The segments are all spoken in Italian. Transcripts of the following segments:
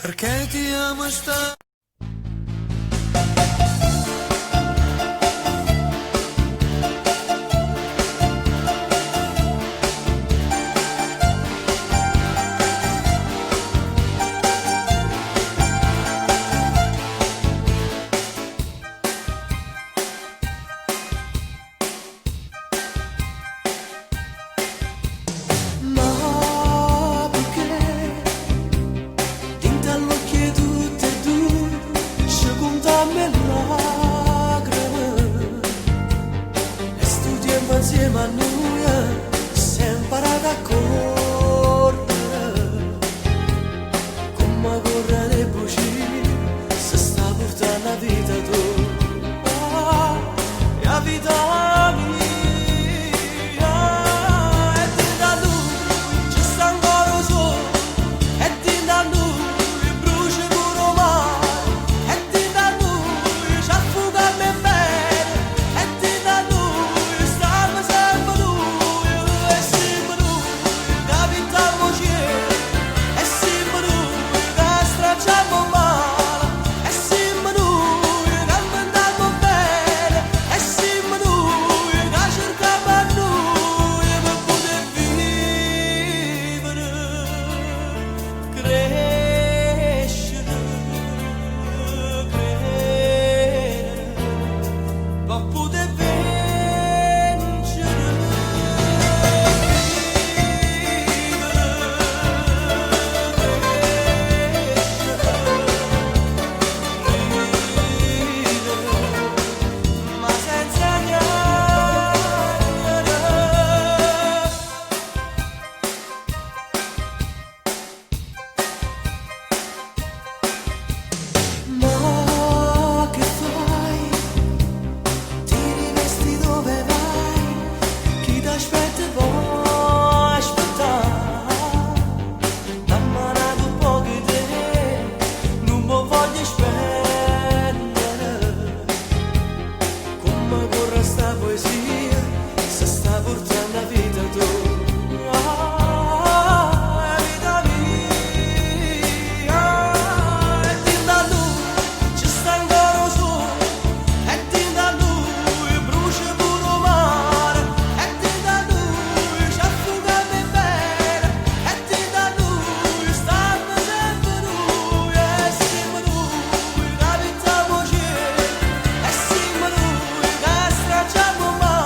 Perché ti amo e sta insieme a noi si è imparata a correre come corre le bugie se sta portando la vita tua la vita mia e ti da lui ci sta ancora solo e ti da lui brucia pure mare e ti da lui ci affuga me bene e ti da lui sta sempre lui e sempre lui capitamo c'è e sempre lui che stracciamo male e sempre lui che mandiamo bene e sempre lui che cercava a noi per poter vivere crescere credere per poter vincere ma senza piangere. Ma che fai? Ti rivesti dove vai? Chi t'aspetta può aspettare. Ammarato pochi te, non mi voglio spendere. Come corre sta poesia, se sta portando la vita tua. Vita mia, e ti da lui, ci sta ancora solo, e ti da lui, brucia pure mare, e ti da lui, ci affuga me bene, e ti da lui, stanno sempre lui, e sempre lui, capitamo c'è, e sempre lui, che stracciamo male.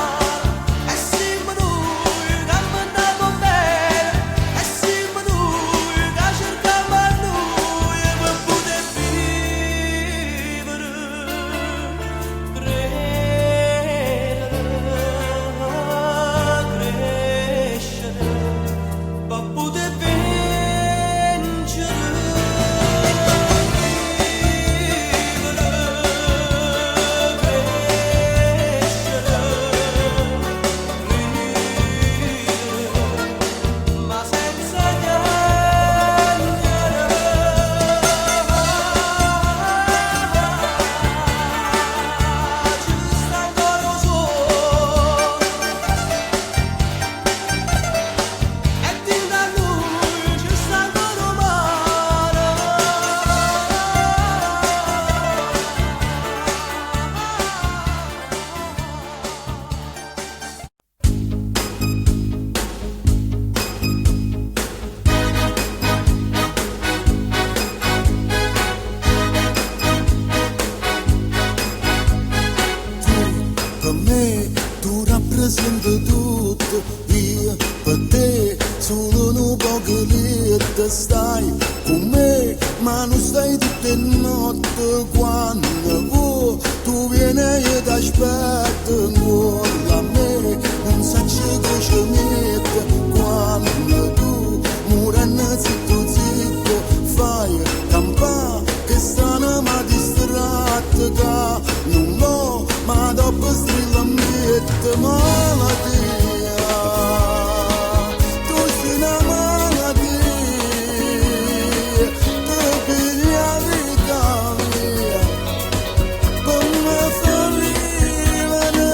rappresento tutto, io per te solo un po' che lì stai con me, ma non stai tutte notte quando vuoi, tu vieni e io ti aspetto ancora a me, non sai che ci mette quando tu morendo zitto zitto fai campà che strana ma distratta che non vo ma dopo strilla mette malattia tu sei una malattia tu pigli la vita mia come fa vivere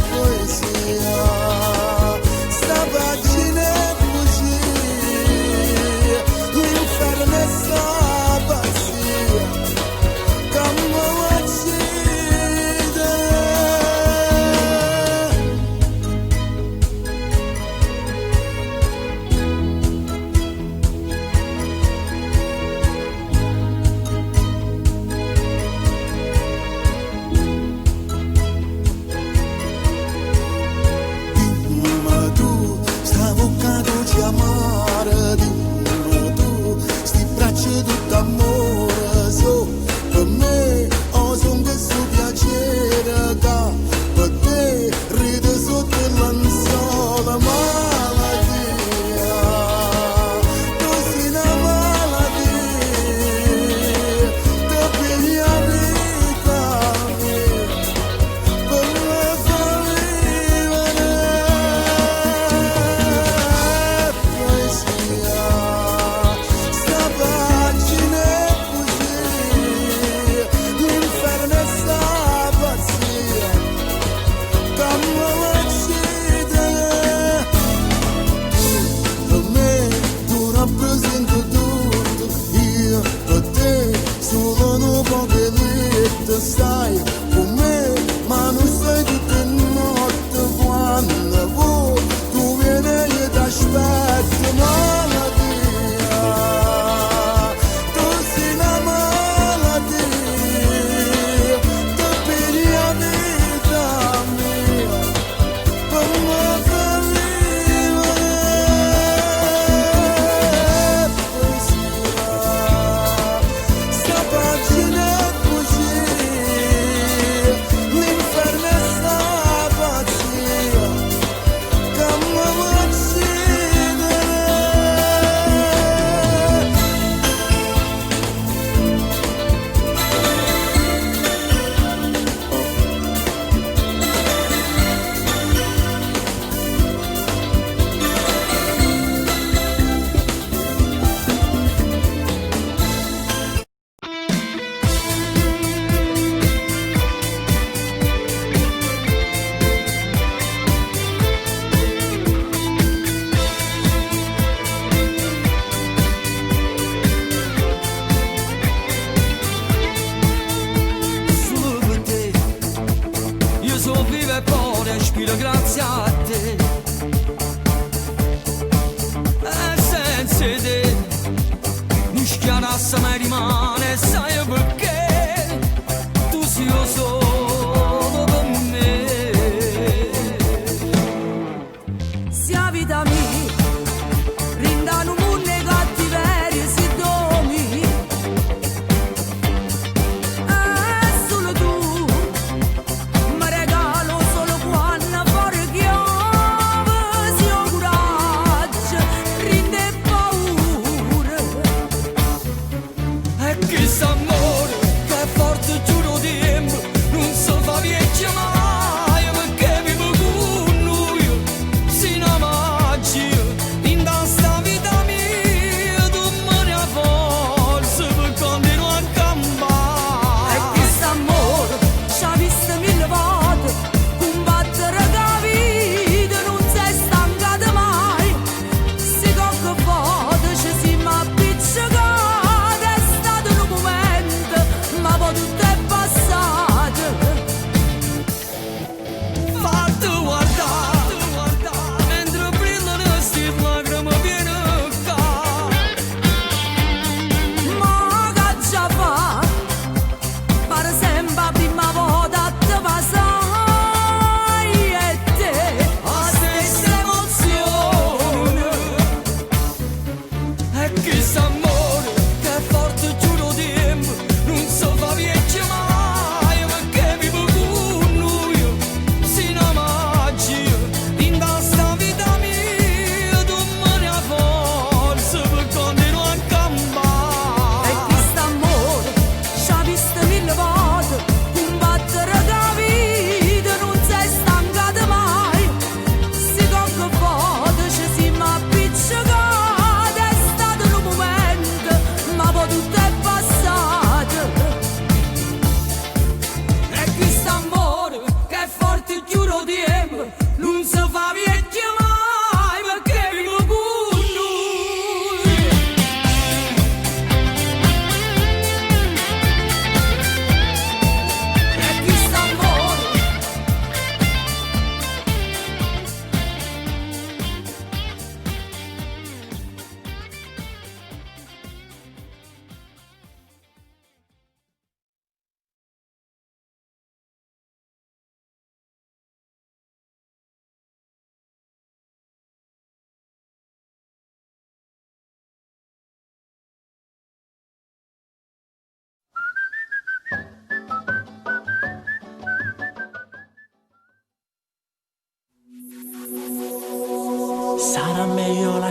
poesia sta pagina è così l'inferno è sta pazzia come uccide dimmi tu sta bocca dolce amare dimmi tu sti braccia tutto amore so per me ho son che su piacere da per te ride sotto il lenzuola malattia tu sei una malattia ti pigli la vita mia per me fa vivere poesia sta pagina è così l'inferno è sta pazzia come uccide per me tu rappresento tutto io per te solo un po' che lì stai con me ma non stai tutte notte quando vuoi tu vieni e io ti aspetto malattia tu sei una malattia tu pigli la vita mia per me fa vivere poesia sta pagina è così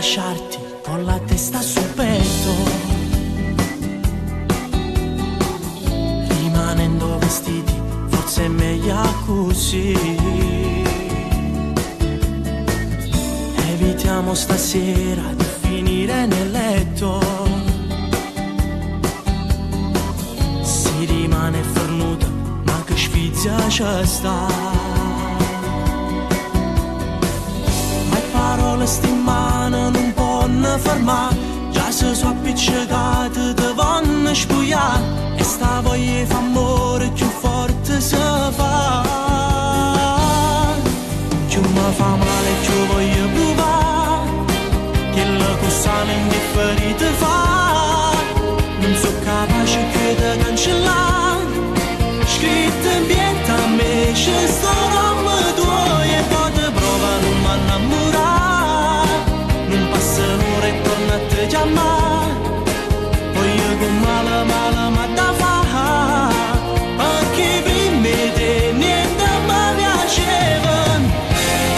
lasciarti con la testa sul petto, rimanendo vestiti, forse è meglio così. Evitiamo stasera di finire nel letto, si rimane fornuta ma che sfizia c'è sta. Le parole stimane non possono fermare, già se sono appiccicate te vanno spugliare, e sta voglia fa amore più forte si fa. Più mi fa male più voglio provare, che la cosa indifferita fa, non so capace più di cancellare, scritto in pietra a me c'è sto nome tuo, e poi ti prova non mi innamorare, non passa un'ora e torna a te chiamare, voglio con male male ma da fa, perché prima di te niente mi piaceva.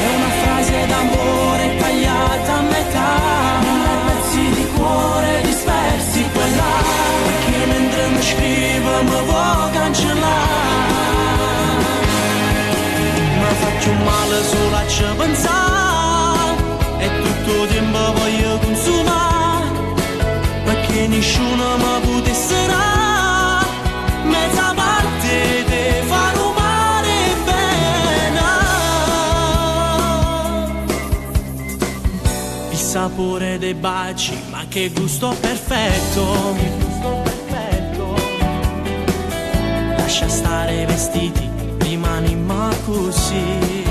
È una frase d'amore tagliata a metà, mille pezzi di cuore dispersi qua e là, perché mentre mi scrivo mi vuoi cancellare. Mi faccio male solo a ci pensare, e tutto il tempo voglio consumare, perché nessuno mi potesse dare mezza parte di far umare bene. Il sapore dei baci, ma che gusto perfetto, che gusto perfetto. Lascia stare i vestiti, rimani ma così.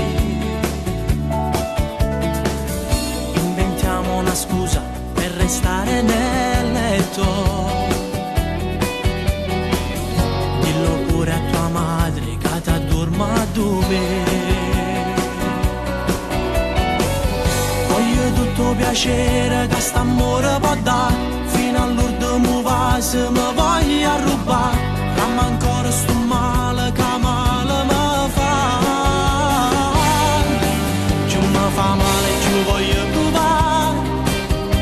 Inventiamo una scusa per restare nel letto, dillo pure a tua madre che ti addorma dove. Voglio tutto piacere che st'amore può dare, fino all'ultimo vaso mi voglio rubare, ma ancora sto male che male mi fa. Più mi fa male più voglio provare,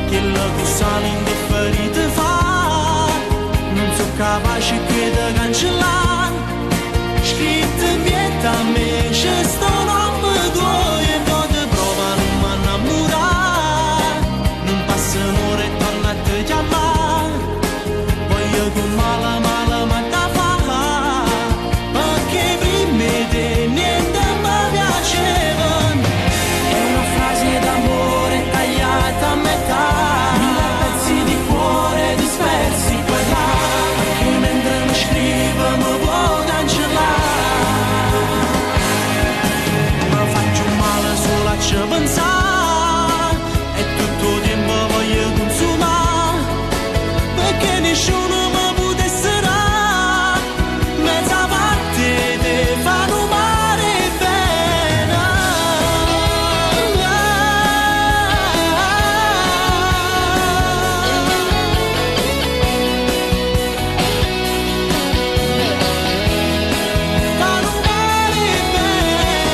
che la cosa indifferita fa, non so capace più di cancellare, scritto in pietra a me c'è sto nome tuo, e poi ti prova non mi innamorare, non passa un'ora e torna a te chiamare, voglio con male male ma da fa, perché prima di te niente mi piaceva. È una frase d'amore tagliata a metà, mille pezzi di cuore dispersi qua e là, perché mentre mi scrivo mi vuoi cancellare. Mi faccio male solo a ci pensare, e tutto il tempo voglio consumare, perché nessuno mi potesse dare mezza parte di far umare bene. Far umare bene.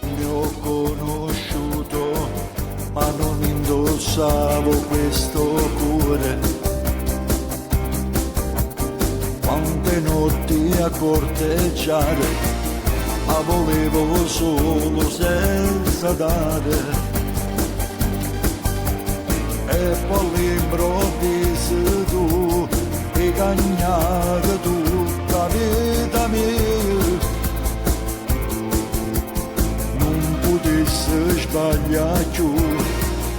Ne ho conosciuto, ma non indossavo questo cuore. Quante notti a corteggiare, ma volevo solo senza dare. E poi all'improvviso tu hai cagnato tutta la vita mia. Non potesse sbagliare più,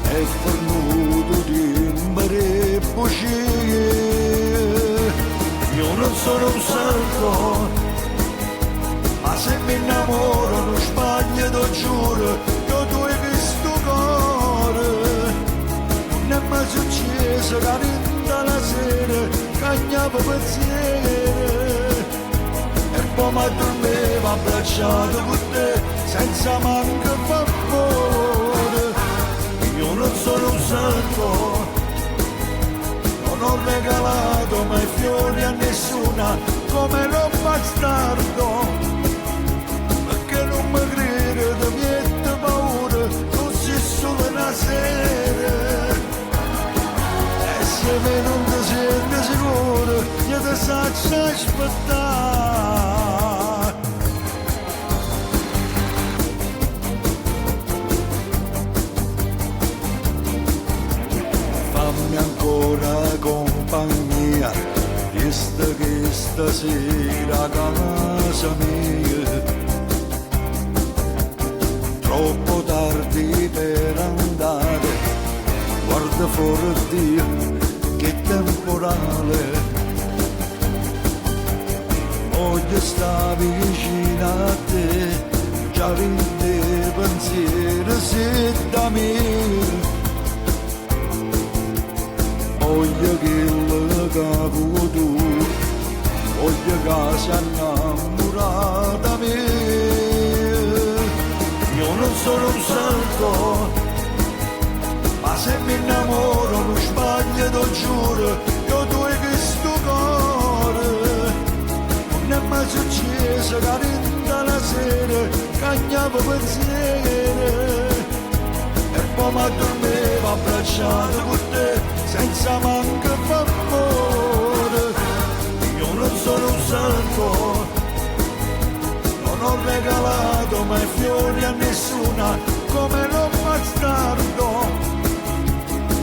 è venuto timbere bugie. Io non sono un santo, ma se mi innamoro non sbaglio, lo giuro, io tu hai visto cuore. Non è mai successo che rinda la sera cagnava pensiero e poi mi dormiva abbracciato con te senza manco favore. Io non sono un santo, non ho regalato mai fiori a nessuna come lo bastardo, perché non mi crede, mi mette paura, non si sole una sera. E se me non ti senti sicuro, io ti saccio aspettare. Fammi ancora compagnia, vista che stasera a casa mia troppo tardi per andare, guarda fuori Dio che temporale, voglio stare vicino a te, già rinde pensiero se da me. Voglio che lo capo tu, voglio che si innamorata me. Io non sono un santo, ma se mi innamoro non sbaglio, lo giuro, io tu hai questo cuore. Non è mai successo che rinda la sera, cagnavo pensiero e poi mi addormevo abbracciato con te senza manco favore. Io non sono un santo, non ho regalato mai fiori a nessuna come lo bastardo,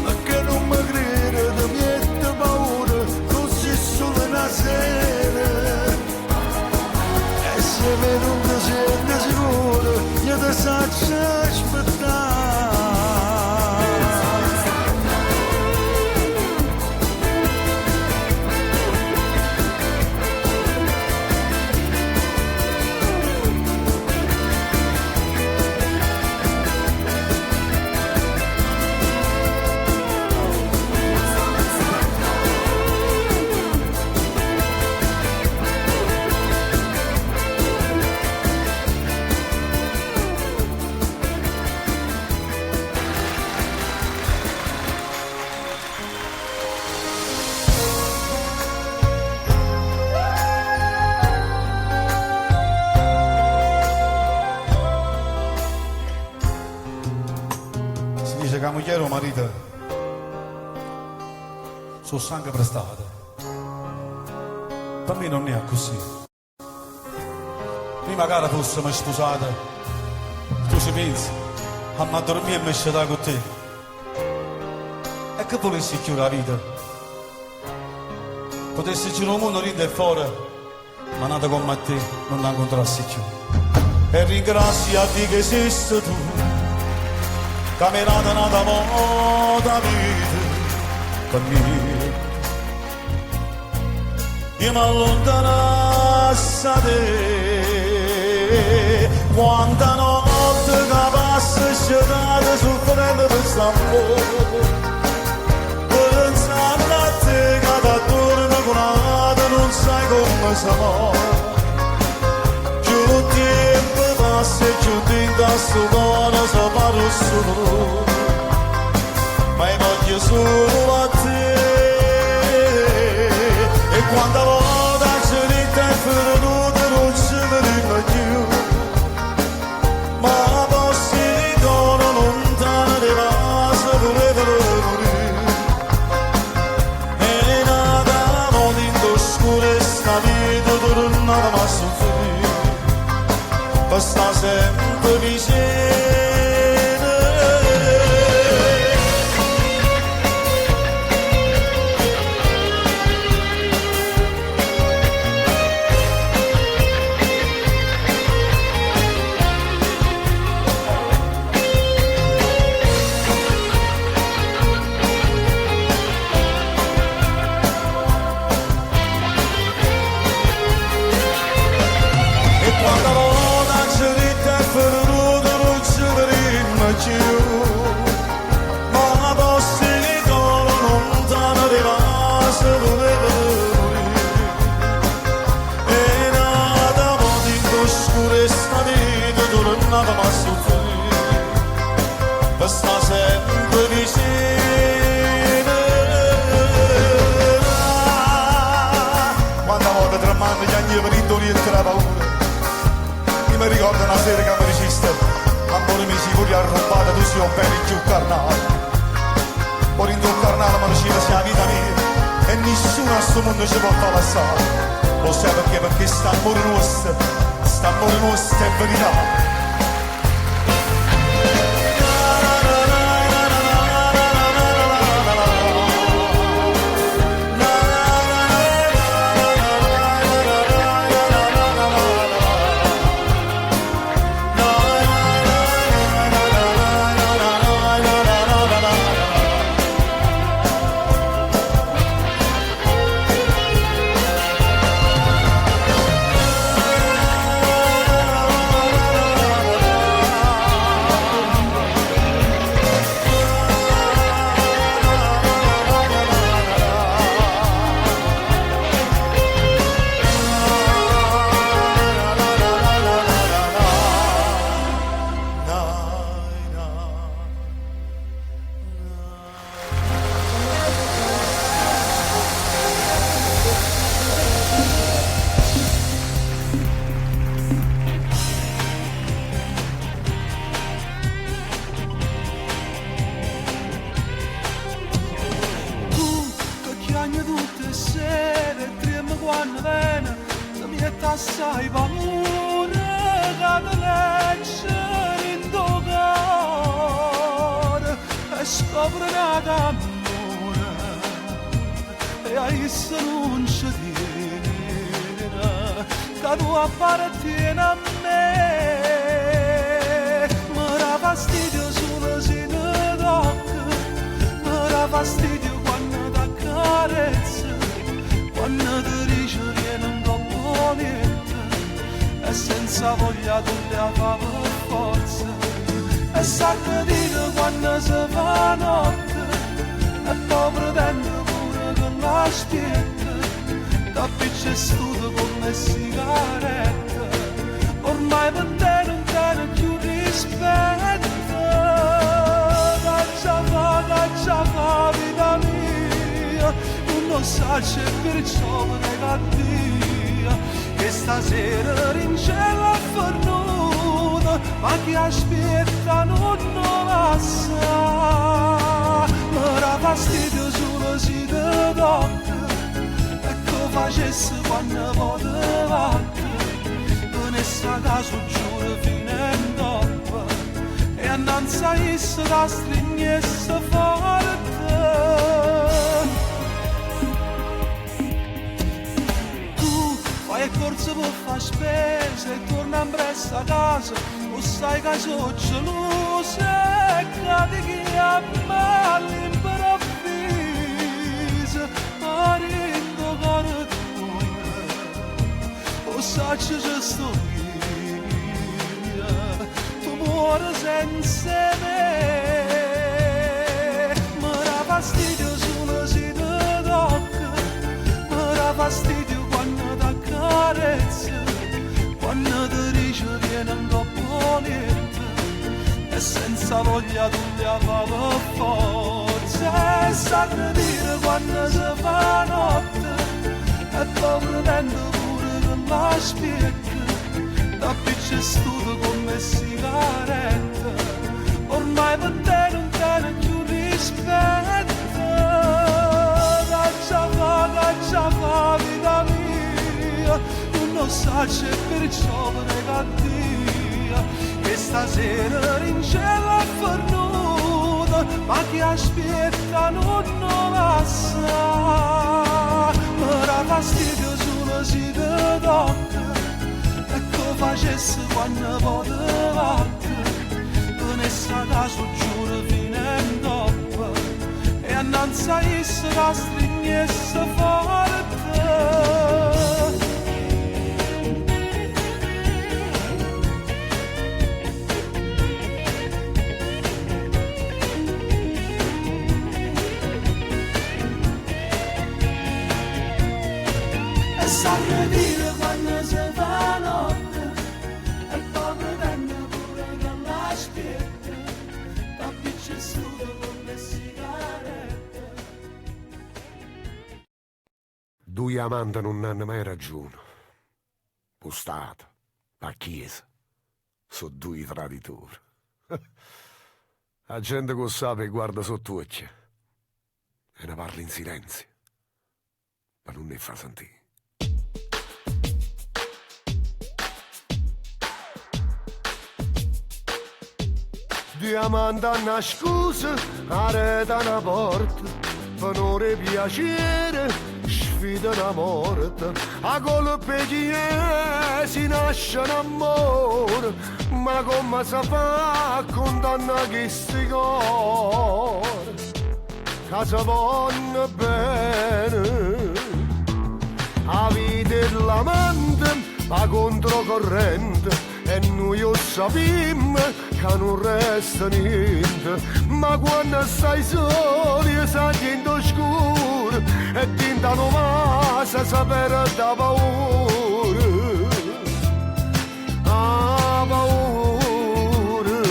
perché non mi crede, mi mette paura, non si sole una sera. E se me non ti senti sicuro, io ti saccio aspettare. Che la moglie o marito sono sangue prestate. Per me non è così. Prima cara fossimo sposate, tu ci pensi, a me dormire e mi scegliere con te. E che volessi più la vita? Potessi girare il mondo rinda e fuori, ma nata come te non la incontrassi più. E ringrazia Dio che esiste tu, camminata nata moda vita per me. Io mi allontanassi da te, quanta notte che passa sciolata soffrendo per st'amore, pensando a te che da torno con nata non sai come si muore. Più tempo passa e più dentro a sto cuore si parla solo, ma io voglio solo a te. E quando volta c'è il tempo non ci vediamo più, ma posso ritorno lontano di casa volevano morire. E nada modo in oscuro sta vita tornata a soffrire, per sta sempre vicino. c'è la paura. Io mi ricordo una sera che mi diceste, amore mio, si vuoi arrombata, tu sei un bene più carnale. Ora in tuo carnale mi diceva sia la vita mia e nessuno a questo mondo ci può far passare. Lo sai perché? Perché sta amore nostro è verità. Assai paura che leggere in tuo cuore e scopre d'amore e a isso non ci tiene che tu appartieni a me. Mi dà fastidio solo se ne tocca, mi dà fastidio quando ti accarezza, quando ti dice vieni un po' niente e senza voglia tu la fa per forza e sa che dire quando si fa notte e poi pretende pure che l'aspetta da picce studio con le sigarette ormai per te non tiene più rispetto caccia fa vita mia tu non sai c'è perciò negativa che stasera in cielo è fornuto ma chi aspetta non la sa. Mi dà fastidio solo se ti tocca e che facesse quando potevate venisse a casa giuro fino in dopo e annanzi a isso da stringesse forte. E corso per fare spese e torna in presto a casa o sai che sono geloso e che ti chiama all'improvviso arrivo cuore tuo o sai che sto io tu muori senza me. Mi dà fastidio solo se ti tocca, mi dà fastidio quando ti dice viene un po' niente e senza voglia tu la fa per forza e sa che dire quando si fa notte e poi pretende pure che la spiega da picce studio con le sigarette ormai per te non tiene più rispetto caccia fa vita mia tu non sai c'è perciò negativa che stasera in cielo è fornuto ma chi aspetta non la sa. Mi dà fastidio solo se ti tocca e che facesse quando potevate venisse a casa giuro fino in dopo e annanzi a isso la stringesse forte. Sa che dire quando si fa notte e poi pretende pure che la spiega da picce studio con le sigarette. Due amanti non hanno mai ragione. lo Stato, la Chiesa, sono due traditori. La gente che sa e guarda sotto occhio e ne parla in silenzio, ma non ne fa sentire. Diamante una scusa, arreta una porta, onore piacere, sfida una morte. A colpe di si nasce un amore, ma come si fa a condannare questi cuore? Che si vanno bene, la vita e l'amante, la controcorrente, e noi lo sappiamo che non resta niente, ma quando stai soli sai in oscuro e tentano massa sapere da paura, ah paura.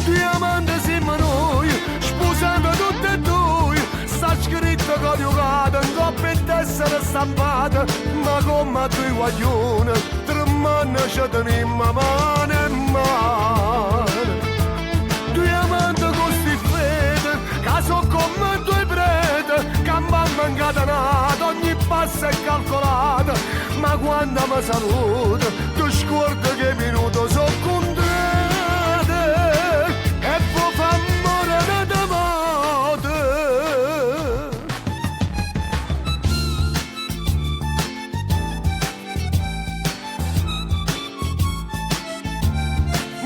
Diamante siamo noi, sposando tutte e due, sta scritto coniugato in coppia e tessera stampata, ma come due guaglioni tremano ci teniamo mano e mano. Due amanti con sti fede, che so come due prete, che mi hanno incatenato, ogni passo è calcolato, ma quando mi saluto, tu scordi che minuto so contento e poi fa morire da morte.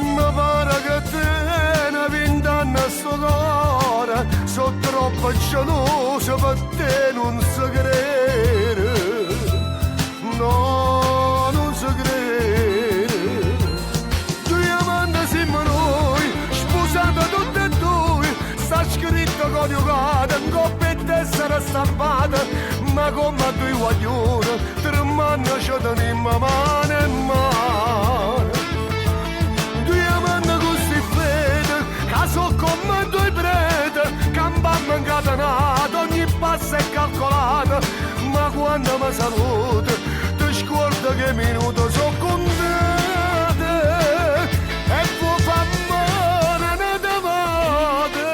Mi pare che te ne 20 anni a sto cuore, sono troppo geloso per te non si crede, no, non si crede. Due amanti siamo noi, sposati tutti e due, sta scritto coniugato in coppia e tessera stampata, ma come due guaglioni, tremano ci teniamo mano e mano. Due amanti con sti fede, che so come due prete, che mi hanno incatenato, ogni passo è calcolato, ma quando mi saluto, ti scordi che minuto so contento e poi fa morire da morte.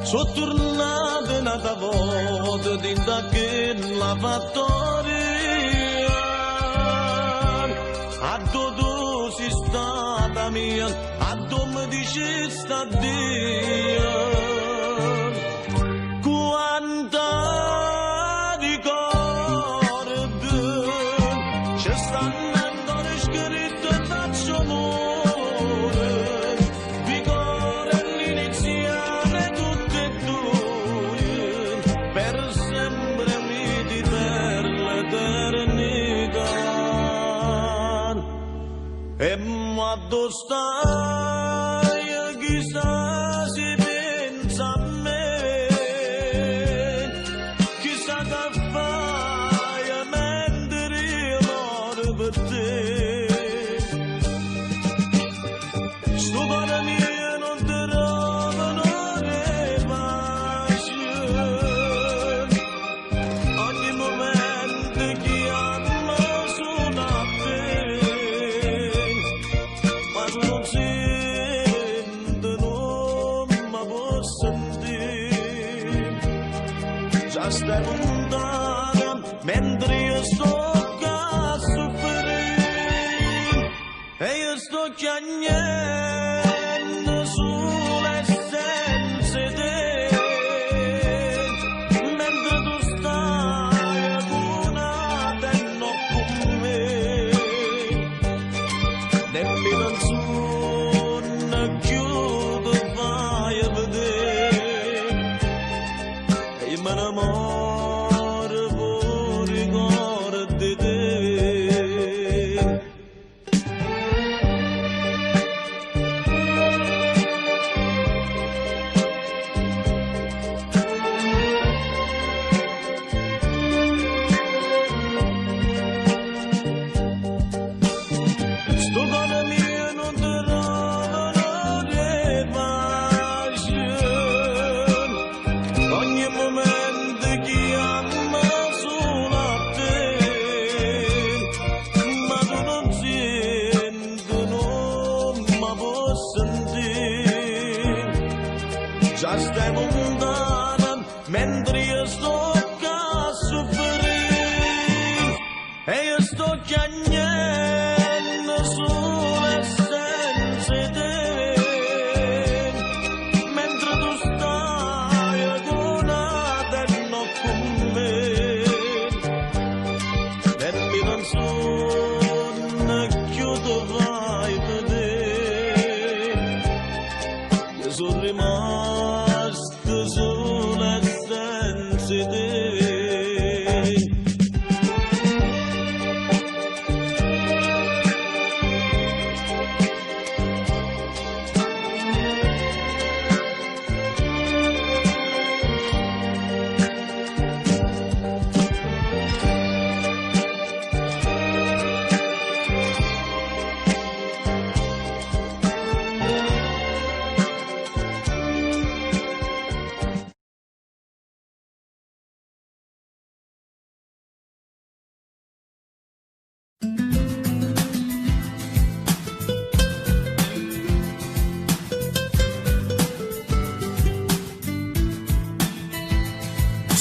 Sono tornato un'altra volta dentro quella lavatoria, a dove sei stata mia, a dove mi dici sta Dio. Quanta ricordo, ci stanno ancora scritto e faccio amore, vigore l'iniziale tutte e due, per sempre uniti per l'eternità. E quando stai, chissà si pensa a me, chissà che fai mentre io muoio per te. Sto cuore mio non ti trovano le pace, ogni momento chiamo sono a te, ma tu non senti, non mi puoi sentire, già stai lontana mentre io sto a soffrire e io sto chiagnendo sulle senza te, mentre tu stai accunata e non con me, nemmeno un sonno chiudo vai a vedere, e io me ne muoio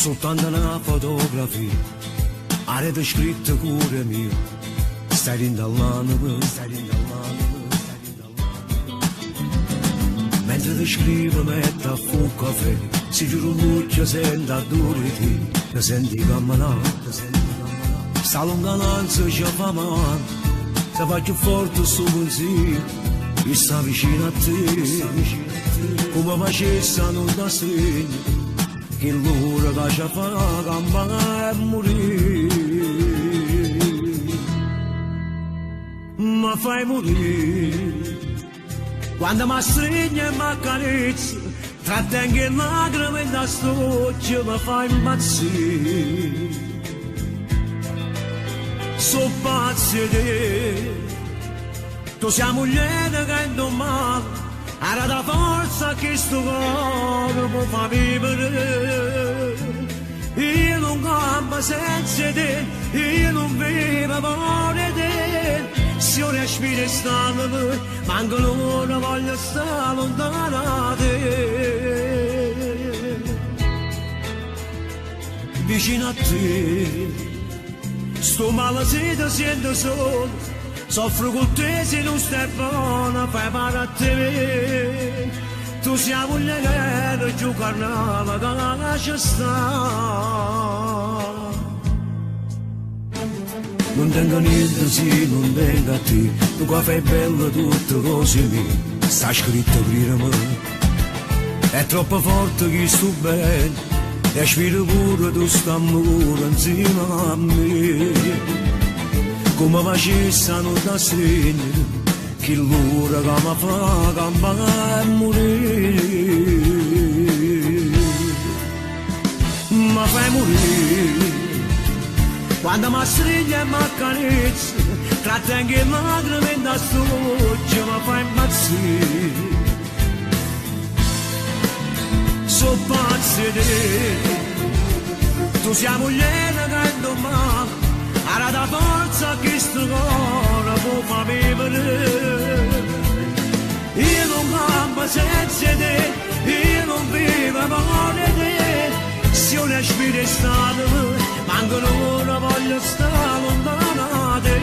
soltanto una fotografia, avete scritto cuore mio, stai rindallando, stai rindallando, stai rindallando. Mentre ti scrivo metto a fu caffè, si giuro luce senta dure di te senti camminare, sta lontananza ci fa male, se faccio forte su pensiero, io sto vicino a te, come facessero da segno, che l'ora che ci fa campare e morire, ma fai morire, quando mi stringi e mi accarezzi, trattengo le lacrime da stoccia, mi fai impazzire, so pazzi di te, tu sei moglie che domani, era la forza che sto cuore può far vivere. Io non campo senza te, io non vivo fuori te. Se io respiro e stanno voi, manco l'ora voglio stare lontano da te. Vicino a te, sto male se ti sento solo. Soffro con te se non stai buona, fai male a te. Tu sei moglie che giù carnava, che la lascia stare. Non tengo niente se non tengo a te, tu qua fai bello tutte cose mie, sta scritto prima me. È troppo forte che sto bene, e spiro pure tu sta pure insieme a me. Come facessero da segno, che l'ora che mi fa campare e morire, mi fai morire, quando mi stringi e mi accarezzi, trattengo le lacrime da stoccia, mi fai impazzire, so pazzi di te, tu sei moglie che domani, era la forza che sto cuore può far vivere. Io non campo senza te, io non vivo fuori te. Se io respiro e stato, manco l'ora voglio stare lontano da te.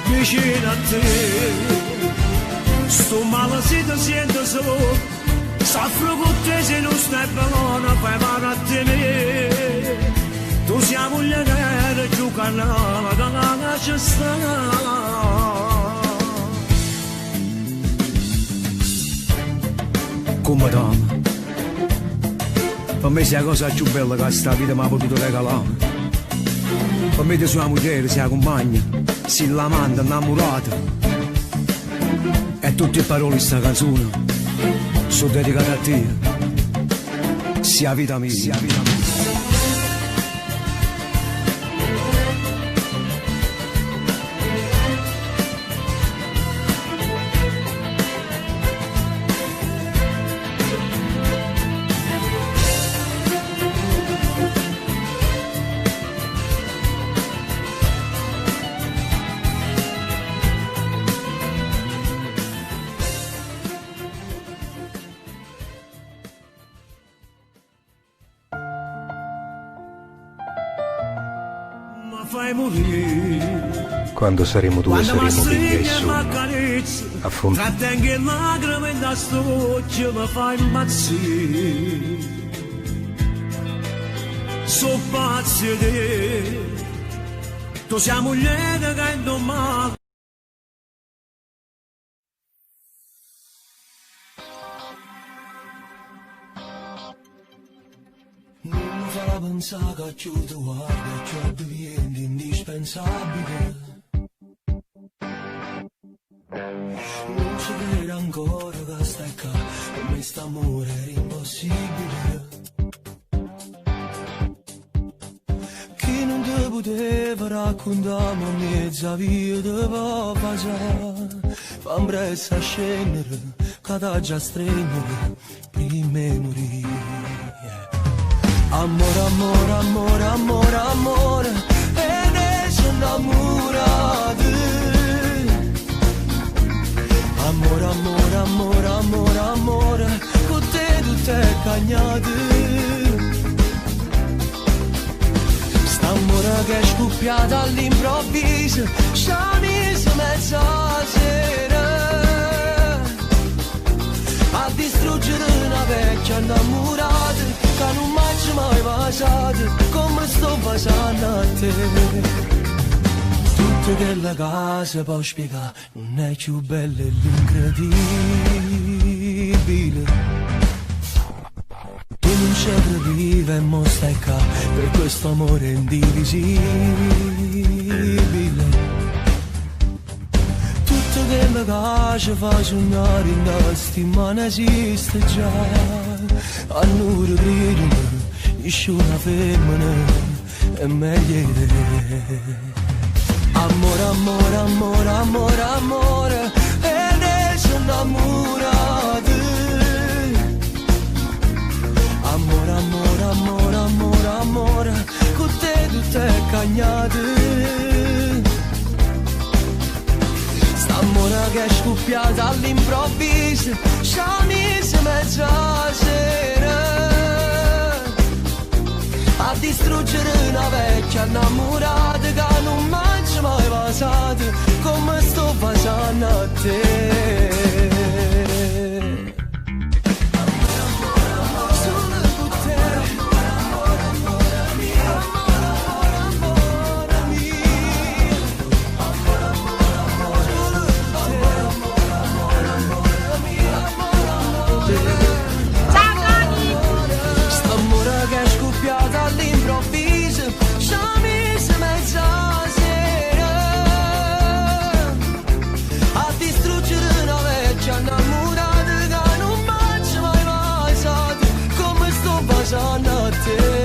Vicino a te, sto male se ti sento solo. Soffro con te se non stai buona, fai male a te. Tu sei moglie che giù carnava, che la lascia stare. Come donna, per me sei la cosa più bella che sta vita mi ha potuto regalare. Per me ti sei una moglie, sei la compagna, sei l'amante innamorata. E tutte le parole di sta canzone sono dedicate a te, sia vita mia, sia vita mia. Quando saremo due saremo figli e solo affondare. Trattengo le lacrime da stoccia, mi fai impazzire, so pazzi di te, tu sei moglie che domani. Non mi fa pensare che ciò ti guarda, ciò diventa indispensabile. Non ci credo ancora che stai qua, per me st'amore era impossibile. Chi non ti poteva raccontare, ma mezza via ti va passare. Fa presto a scendere, che ti già stringere, prima di morire. Amore, amore, amore, amore, amore, e adesso innamorati. Amore, amore, amore, amore, amore, con te tutte St'amore che è scoppiata all'improvviso, sciamisa mezza sera, a distruggere una vecchia innamorata che non m'ha mai baciato come sto baciando a te. Tutto che la casa può spiegare non è più bella e l'incredibile. Tu non ci vive e mo stai qua per questo amore indivisibile. Tutto che la casa fa sognare in questi ma non esiste già. A nure brillano, esce una femmina è meglio di te. Amore, amore, amore, amore, amore, e ne sono innamorato. Amore, amore, amore, amore, amore, con te tutto è cagnato. St'amore che è scoppiata all'improvviso, sciamisa mezza sera, a distruggere una vecchia innamorata che non mangia mai baciato come sto baciando a te. All'improvviso, sciamisa mezza sera, a distruggere una vecchia innamorata che non mangia mai baciato come sto baciando a te.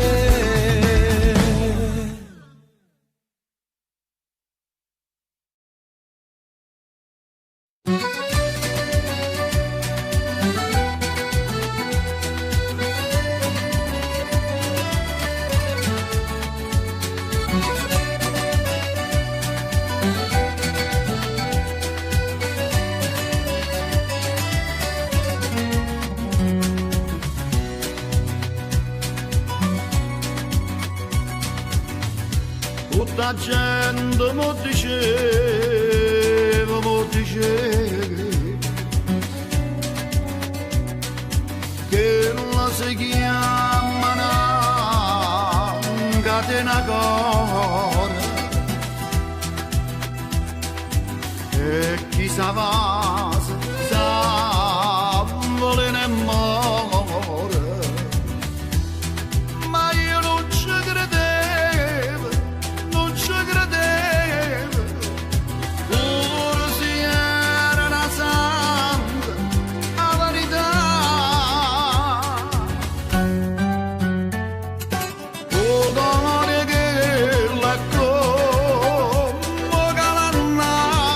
Tutta gente mo diceva che la si chiama una catena core e chi sa va sa vuole ne more, ma io non ci credevo, non ci credevo, pure se era una santa la verità. O domani che la come calannaria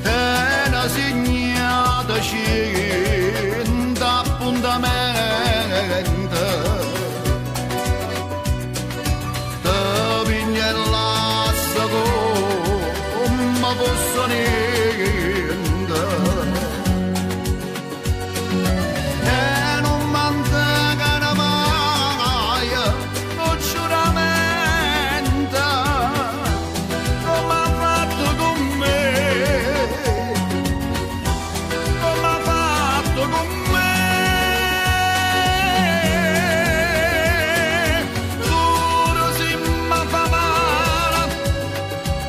è una segnata cinta appuntamento da pignellassa come fosse niente e non mantengono mai un giuramento come ha fatto con me, come ha fatto con me. Pure se mi fa male,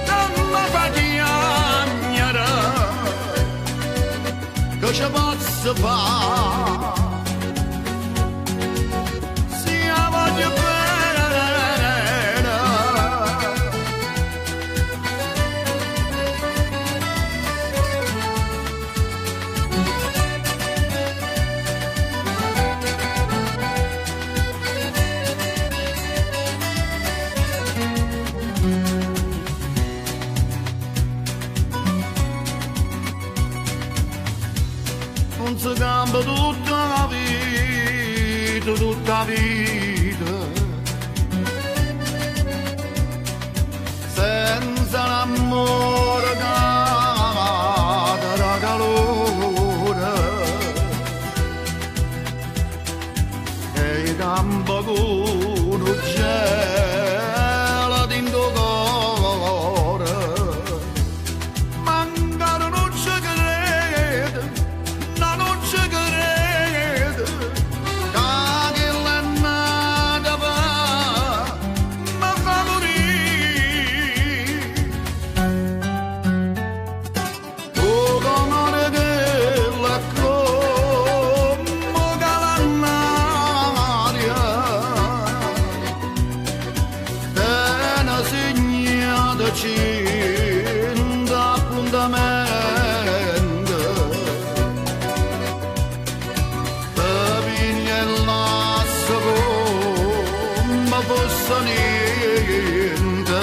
non mi fa piangere, che ci posso fare? Se la voglio bene. Non si cambia tutta la vita, tutta la vita, senza l'amore che dà calore. vicino appuntamento te vieni il lasso come fosse niente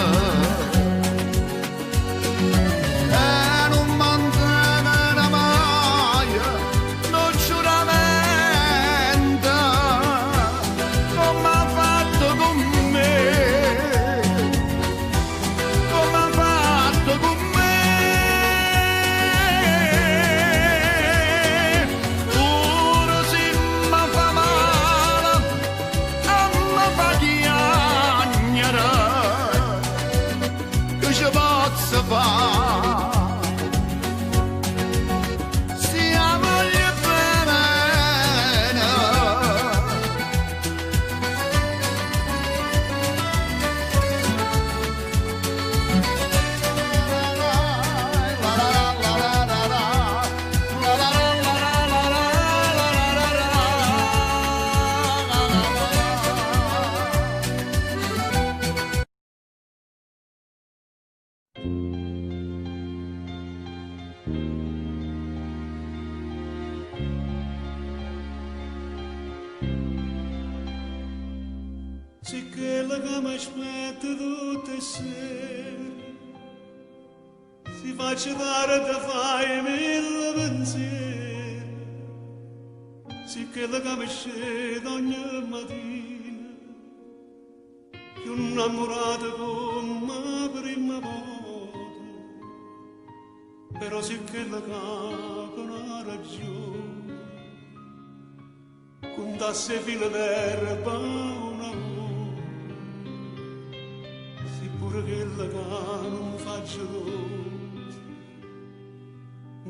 e non mantiene mai non giuramento come ha fatto con me come ha fatto con me pure se mi fa male e mi fa chiagnere che ci posso fare siamo gli bene C'è quella che mi aspetta tutte le sere, si faccia dare da fare mille pensieri, c'è quella che mi scende ogni mattina, più innamorata come la prima volta, però c'è quella che con ha ragione, contasse filo d'erba una volta. Pure quella che non faccio dolce,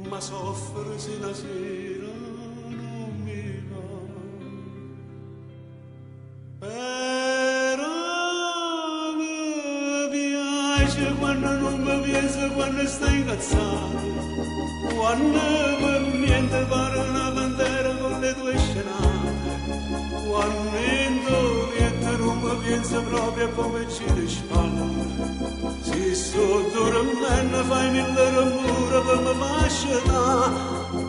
ma soffre se la sera non mi va. Però mi piace quando non mi pensa, quando stai incazzato, quando per niente pare una bandera con le tue scenate, quando intorno non mi pensa proprio come ci le spalle. Se sotto me fai mille rumore per me fascina,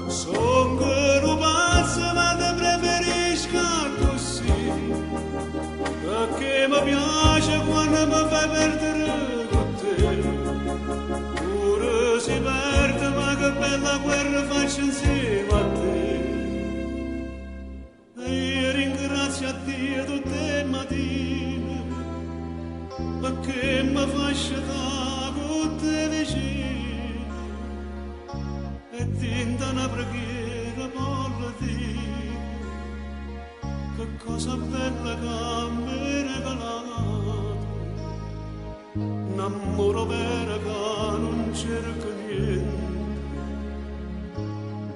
son che non pazzo ma te preferisca così, perché mi piace quando mi fai perdere con te, pure si perde ma che bella guerra faccio insieme a te. E io ringrazio a Dio tutte le mattine, perché mi fa scegliere con te vicino e tinta una preghiera per dire che cosa bella che mi hai regalato, un amore vero che non cerca niente,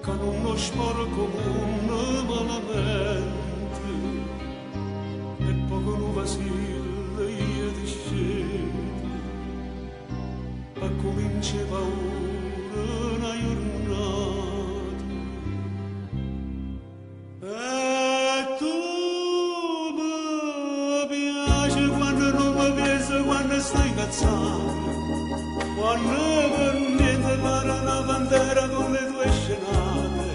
che non lo sporco come malamente e poco non vacilla io ti scelgo e comincia paura una giornata e tu mi piace quando non mi pensi, quando stai incazzato, quando per niente pare una bandera con le tue scenate,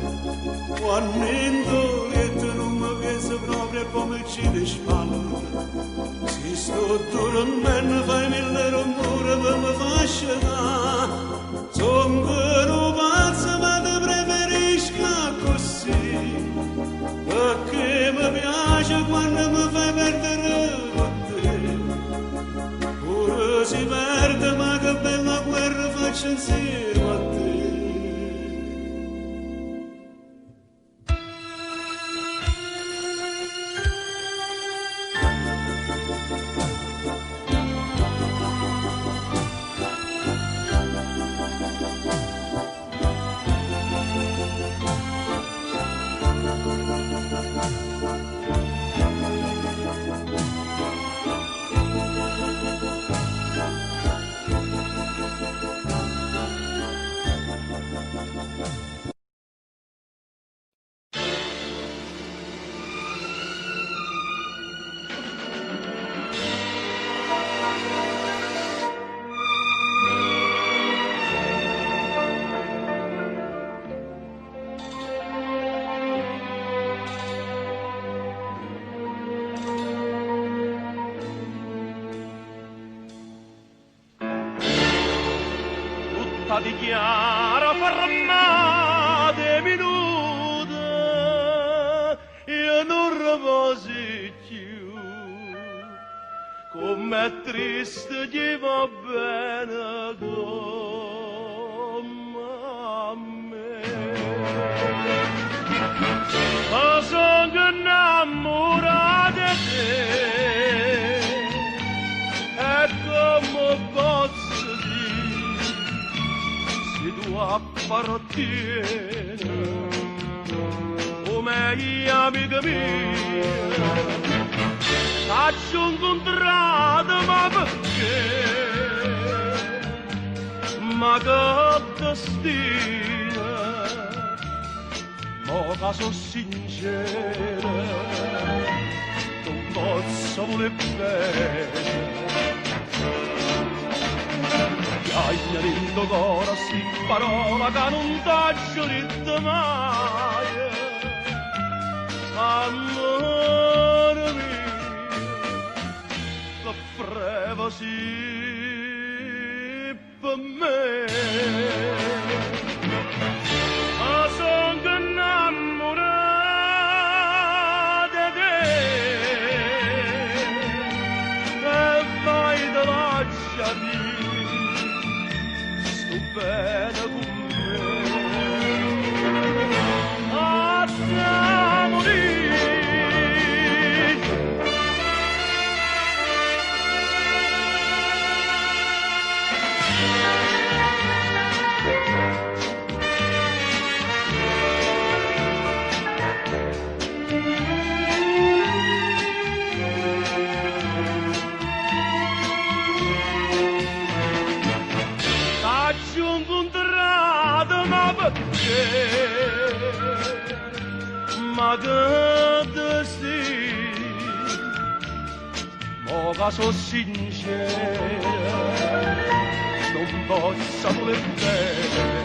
quando intorno non mi pensa proprio come ci le spalle, si sto dormendo fai mille rumore per me fascina, son che non pazzo ma te preferisca così, perché mi piace quando mi fai perdere con te, pure si perde ma che bella guerra faccio insieme a te. la dichiara fermate minute, io non riposi più, com'è triste che va bene come a me. Ma sono innamorato di te, e come posso dire, se tu appartieni come gli amici miei, t'ho incontrato ma perché, ma che destino, ma che sono sincero, non posso voler bene. Chiagna dentro cora sti parola che non t'ho detto mai, amore mio, che freva sì per me. Ma sono innamorato di te, e vai da lasciami, sto bene con me, a te morire. Ma che destino, ma che sono sincero, non posso voler bene.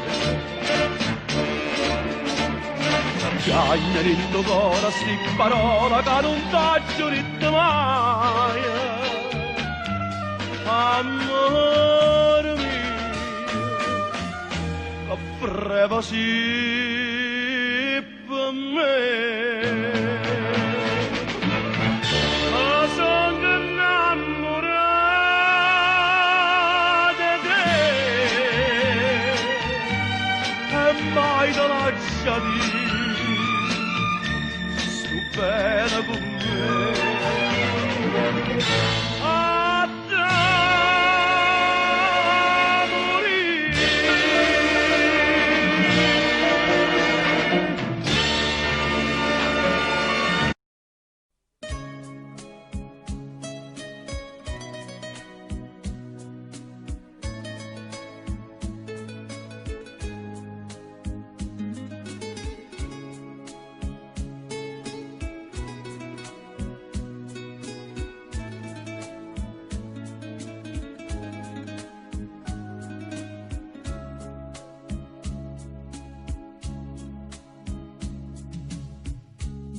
Chiagna dentro cora sti parola che non t'ho detto mai, amore mio, che freva sì per me. Ma sono innamorato di te, e mai te lasciami, sto bene con me, a te morire.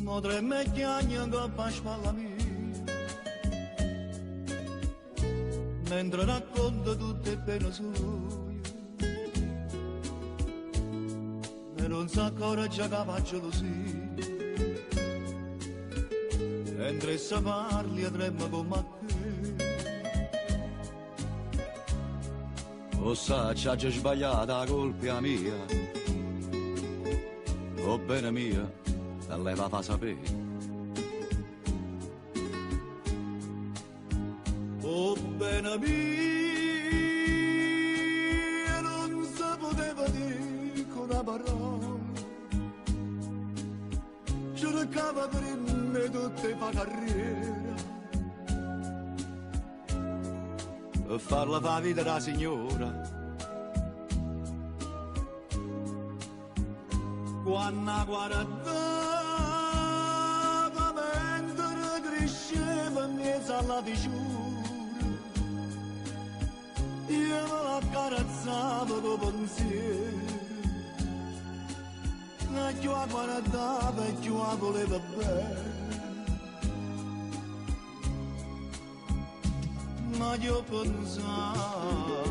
Modre me chiagna che pasqua mia, mentre racconta tutte le pene sue, e non sa ancora già che faccio così, mentre se parli e trema come a che. O sa, c'ha già sbagliata la colpa mia, o bene mia, e lei va a sapere. Oh bene mia, non si poteva dire con una parola, cercava per me tutte fa carriera, per farla fa vita da signora. Quando guardava mentre cresceva in mezzo alla diciura, io me la accarezzavo con pensiero, e più la guardava e più la voleva bene. Ma io pensavo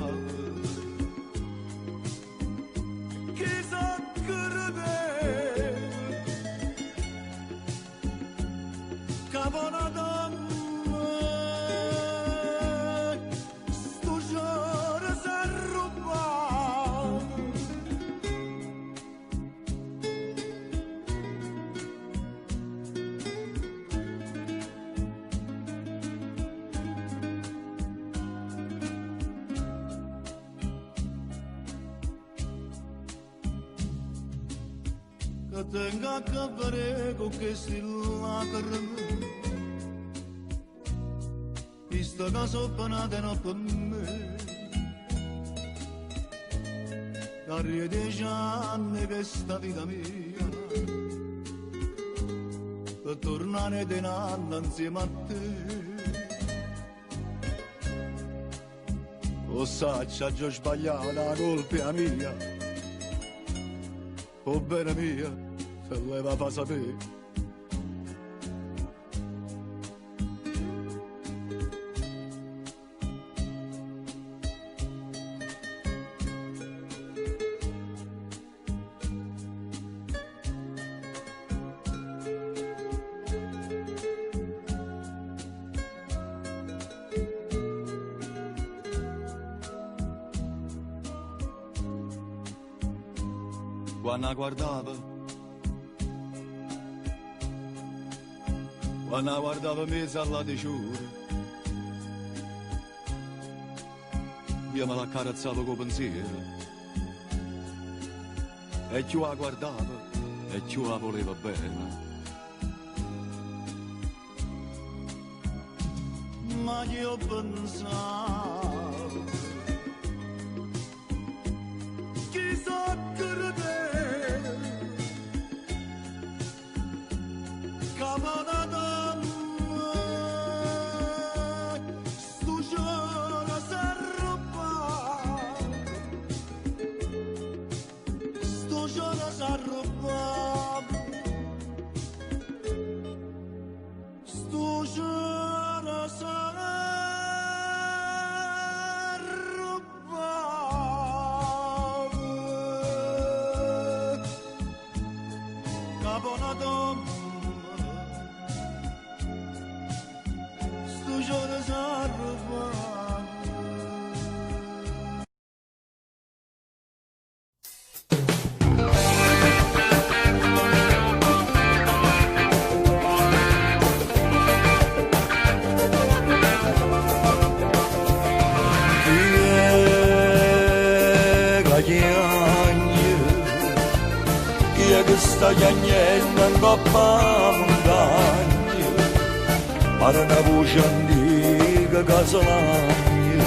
che tenga a capire con che si lacrime. Visto che sono panate non per me, carri 10 anni che sta vita mia, per tornare di nanna insieme a te. O sai, c'ha già sbagliato, la colpa è mia, o bene mia, se lei va a sapere. Quando guardava mezzo alla diciura, io me la carezzavo con pensiero, e più la guardava e più la voleva bene. Ma io pensavo, chissà che sta chiagnendo in coppa montagna, ma una voce antica che salagna,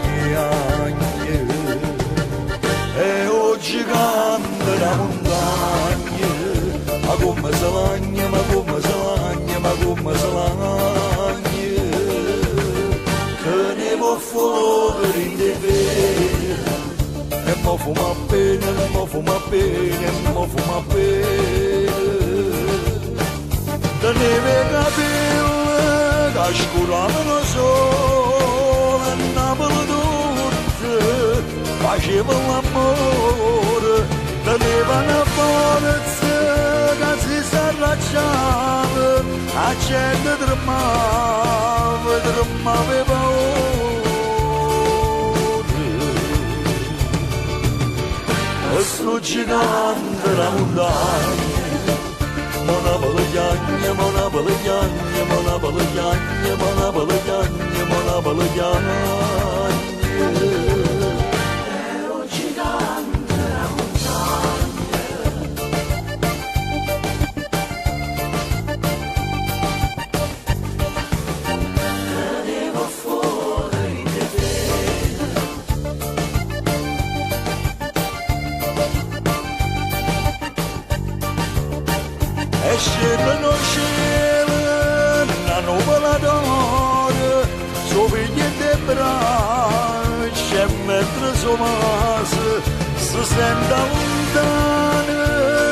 chiagna, e oggi canta la montagna, ma come salagna, ma come salagna, ma come salagna, che ne può fuori in te vero. E mo fuma bene, e mo fuma bene, e mo fuma bene. Teneva capelli che scuravano sole, e Napoli tutte faceva l'amore. Teneva una forza che si s'arracciava, a gente tremava, tremava e paura. Sto gigante la montagna, mona balagliagna, mona balagliagna, mona balagliagna, mona balagliagna, mona balagliagna. Ero gigante la montagna. Cadevo fuori di te. E scendono cielo, una nuvola d'oro, suo figlio di braccia, e mentre suo maso si sente lontano,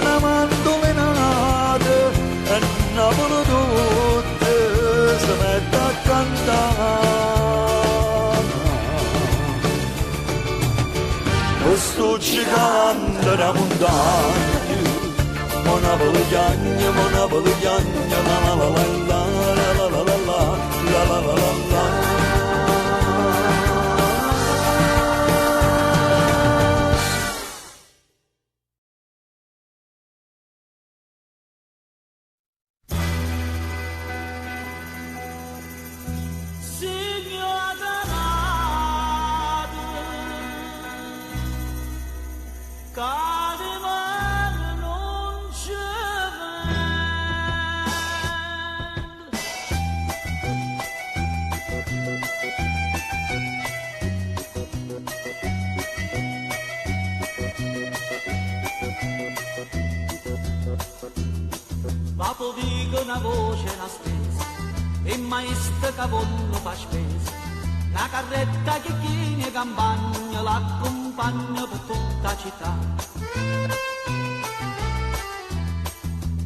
una mandolinata, e Napoli tutte si mette a cantare. Questo gigante da montagna, mona balagliagna, mona balagliagna, la la la la la la la la la la la la la. una voce, una spesa, e maestra che non fa spesa. La carretta che tiene campagna l'accompagna per tutta la città.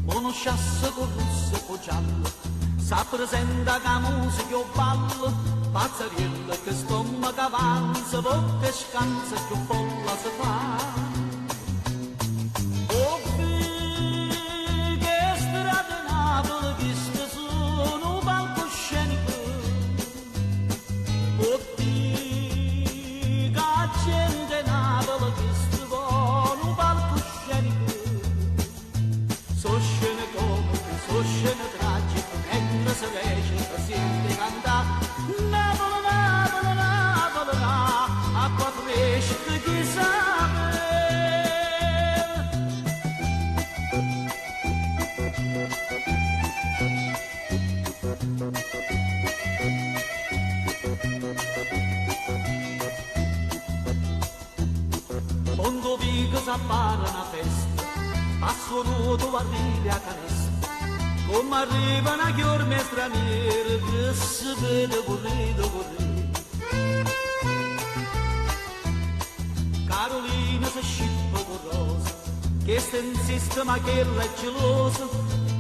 Conosciasse con rosso e con giallo, sa presenta che la musica o ballo, pazzariella che stomaco avanza, vodka e scansa più folla si fa. Quando vico s'appare una festa, passo nuoto arrivi a canesta, come arriva una chiorma straniera che si vede correndo, correndo. Carolina si scippa con rosa, che sta insiste ma che è gelosa,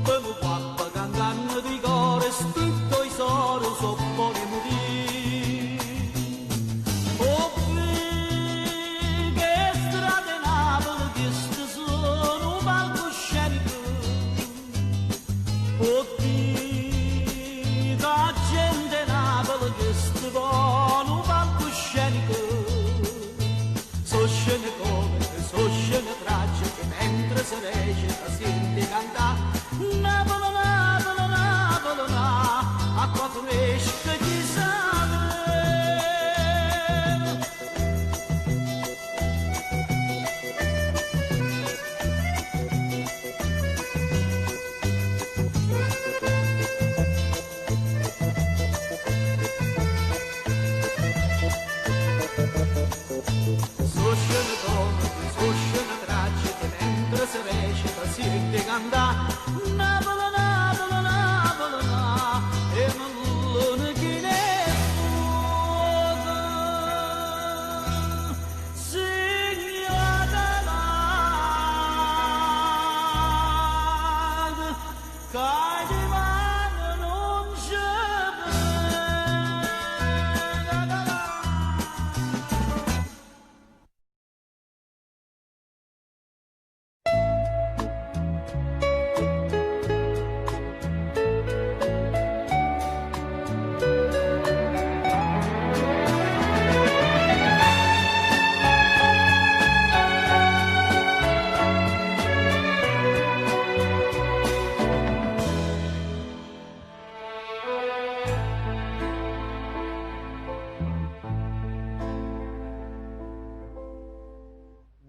per lo guappa cantando di cuore, stitto i sori, so poi morire.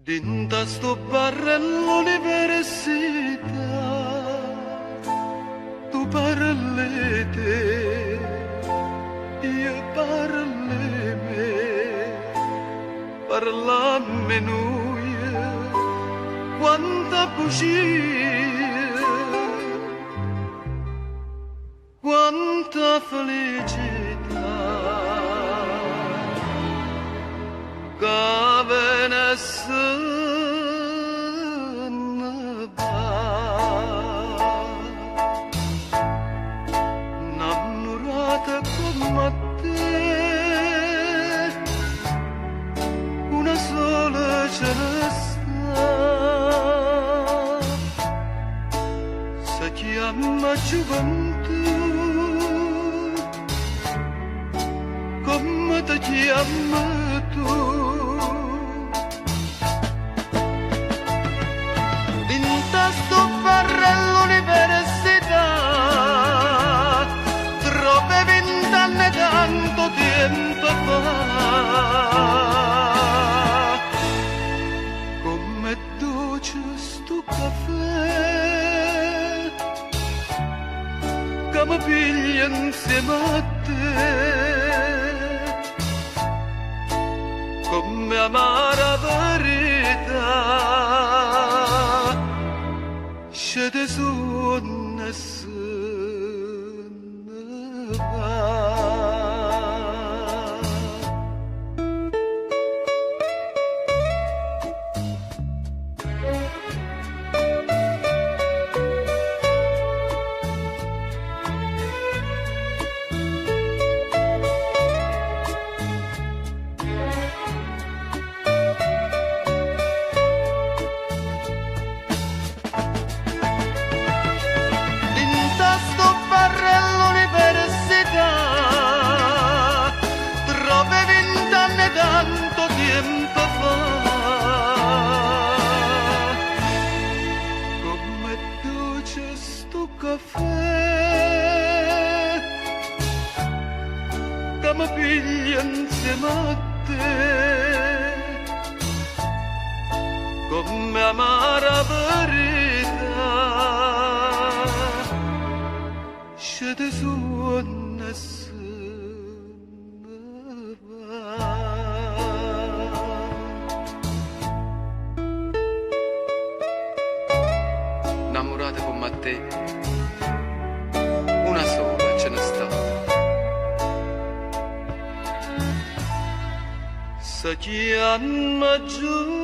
Dinta sto barello l'università, tu parli te, io parli me, parlammi noi, quanta bugia, quanta felicità, che venisse innamorata come te, una sola ce ne sta, si chiama gioventù, come ti chiami tu. Sto barello l'università, troppe 20 anni tanto tempo fa, come dolce sto caffè, che mi piglia insieme a te, come amara verità. C'è te sonne mi piglia insieme a te come amara verità scende su nessuno va. Innamorate come te una sola ce ne sta. Si chiama gioventù,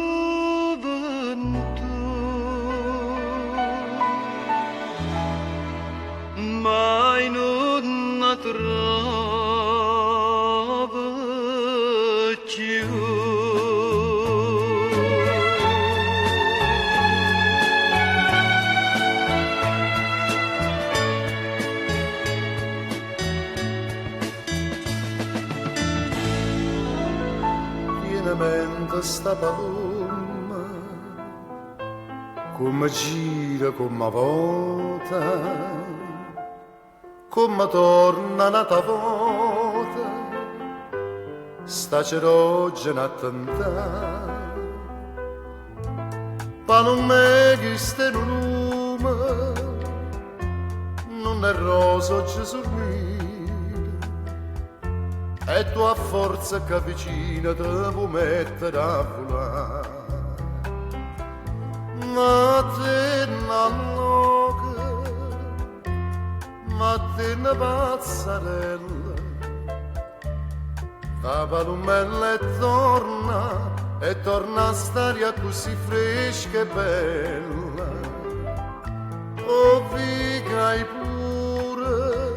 mai non la trova più. Mente sta paloma come gira, come volta, come torna nata volta, sta cerogena a tentare, pa non me che ste in lume, non è rosa Gesù mio. E tu a forza che vicina te puoi mettere a volare. Ma te una loca, ma te una pazzarella, la palumella e torna a stare così fresca e bella. Oh, vigai pure,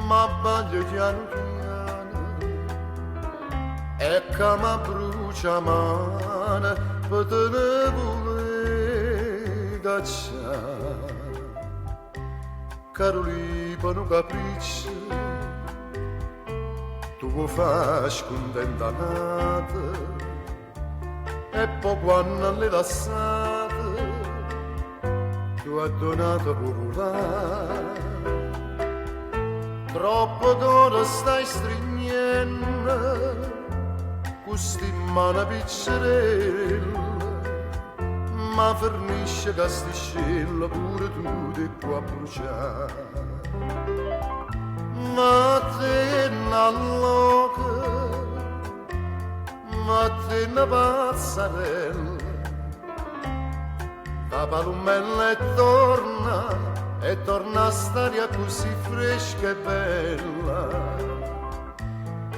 ma baglio piano piano e che mi brucia mano per te ne vuole cacciare. Caroli per un capriccio tu mi fai scontenta nata e poi quando l'hai lasciata tu hai donato popolare. Troppo d'ora stai stringendo questi mani piccerella, ma fornisce casticella pure tu ti puoi bruciare. Ma te una loca, ma te una pazzarella, la palumella e torna a stare così fresca e bella.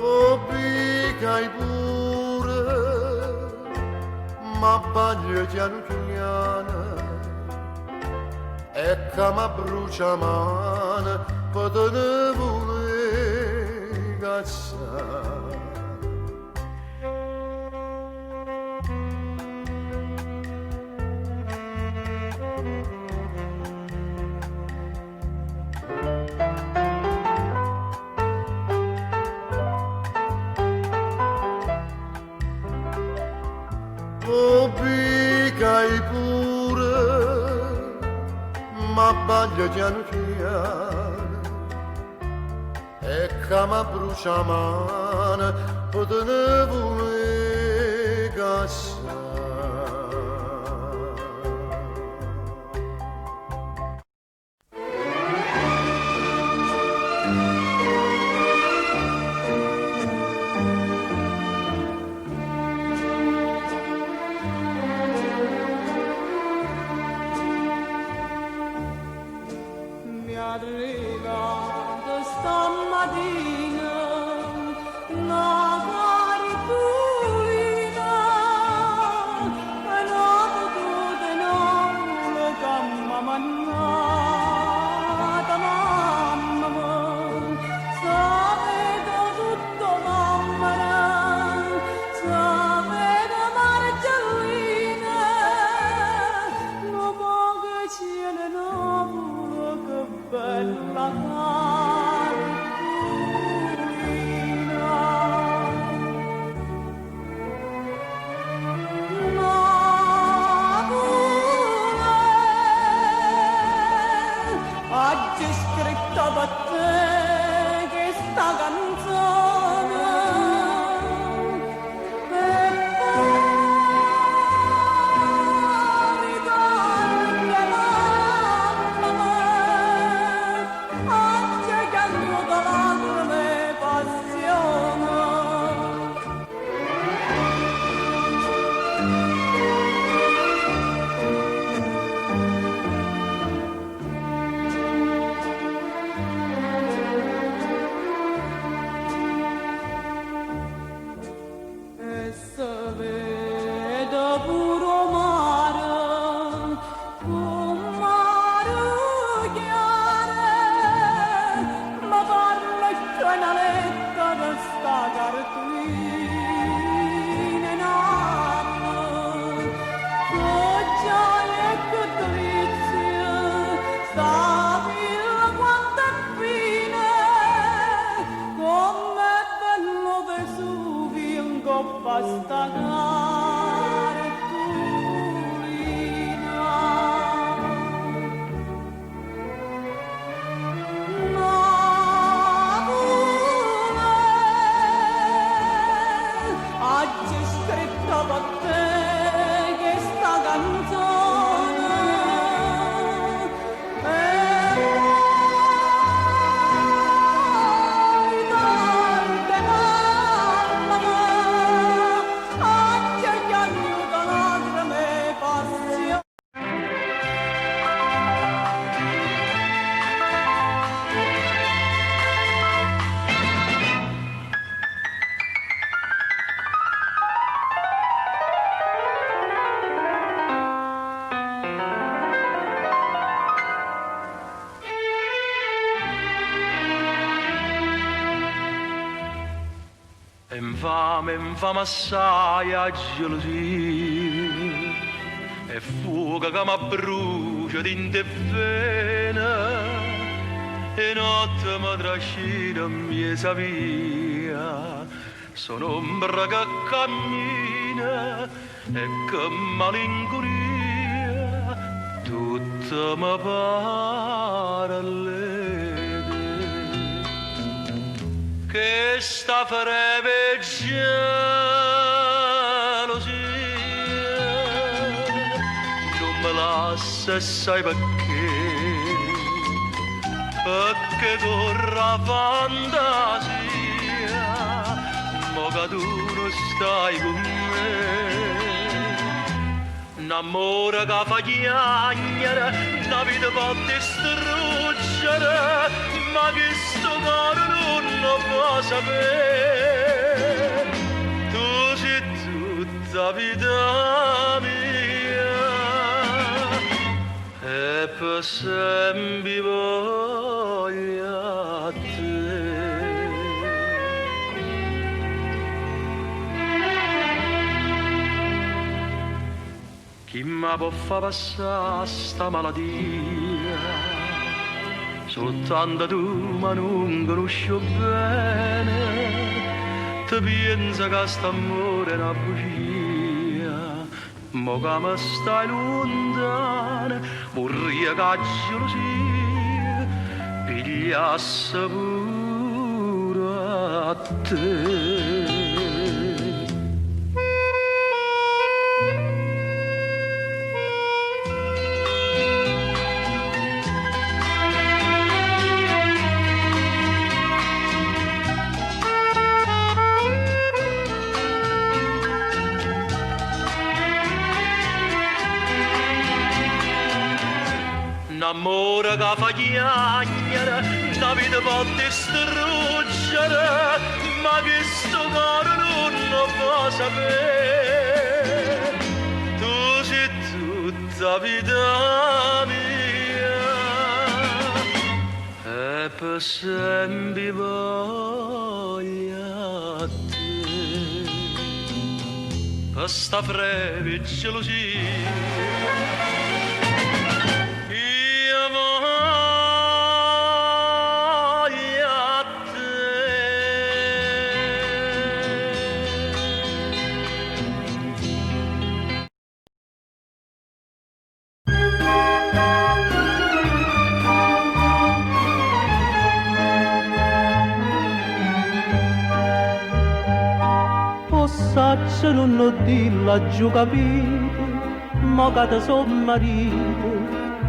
Oh, picai pure, ma baglio piano piano e che mi brucia mano per te ne vuole cacciare. Oh, picai pure, ma baglio piano piano e che mi brucia mano per te ne vuole cacciare. Arriva Infame assai a gelosia e fuoco che mi brucia dentro e vena e notte mi trascina miesa via sono ombra che cammina e che malinconia tutta mi pare che sta freve gelosia non me lascia sai perché corra fantasia mo che tu non stai con me un amore che fa chiagnere una vita può distruggere ma che sto cuore non lo può sapere tu sei tutta vita mia e per sempre voglio a te chi mi può far passare sta malattia soltanto tu ma non conosco bene ti pensa che st'amore è una bugia mo che mi stai lontana vorrei che gelosia pigliasse pure a te un amore che fa chiagnere sta vita può distruggere, ma che sto cuore non lo fa sapere. Tu sei tutta vita mia e per sempre voglio te. Per sta breve gelosia Saccia non lo di laggiù capito, ma che te son marito,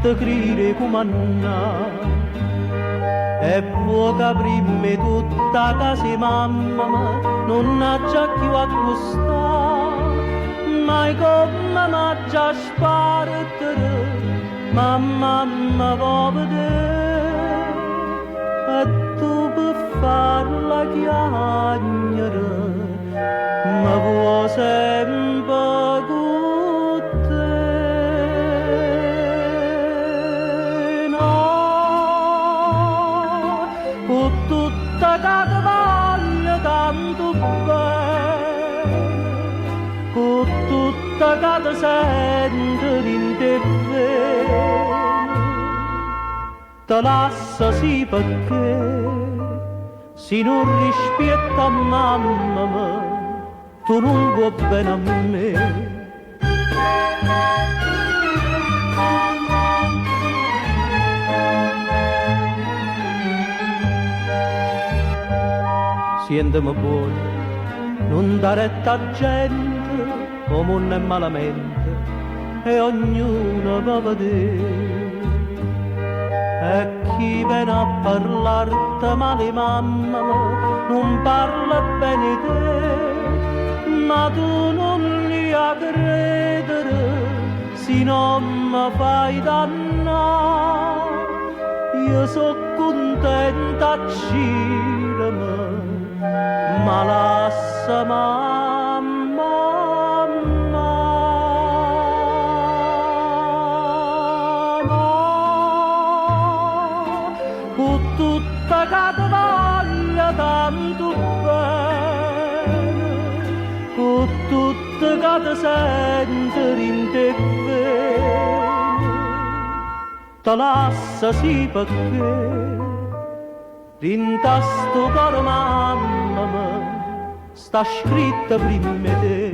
te crire come annà. E può capirmi tutta casa mamma, non ha già più a costare, mai come m'ha già spartere, mamma va vedere, e tu per farla chiagnere, ma vuoi sempre con te, no, con tutta la voglia tanto bene, con tutta la sente in te bene, te lascia sì perché se non rispetta mamma mia, tu non vuoi bene a me. Sientami buono, non dare retta gente, come non è malamente, e ognuno va a vedere. E chi viene a parlarti male mamma, non parla bene te. Ma tu non li a credere, se non mi fai dannare. Io so contenta a girarmi, ma lascia mamma, no, con tutta la voglia tanto bene, con tutte che sente in te bene, te lascia sì perché rintasto caro mamma mia, sta scritta prima di te.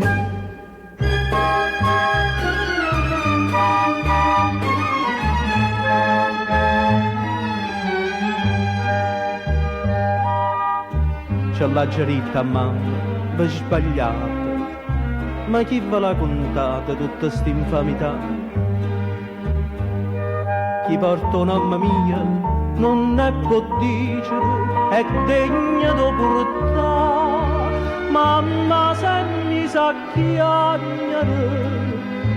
C'è la geritta mamma, vi sbagliate, ma chi ve l'ha contata tutta st'infamità? Chi porta una mamma mia non ne può dire, è degna di portare. Mamma se mi sa chiagnare,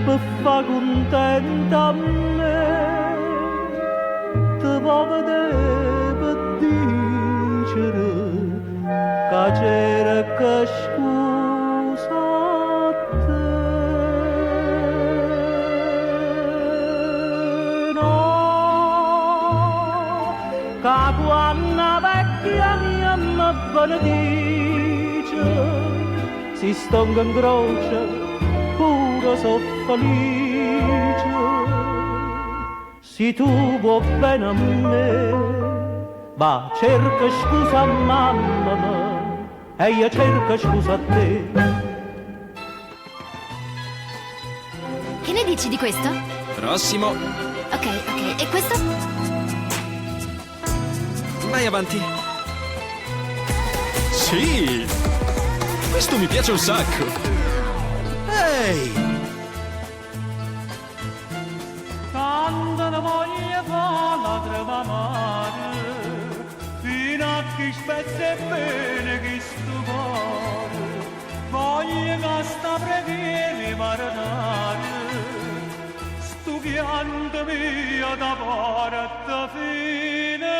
per fa contenta a me, te può vedere per dicere che c'era che scusa a te, no, che quando vecchia mia mi benedice, si stonga in croce pure so felice. Se tu vuoi bene a me, va cerca scusa a mamma mia, e io cerco scusa a te. Che ne dici di questo? Prossimo. Ok, e questo? Vai avanti. Sì! Questo mi piace un sacco. Ehi! Quando ne voglio fare la trova mare, fino a che spezza bene che sto cuore, voglio che sta preghiera marinare, sto pianto mio da parte fine.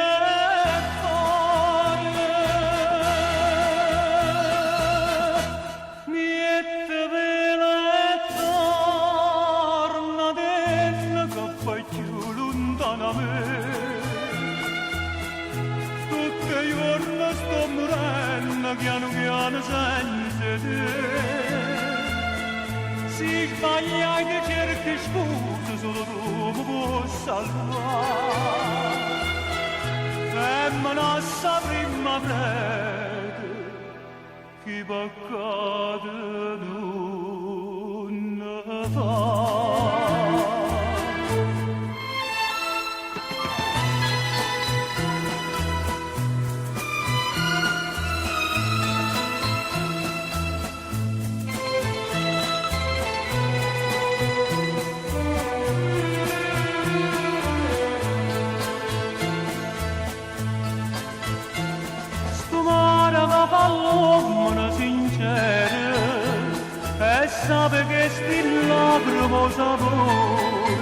sto morendo piano piano senza te. Si sbaglia che cerchi scuse, solo tu mi puoi salvare. Femmina sa prima prete, chi peccato non fa. Pallomana sincera e sape che sti lacrimo sapore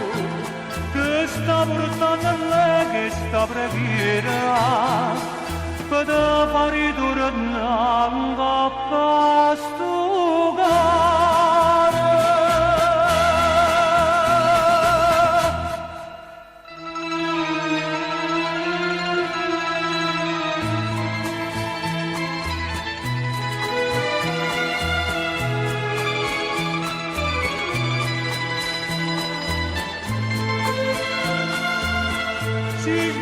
che sta portando a lei che sta preghiera per te fare tornare a pasto care.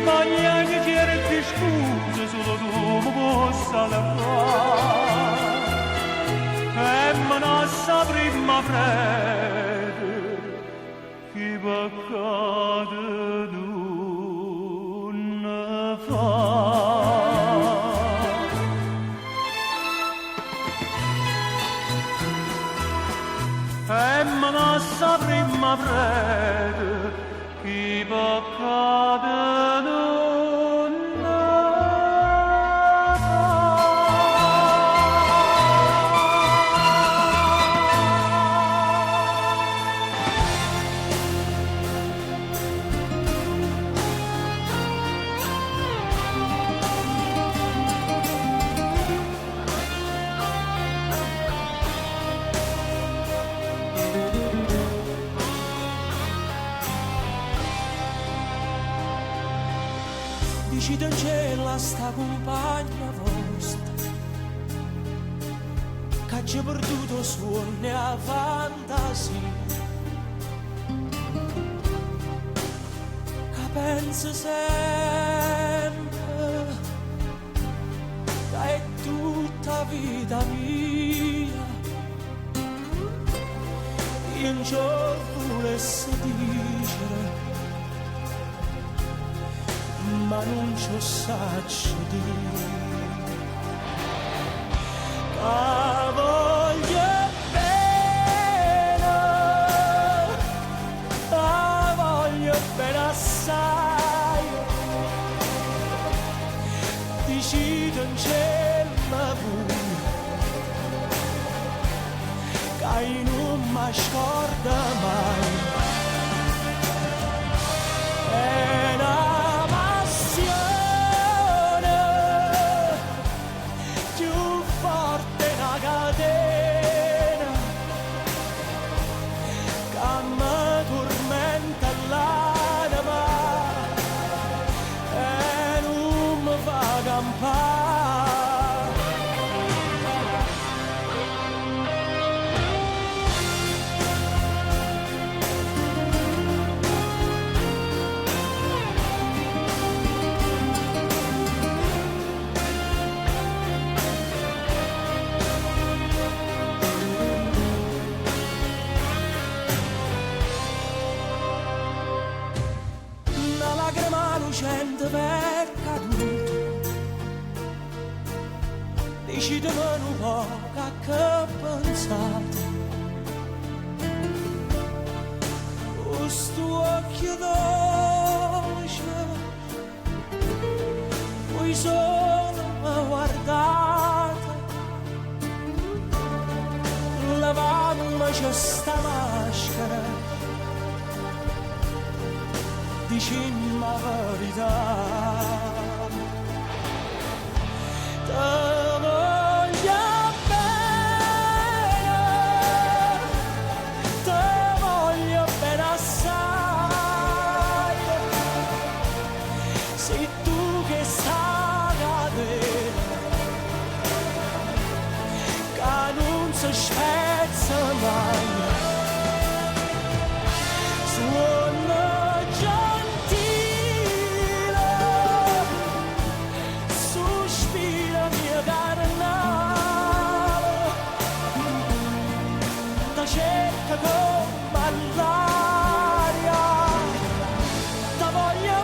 Sbaglia che cerchi scuse, solo tu mi possa lavare. E me ne sa prima prete, chi peccato non fa. E me ne sa prima prete, chi peccato non dici in cielo sta compagna vostra che ci ha perduto suoni a fantasia, che pensa sempre che è tutta vita mia. Io non ci volessi dire ma non ci saccio dire che voglio bene, che voglio bene assai. Decido in cielo pure che non mi scorda mai. Per caduto decidimi un po' che pensate questo occhio dolce voi solo mi guardate lavammoci sta maschera dicimmi la verità. Te voglio bene, te voglio bene assai. Sei tu che stai a te si spezza mai. Suona gentile, sospira mia carnale, da cerca come l'aria, da voglia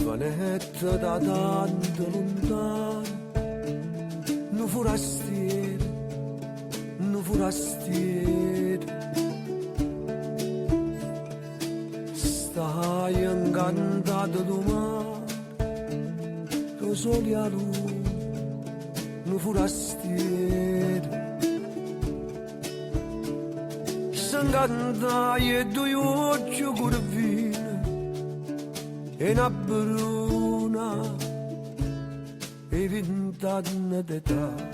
vanetta da tanto lontano, un forastiero, stai incantato domani, lo sole a lui, un forastiero, s'incantai e due occhi curvini, e una bruna e 20 anni d'età.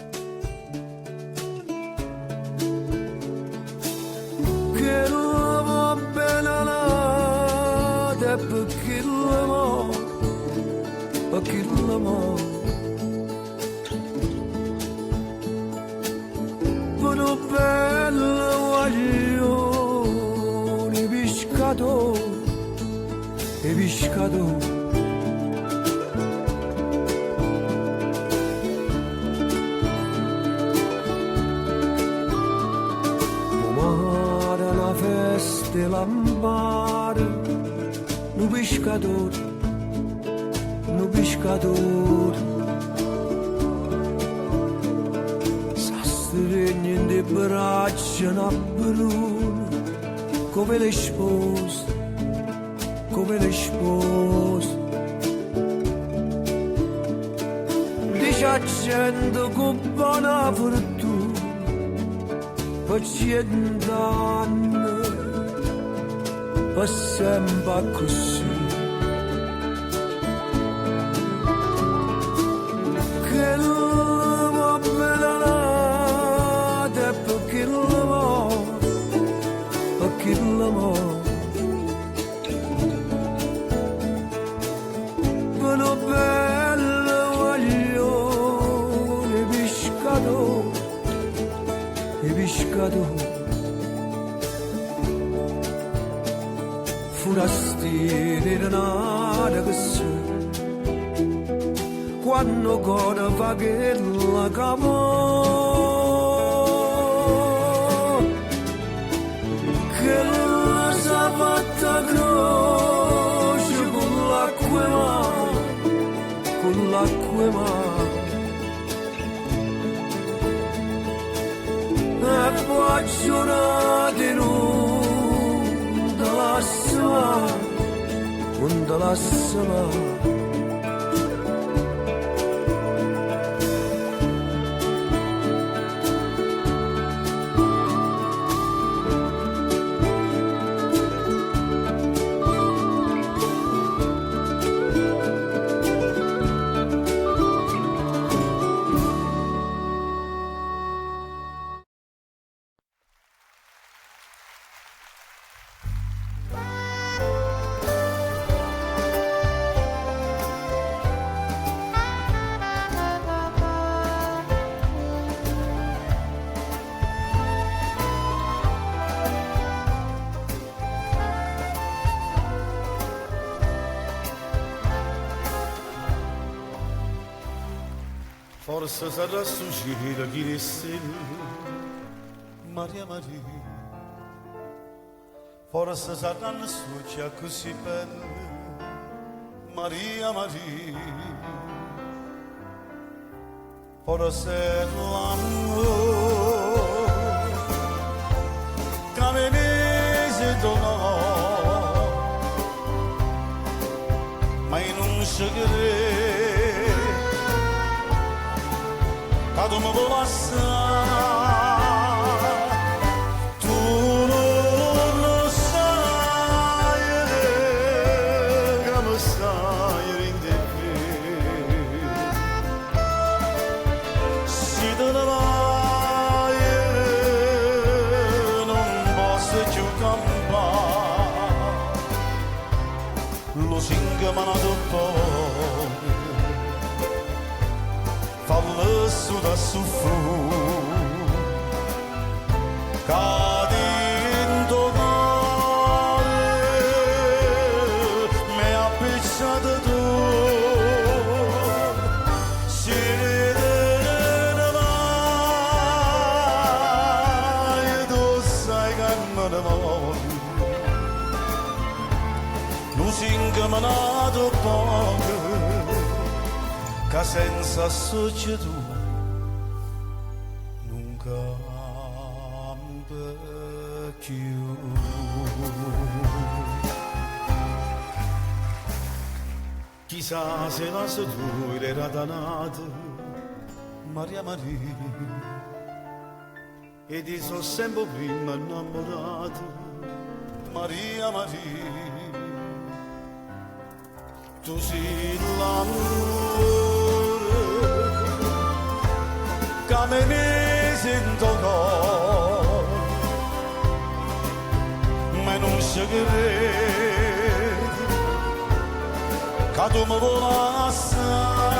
Che non va bene nata perché l'amore, però bello guaglione pescatore e pescatore. Mare una festa lampare, un pescatore, s'astregna in le braccia una bruna, come le spose, dice a gente con buona fortuna, per 100 anni, per sempre così. Che non va bene nata perché l'amore, però bello guaglione pescatore, forastiero nata così, quando ancora fa che la capo, che la sa fatta croce con l'acqua ma, e poi giurate non te lascia mai. Forse sarà succeda chi disse Maria, forse sarà succeda così bella Maria, forse l'anno che mi mise donò, ma non si crede che tu mi vuoi passare, tu non lo sai, camminato poi fallo su da suffru cadi in domani mi ha pensato tu si vede mai tu sai che me ne voglio non si incamminato poco che senza società non cambia più. Chissà se la tu era danata Maria Maria e ti sono sempre prima innamorata Maria Maria. Tu sei l'amore che mi sento cuore, ma non si crede che tu mi vuoi assai.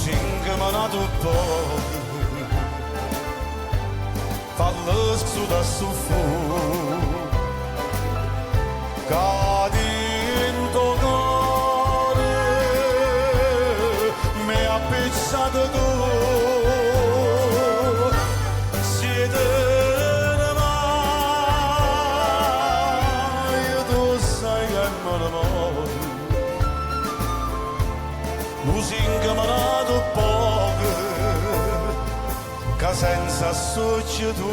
Incamminato poi fallo su da suffo cadi in tuo cuore mi ha pensato tu siete mai tu sai che me ne voglio non si incamminato poco che senza società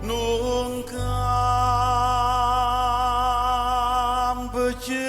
non cambia più.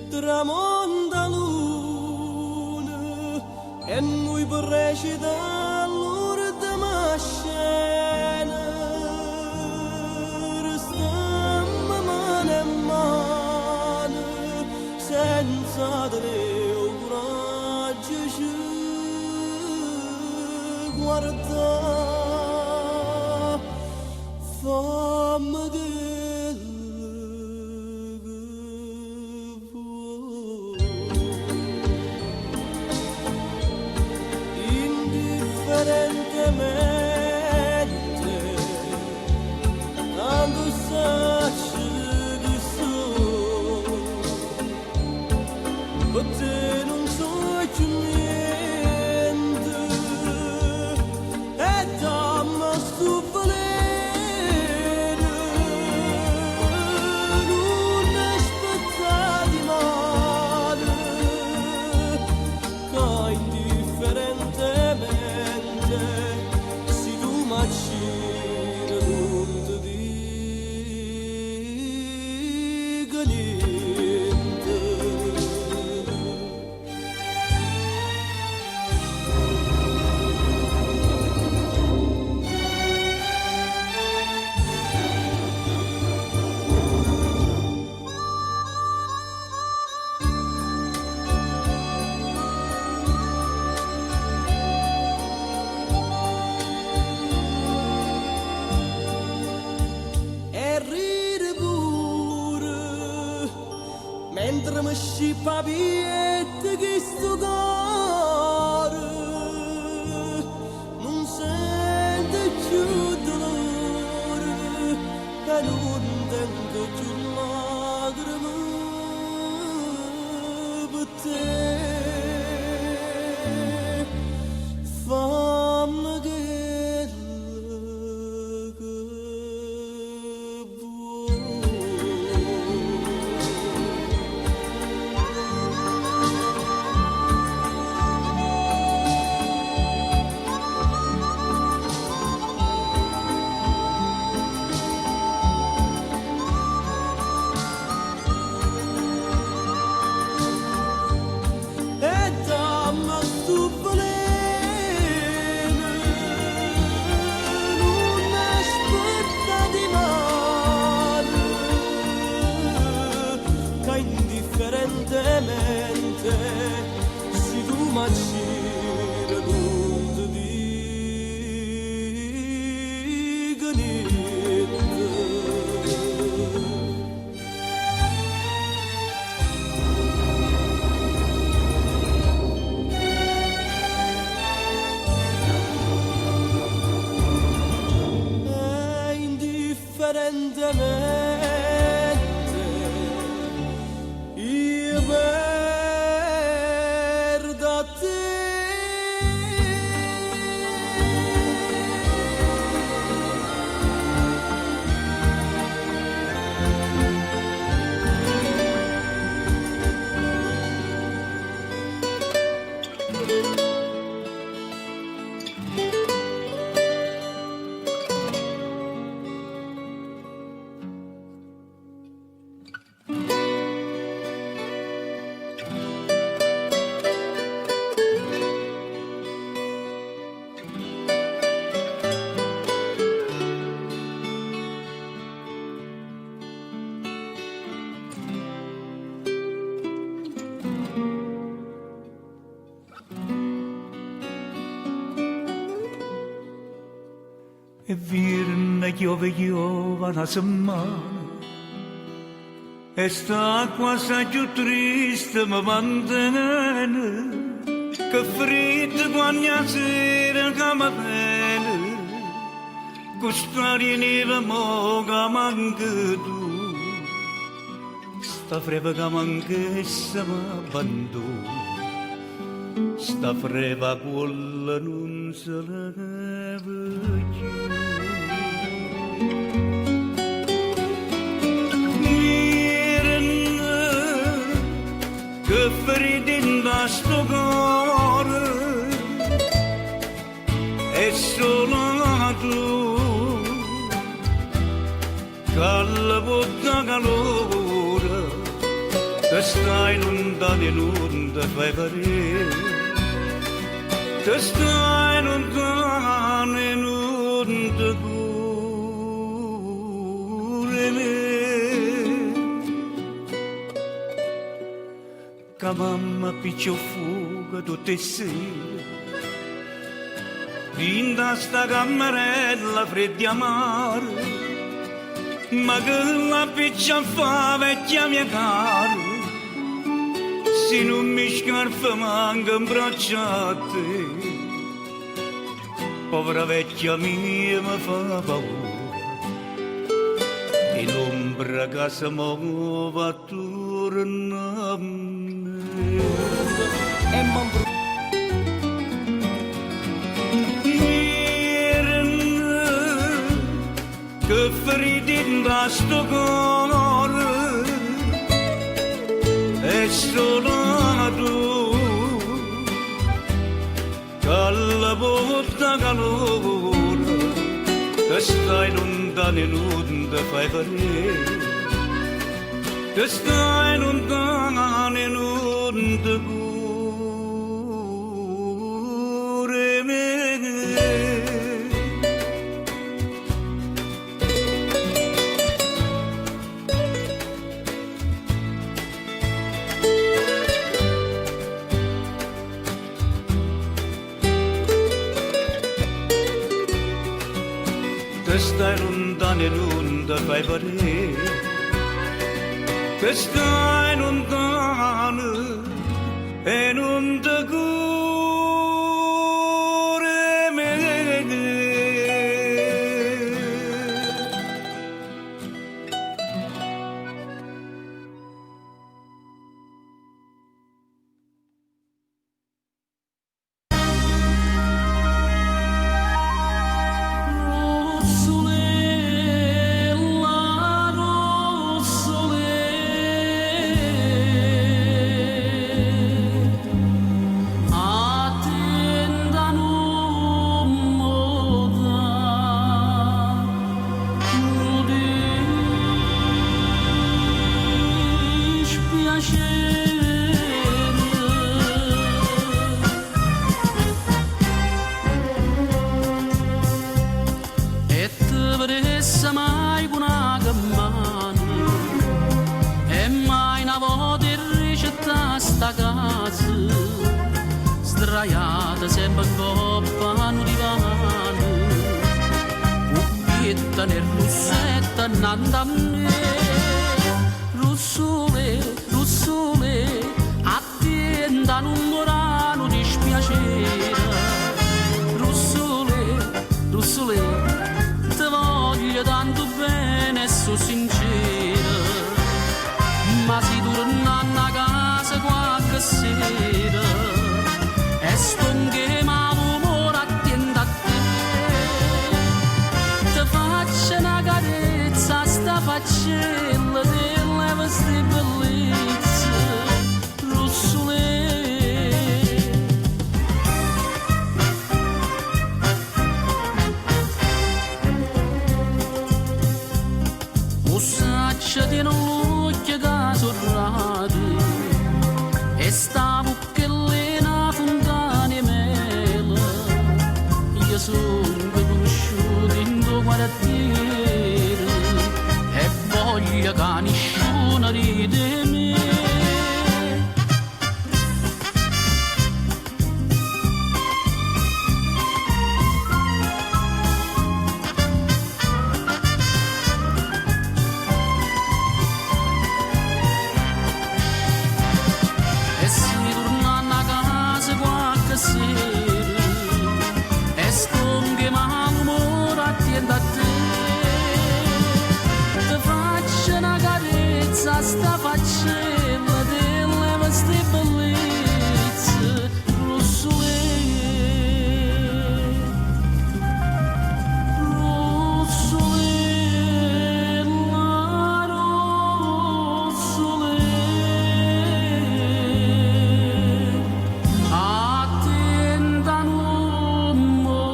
Tramonta luna e noi recita l'ultima scena restammo mano a mano senza tenere un coraggio ci guardare fammi indifferentemente tanto sacci di su per te non so più niente e dammi sto veleno non aspettare male che indifferentemente si tu macina non ti dica niente. E ride pure mentre mi scippa piette che sto cuore non sente più dolore e non tengo più lacrime per te. indifferentemente si tu macire non ti dico niente. Indifferentemente io perdo a te. E virna piove una settimana e sta acqua sa più triste mi mantiene che freddo quando la sera che mi viene questa neve mo che manca tu sta freva che manca se mi abbandona sta freva quella non se la leva più. Che feriti da sto cuore è solo tu che alla volta calore che stai lontano e non ti fai vedere che stai lontano e non ti curi me. Che mamma piccio fuga tutte le sere in da sta camerella fredda e amara ma che la piccia fa vecchia mia cara se non mi scarfa manca in braccia a te povera vecchia mia mi fa paura e l'ombra che si muove attorno a me. Che feriti da sto cuore è solo tu che alla volta calore che stai lontano e non ti fai vedere che stai lontano e non ti curi me. Che stai lontano e non ti fai vedere che stai lontano e non ti curi me. Mai una gammana e mai una volta sdraiata sempre in coppa a un divano, cuppietta nel russetto annanto a me, russole, russole, attenta non morano dispiacere, russole, russole, te voglio tanto bene e so sincera, ma si torna a casa qualche sera e stonche malumore attenta a te, ti faccio una carezza sta faccella delle vostre bellezze, russole. Tiene un occhio che sorrade e stavo che le una fontana e mela, io sono conosciuto in tuo quartiere e voglio che nessuno ride me. Sta faccenda delle vostre bellezze, russole, russole, la russole, attenta non moda.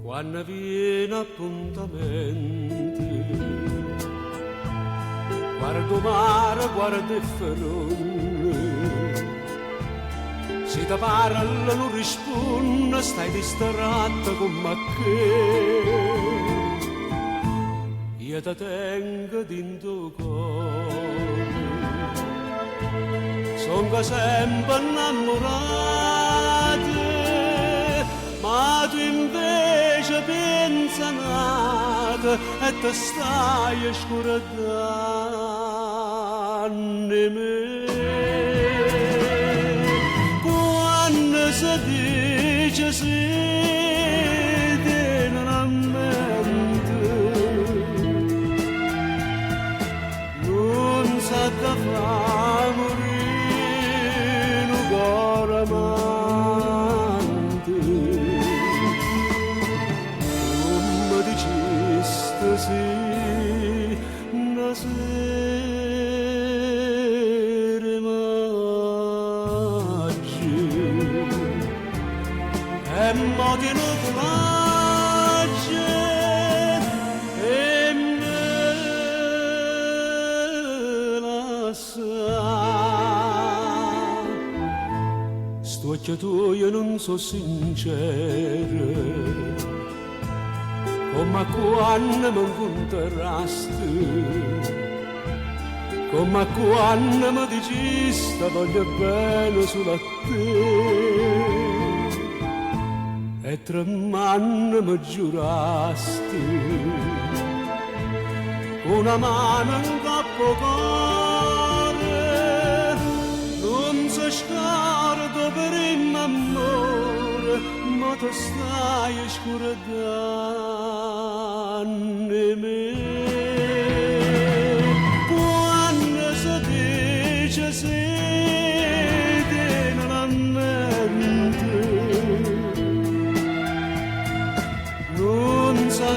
Quando viene appuntamenti, guardo mare, guardo il ferone, se ti parla non risponde, stai distratto come che, io ti tengo dentro cuore, sono sempre innamorato, ma tu invece pensa nata e te stai scordando me. Quando si dice siete nella mente, non sa da far morire un cuore amante. Sì, una sera maggio e mo di nuovo maggio e me la sa. Sto occhio tuo io non so sincero, come quando mi incontrasti, come quando mi dicesti voglio bene solo a te, e tremando mi giurasti, una mano in capo cuore, non si scorda per il amore, ma tu stai scordando me. Quando si dice siete nella mente, non sa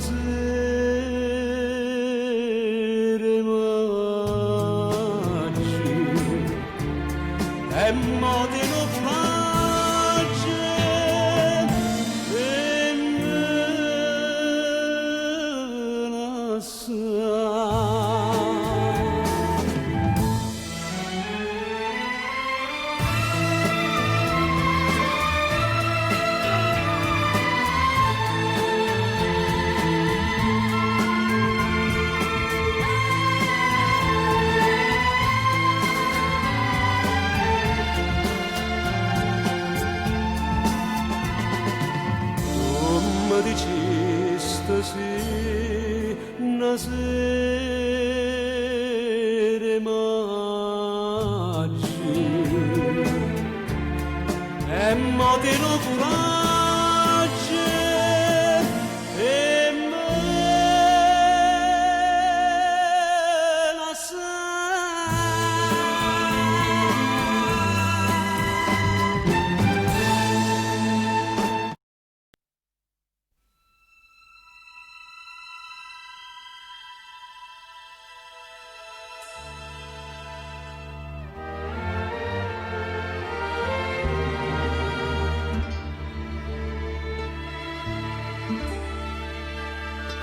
sera maggi e mo di non piace e me la sa. Come dicesti sì, una sera maggi e mo ti lo coraggio e me la sa.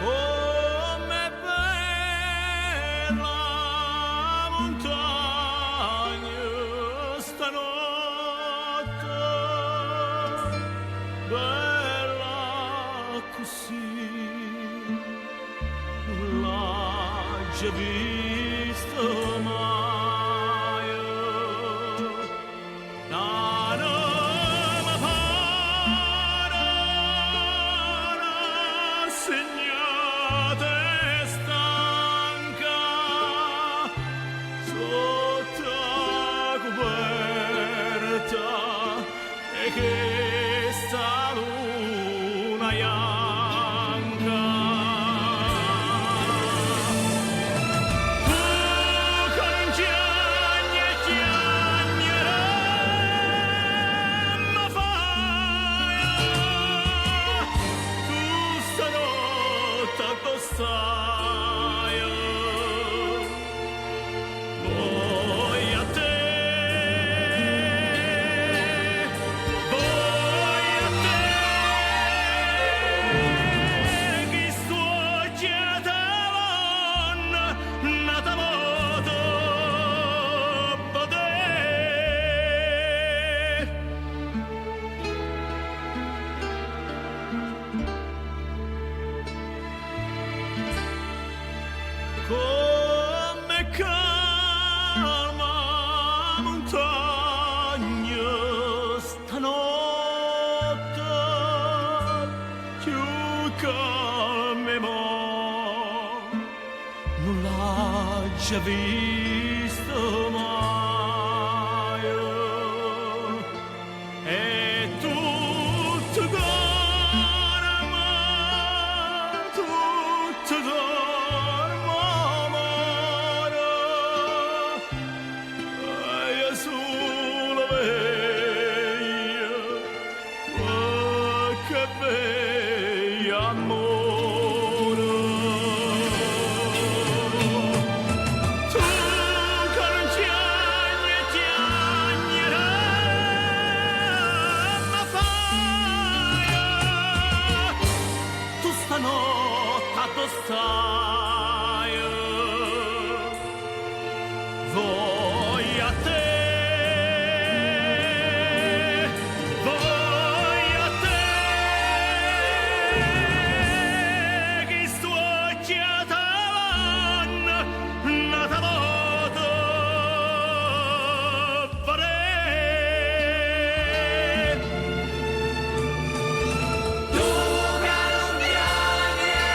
Come bella montagna stanotte, bella così, l'ha già vista mai. L'anima pare rassegnata e stanca sotto la coperta e che sta luna bianca. Tu con giagni e chiagnere ma fai tu stanotte accostai voi a te chi sto già donna nata moto poter. Come calma montagna stanotte, più calme mo, non l'ha già visto mai. E tutto dorme, tutto dorme amore, e io sulla veglia, oh, che veglia amore. Tu con giagni e chiagnere ma fai tu stanotte addostai voi a te chi sto già donna nata moto vorrei. Tu che non vieni e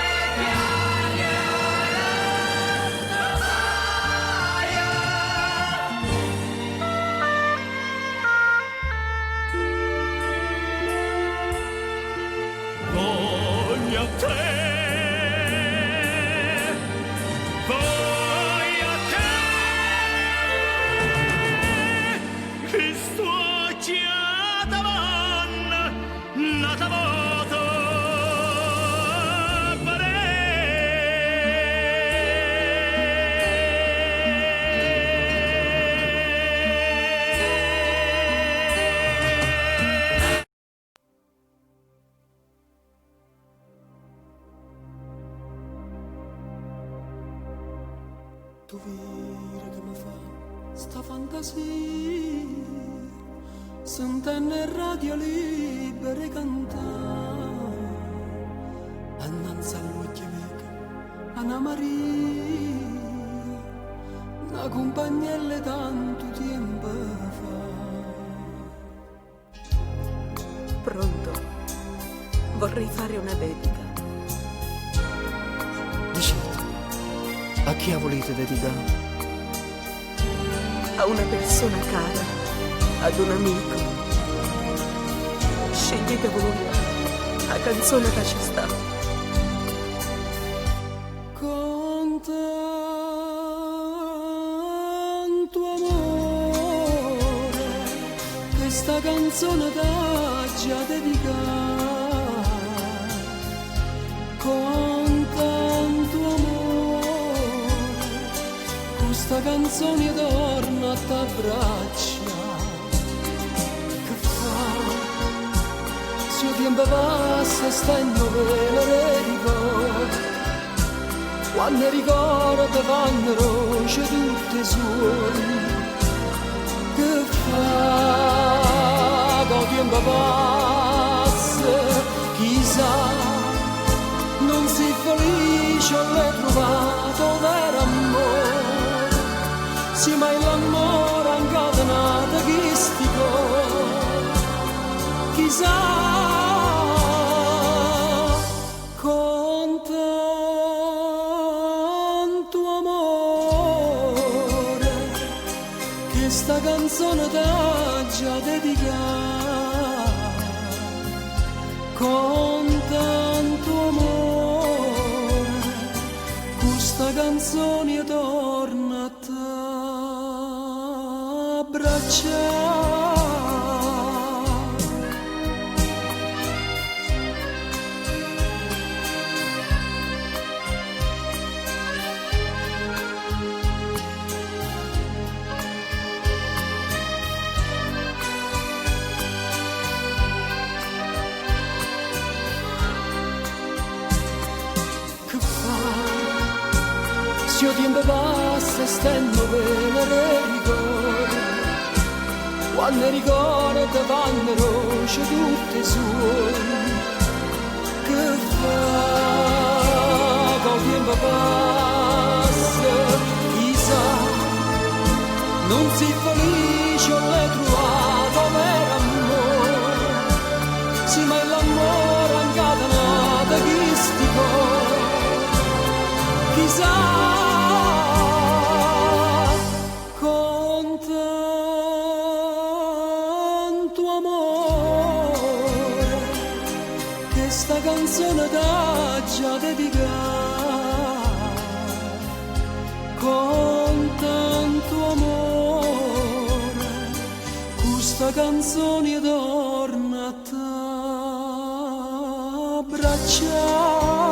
tu vire che mi fa sta fantasia, sentendo il radio libere cantare, annanzi all'occhio mica Anna Maria, una compagnella tanto tempo fa. Pronto? Vorrei fare una dedica. Dicete, a chi volete dedicare? A una persona cara, ad un amico. Scegliete voi la canzone che ci sta. Con tanto amore, questa canzone t'ha già dedicata. Con tanto amore, questa canzone torna a t'abbraccia. Che fa? Se il tempo passa stanno bene ricordi, quando ricordo vanno roce tutte suoni. Che fa? Che tempo passa, chissà, non si felice l'hai trovato vero amore, sì mai l'amore incatenato che sti cuore, chissà, con tanto amore, che sta canzone t'ha già dedicata, con tanto amore, questa canzone torna a t'abbracciare. Se il tempo passa stanno bene le ricordi, quando ricordo vanno roce tutte suoni. Che fa? Che il tempo passa, chissà, non si felice l'hai trovato vero amore, sì ma l'amore incatenato che sti cuore, chissà, con tanto amore, che sta canzone t'ha già dedicata, con tanto amore, questa canzone torna a t'abbracciare.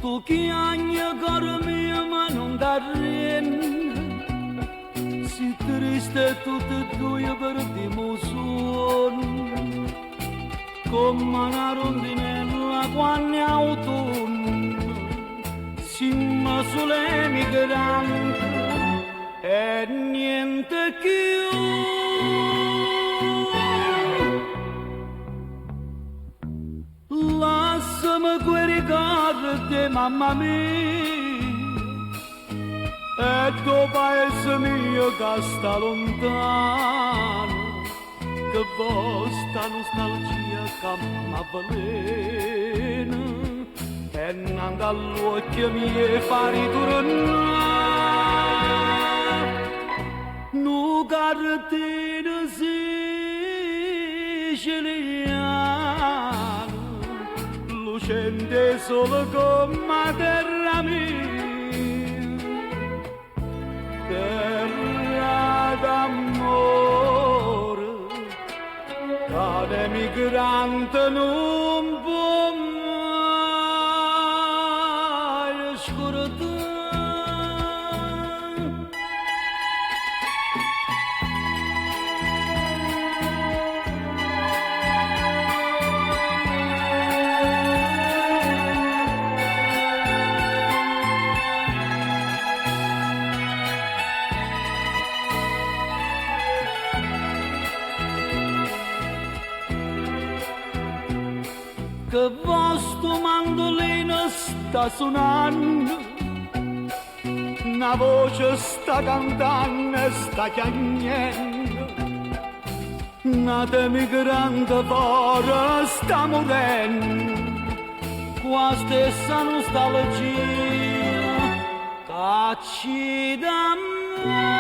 Tu chiagna caro mio ma non t'arrende, si triste tutte e due per dimozione, come una rondinella quando è autunno, siamo sulle migranti e niente più. Lasciami quei ricordi, mamma mia, e tuo paese mio che sta lontano, che vostra nostalgia che m'avvelena, e tennando all'occhio mie fari tornare, nu cartino siciliano, lucente solo come terra mia, terra d'amore, cane migrante non può mai scordare. Che vostro mandolino sta suonando, una voce sta cantando e sta chiagnendo, una migrante fuori sta morendo, qua stessa nostalgia cacci da me.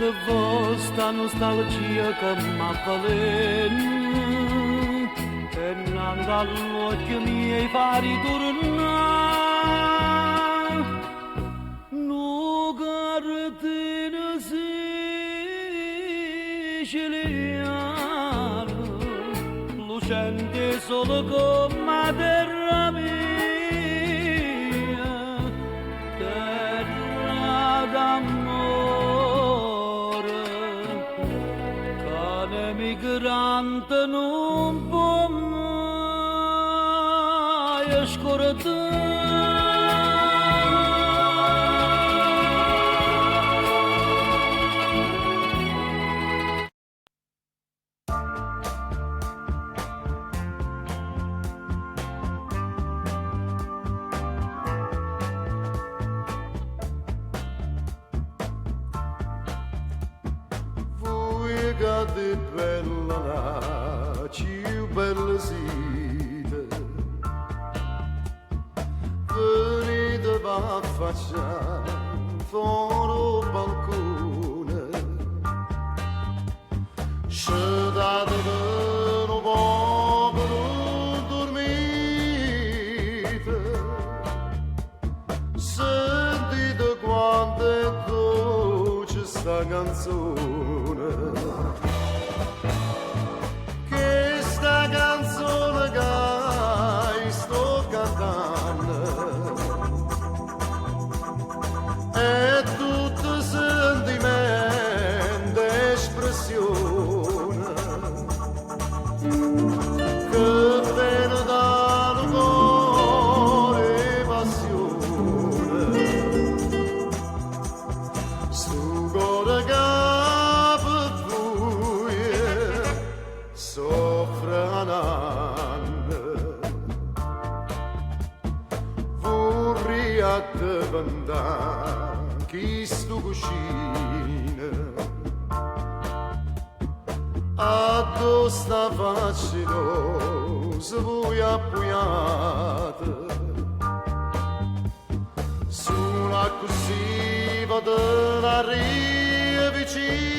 Che vostra nostalgia che m'avvelena, tennando all'occhio miei fari tornare, nu cartino siciliano, lucente solo come terra mia, terra d'amore, cane migrante non può mai scordare. Di bella ciù bella sita, venite va a facciare fuori al balcone, scetate un po' per dormite, sentite quanto è dolce sta canzone. Canzone che sto cantando è tutto sentimento, espressione che viene dal cuore, passione, sto cuore che per voi soffre vorrei a te vendare chi sto cucina addo sta facendo se vuoi appuyate sulla così vado la ria vicina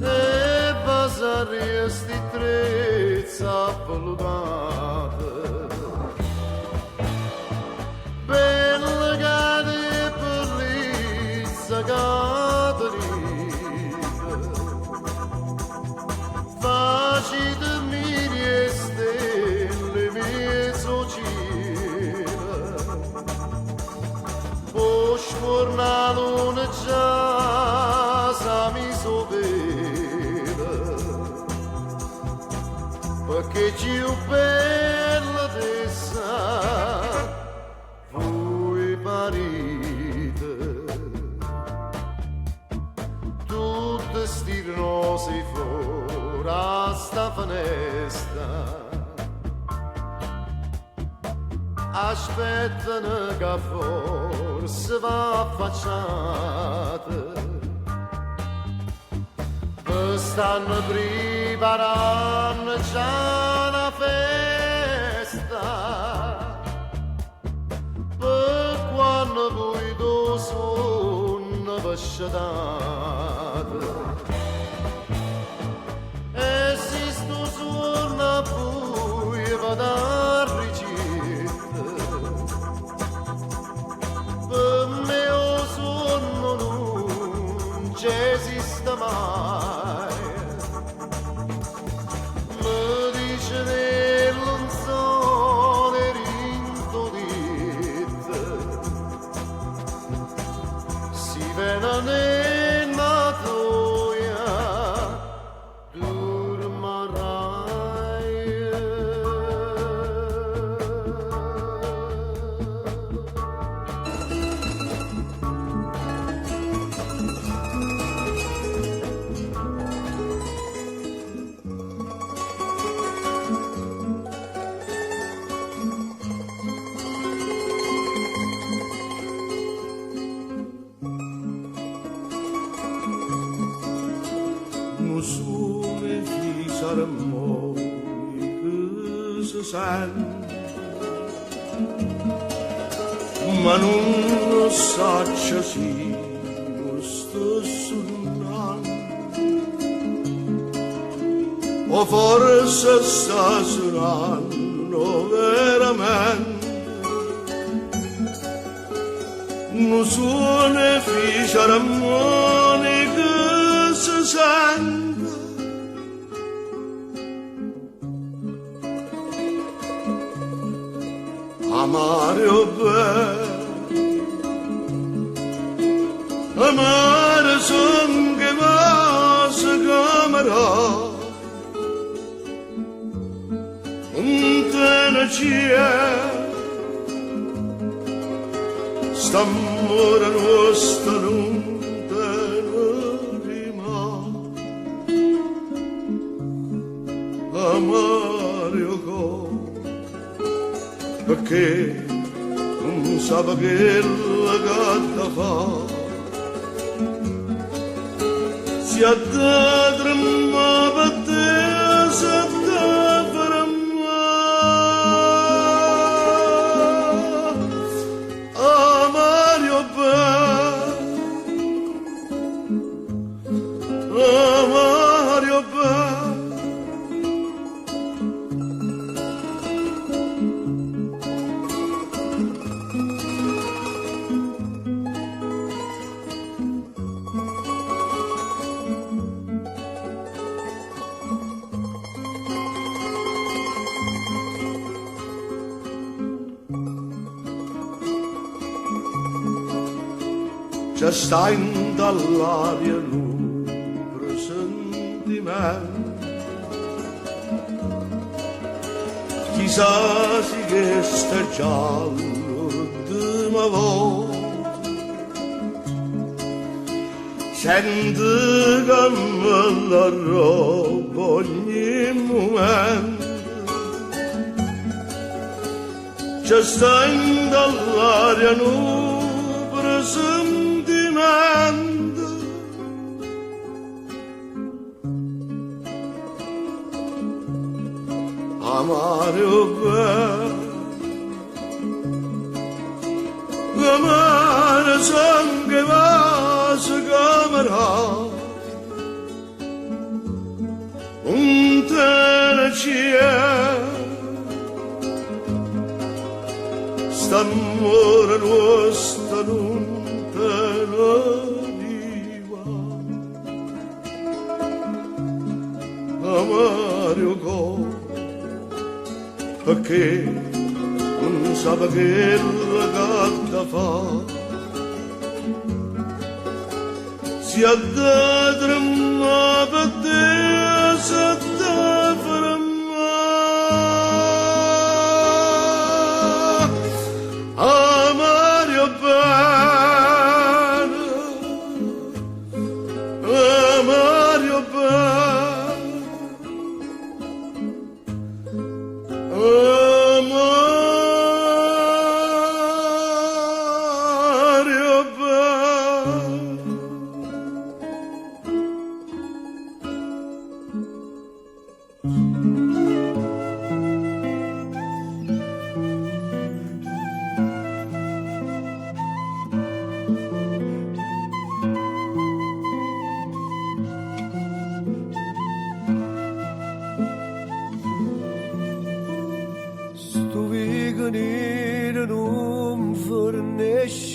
e vasare sti trezza volugate bella gade bellezza caterina facite miri e stelle mezzocina o sfornato una giasa mi sovera perché più bella dessa voi parite tutte sti rose fora sta finestra aspettano che forse va affacciata stanno preparando già una festa per quando voi do sonno vasciatate e si sto suona poi vado a ricetta per me o sonno non c'è esiste mai nell'onzone rintolite si vena nella toia ma non lo saccia sì lo sto suonando o forse sta suonando veramente non suona fisarmonica si sente amare o amare son che va si camera un te ne c'è st'amore nostro non te ne rimane amare o perché non sa che la gatta fa si addadremma per te si addadremma Mario Mario c'è sta in dall'aria un presentimento chissà si che sta giallo di ma volta sento che me la roba ogni momento c'è sta in dall'aria un presentimento amare o amare son che va si camera un te ne c'è st'amore nostro non te ne diva amare o perché non sa che la gatta fa si addadremma per te si addadremma Mario bene Mario bene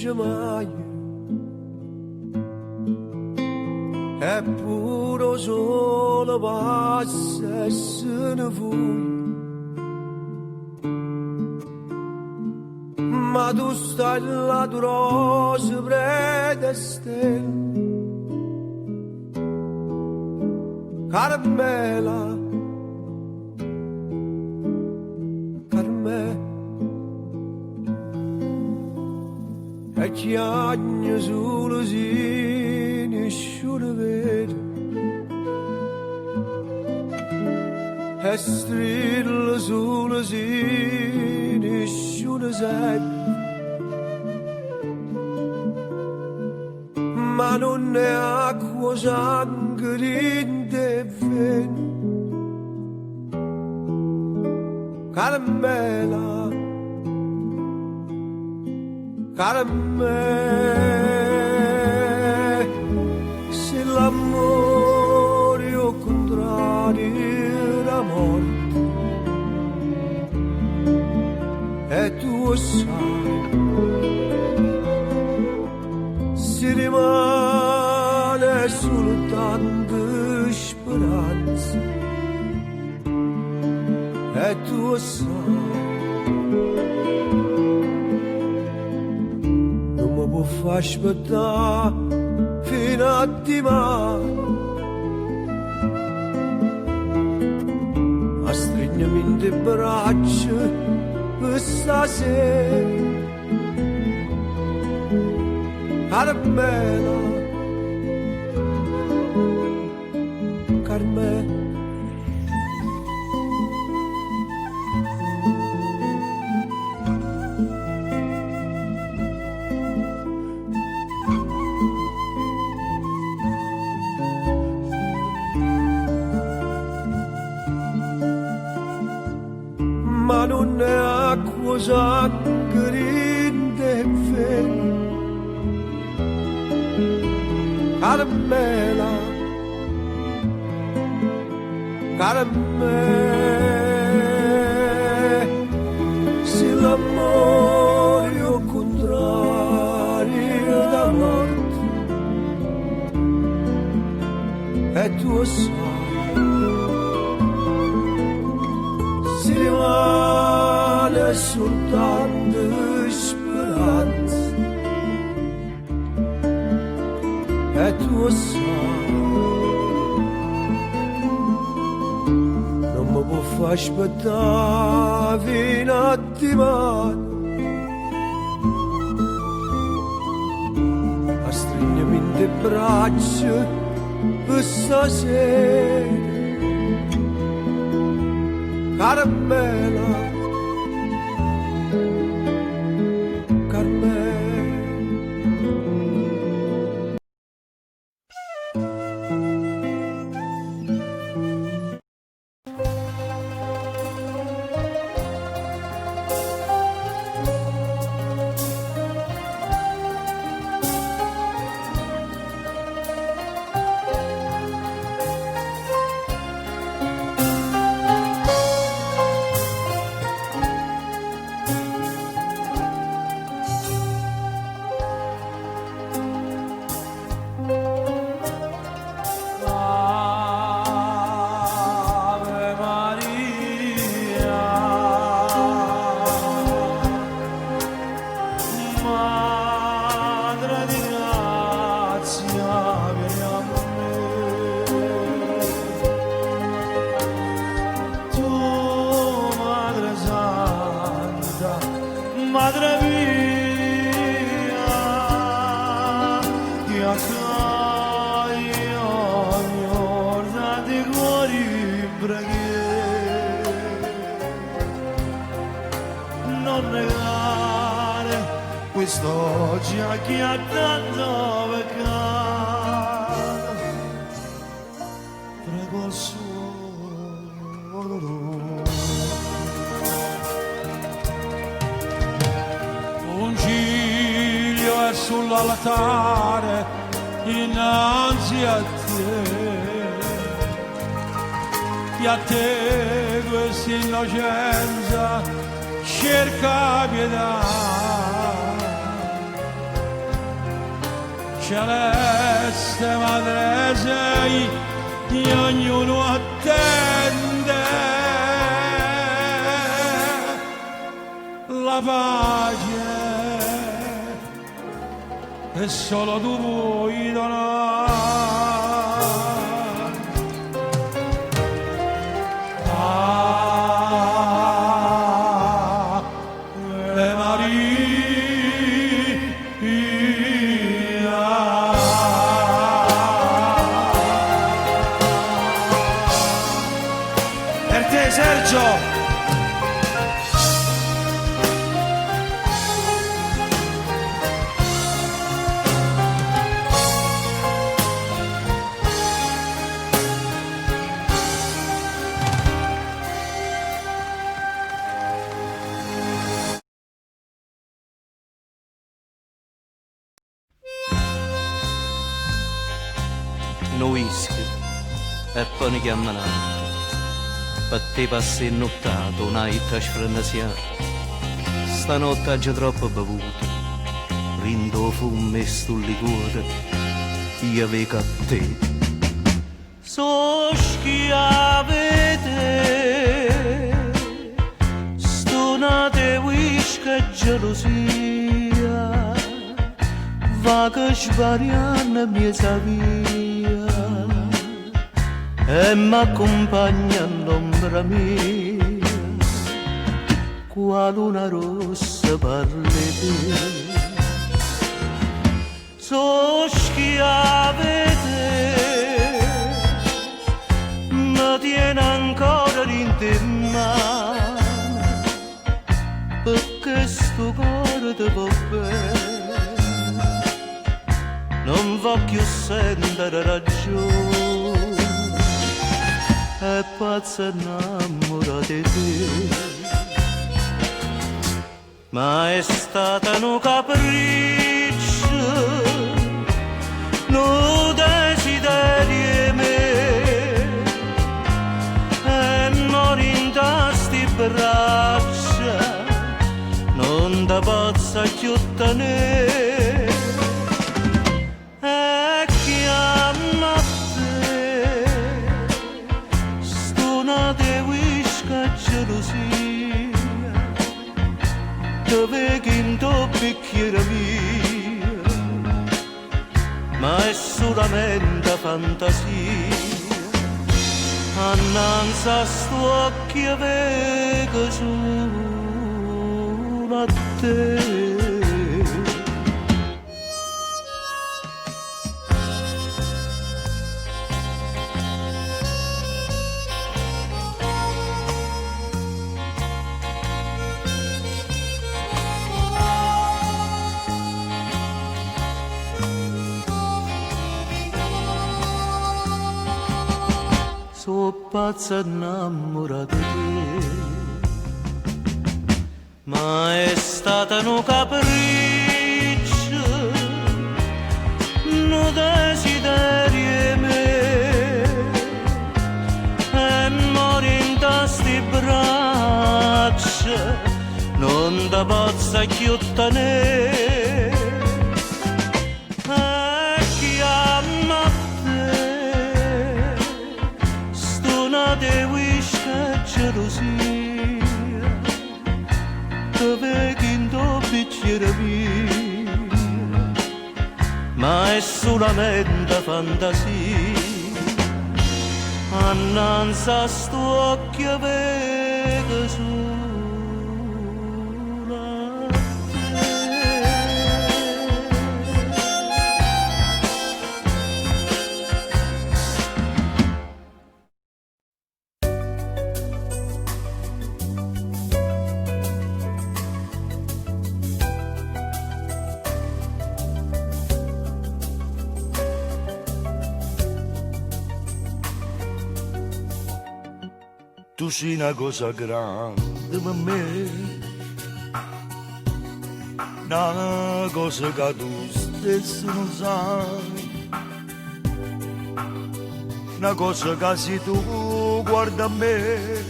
finisce mai, eppure solo passa e se ne vuoi. Ma tu stai là tu rose prede stelle, Carmela, Carmela, e chiagna sulle sine nessuno vede, e strilla sulle sine nessuno sente. Ma non è acqua, sangue in te vento. Carmela, Carmela, se l'amore o contrario la morte, e tu sai, si rimane soltanto speranza, e tu sai, non mi può far aspettare fino a domani, a stringermi in te braccia per stasera. Carmela, Carmela, ma non è acqua, sangue in te vento. Carmela, Carmela, se l'amore o contrario da morte, e tu sai, si rimane soltanto speranza, e tu sai, non mi può far aspettare fino a domani, a stringermi in te braccia per stasera. Carmela, Carmela. Quest'oggi a chi ha tanto peccato, prego il suo un ciglio è sull'altare innanzi a te questa innocenza cerca pietà. celeste madre sei, di ognuno attende la pace che solo tu puoi donare. Ave Maria. Per te Sergio. No whisky e poi ne chiamano per te passi nottato una itta sfrendasia stanotte ha già troppo bevuto rindo fumo e sto liquore io avevo a te so schiavete stonate whisky e gelosia va che svariano mia savia e m'accompagna all'ombra mia qua luna rossa parli te so schiavete mi tiene ancora in te mano perché sto cuore ti va bene non voglio sentire ragione e pazza innamorata di te ma è stata un capriccio un desiderio me e mori in tasti braccia non da pazza chiuttane e chiama te stonate whisky e gelosia dove che in tuo bicchiere mia ma è solamente fantasia annanzi a sto occhio vedo solo a te. So pazza innamorata di te ma è stata un capriccio un desiderio me e mori in tasti braccia non da pazza chiuttane de whisky e gelosia dove che in tuo bicchiere mia ma è solamente fantasia annanzi a sto occhio vedo solo a Tu sei una cosa grande per me, una cosa che tu stesso non sai, una cosa che se tu guarda a me,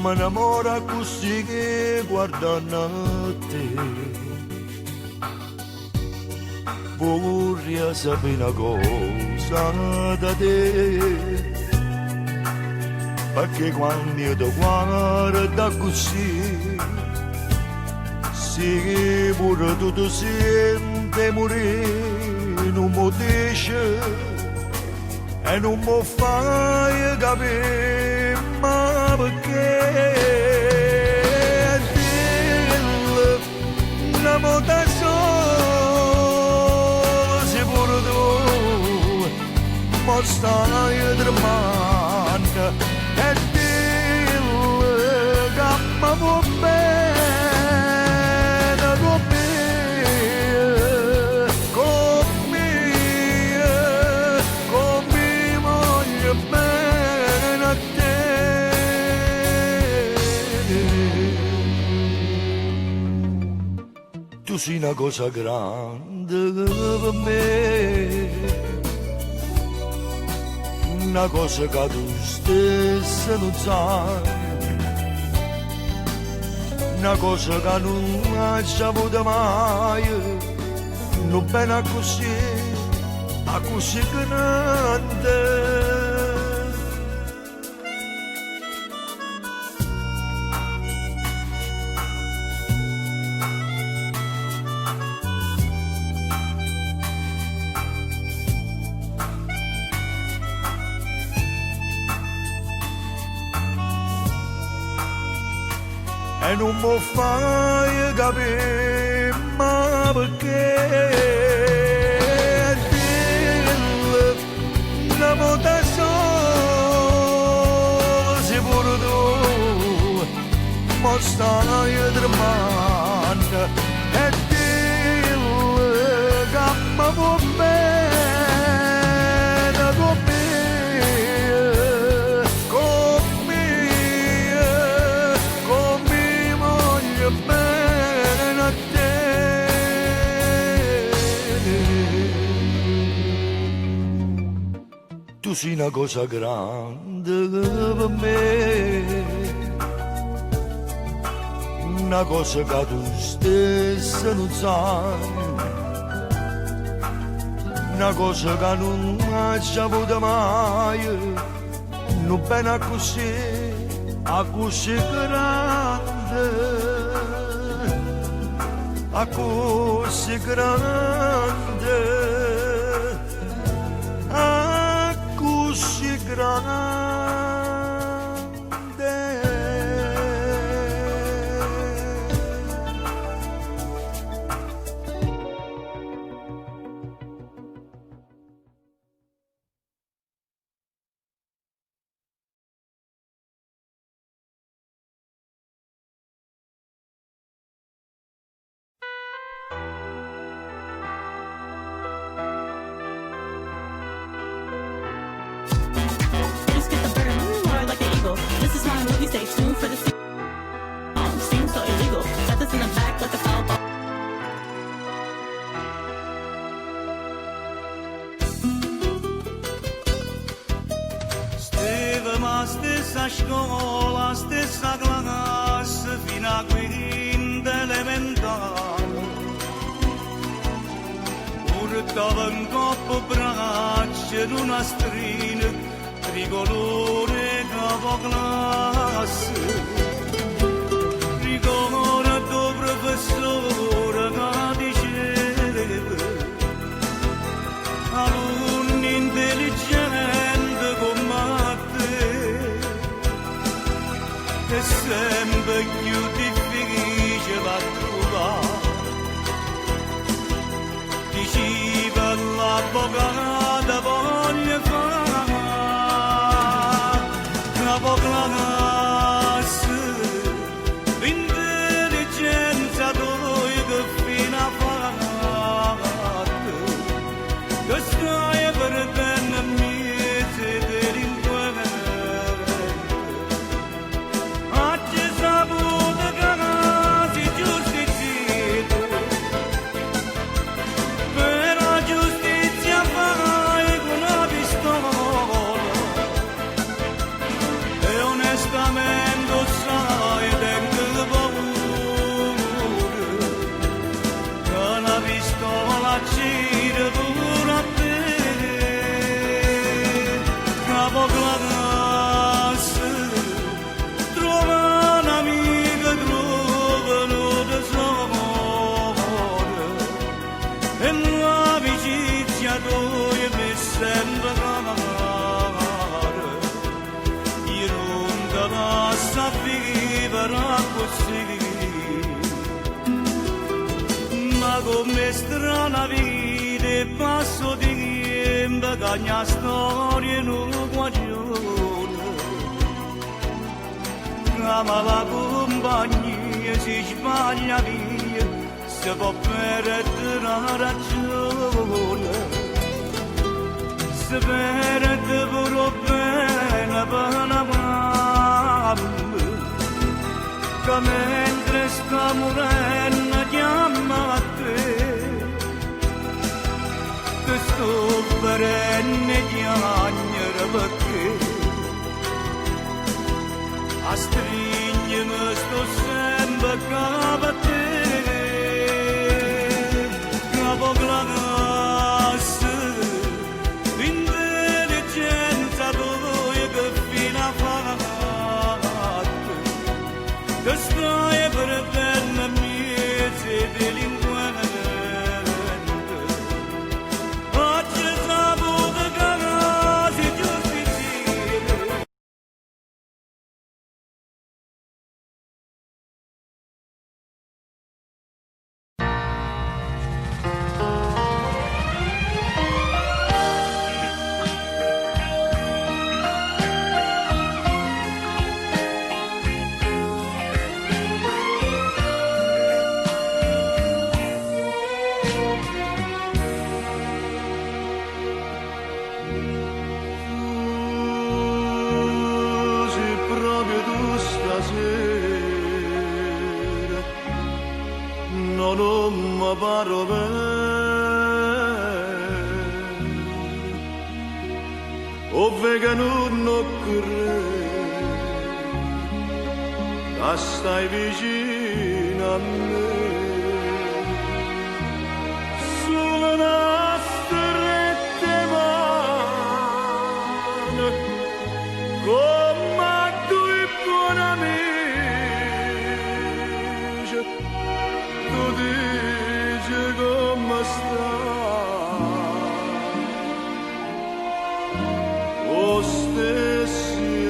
mi innamora così che guardano a te. vorrei sapere una cosa da te, perché quando io ti guardo così, sì, pure tu ti senti morire, non mi dici e non mi fai capire, ma perché? Una volta sola, se pure tu, ma stai tremando, e dillo che mi vuoi bene, come voglio bene a te. Tu sei una cosa grande per me, una cosa che tu stessa non sai, una cosa che non hai saputo mai, non bene così grande. E non mi fai capire, ma perché? Dillo una volta sola, se pure tu, ma stai tremando, e dillo che mi vuoi bene, come voglio bene a te. Tu sei una cosa grande per me, una cosa che tu stessa non sai, una cosa che non hai saputo mai, non bene così grande, così grande, così grande. This is my movie, stay tuned for the sequel. Seems so illegal. Got this in the back like a foul ball. Stevem a stessa scuola, stessa classe, fino a quinta elementare. Portava un coppo braccia in una strina, tricolore capo classe. Ricordo professore che diceva, alunni intelligenti come te, è sempre più difficile da trovare. Diceva l'avvocato voglio fare capo classe, l'intelligenza noi che fino a fatto, che stai perdendo mezzo delinquente. Oggi saputo che si giustizia, però giustizia fai con una pistola. te lascia vivere così. Ma come strana vita passo di tempo che ogni storia non guaglione. Ma la compagnia si sbaglia via, si può perdere la ragione. Si perde pure bene per una mamma, che mentre sta morendo chiama a te. Che sto perenne chiagnere perché a stringermi sto sempre capo a te, capo classe, l'intelligenza tua che fino a fatte, che stai perdendo miezi delinquente, oggi saputo che casi giustiziere. Non mi paro ove che non credi, stai vicino a me. Sulle nostre mani, come due buoni amici, tu dici come stai, o stessi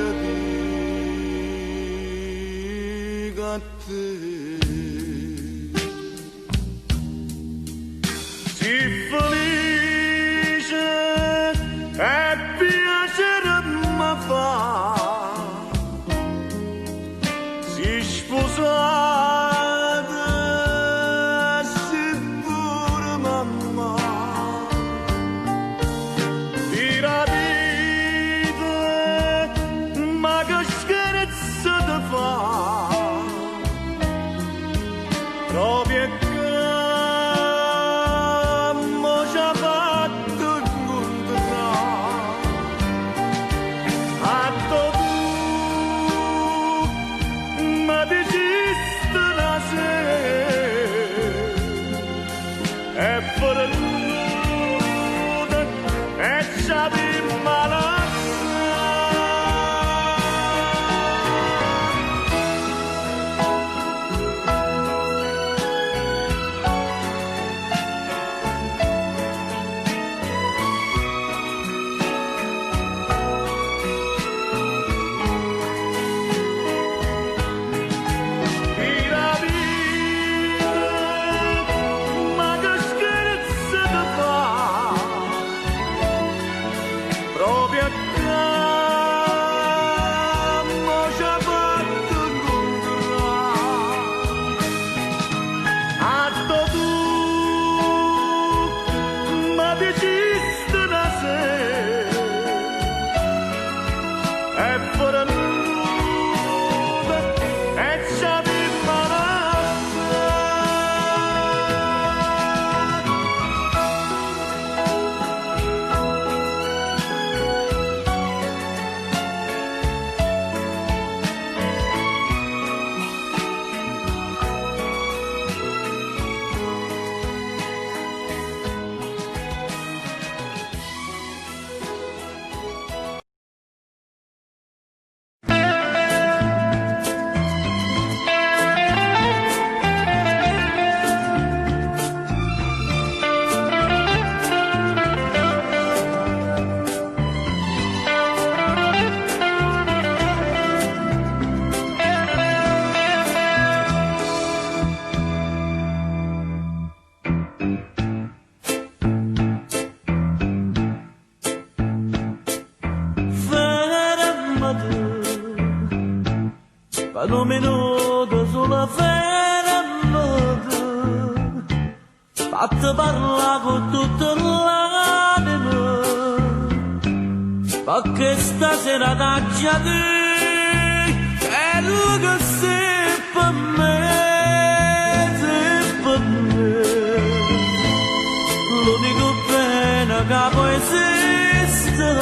dico a te. Sii felice e piacere mi fa, sii sposata, sii pure mamma, tira vita, ma che scherzo ti fa, proprio che mo ci ha fatto incontrare, atto tu mi dicesti la sera, e per nulla e ci abbiamo per un minuto sulla fermata, fatti parlare con tutta l'anima, perché stasera taggia te, quello che sei per me, sei per me. L'unico bene che può esistere,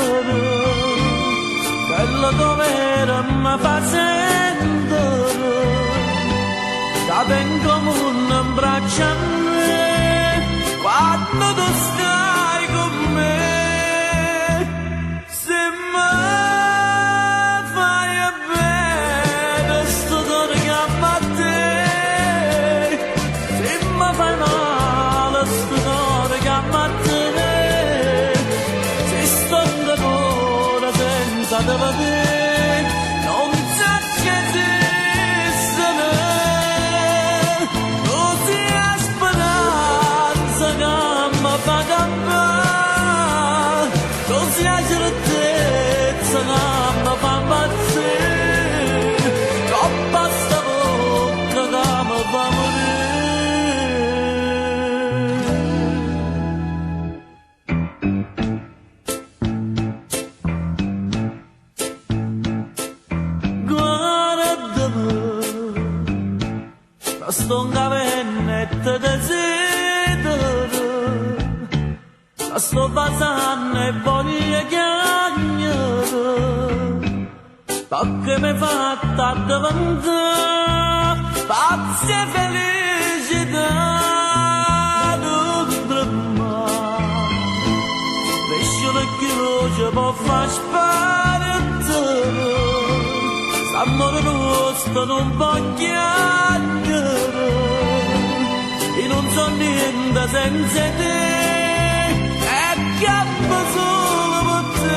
quello dovere mi fa sentire, che vengo in braccio a me, quando tu stai con me. Se mi fai bene, sto cuore che ama a te, se mi fai male, sto cuore che ama a te, se sto in cuore senza te vedere, non c'è che esistere, così è speranza che mi fa cambiare, così è certezza che mi fa impazzire, troppa sta bocca che mi fa sto un cavennetto desidero, sto basando e voglio chiagnare, perché mi fatta diventare pazzi e felicità dentro me. Lascio le chiude può far sparire, s'amore nostro non può chiagnare, e non so niente senza te, e campo solo per te.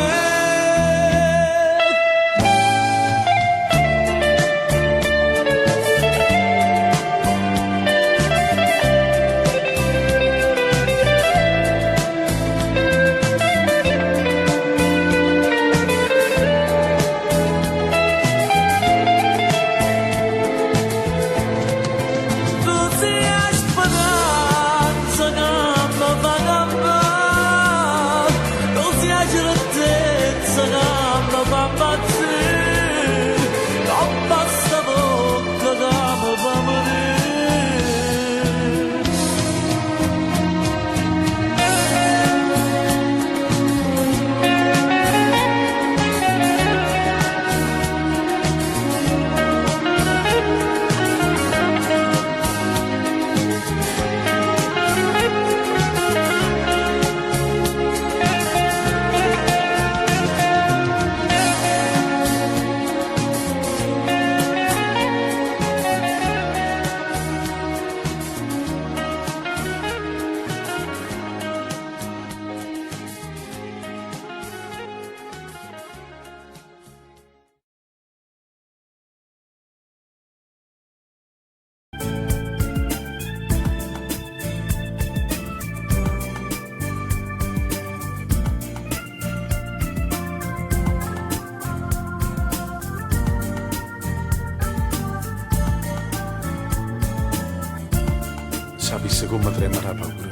Sapesse come trema la paura,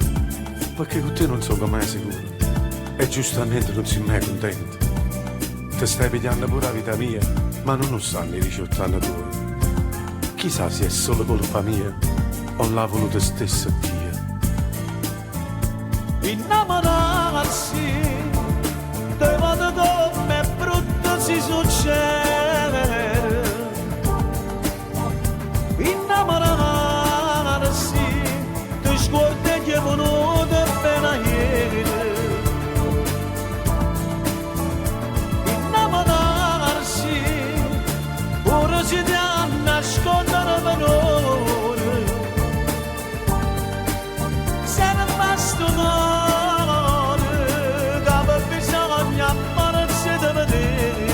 perché con te non sono mai sicuro, e giustamente non sei mai contento. Ti stai pigliando pure la vita mia, ma non lo sanno i 18 anni tuoi. Chissà se è solo colpa mia, o l'ha voluto stesso Dio. Innamorarsi, te vado come brutto si succede. Innamorarsi, ti scordi che è venuto appena ieri. Innamorarsi, ora si ti ha nascondere valore. Se ne basta cuore, che bisogna ammarsi di vedere.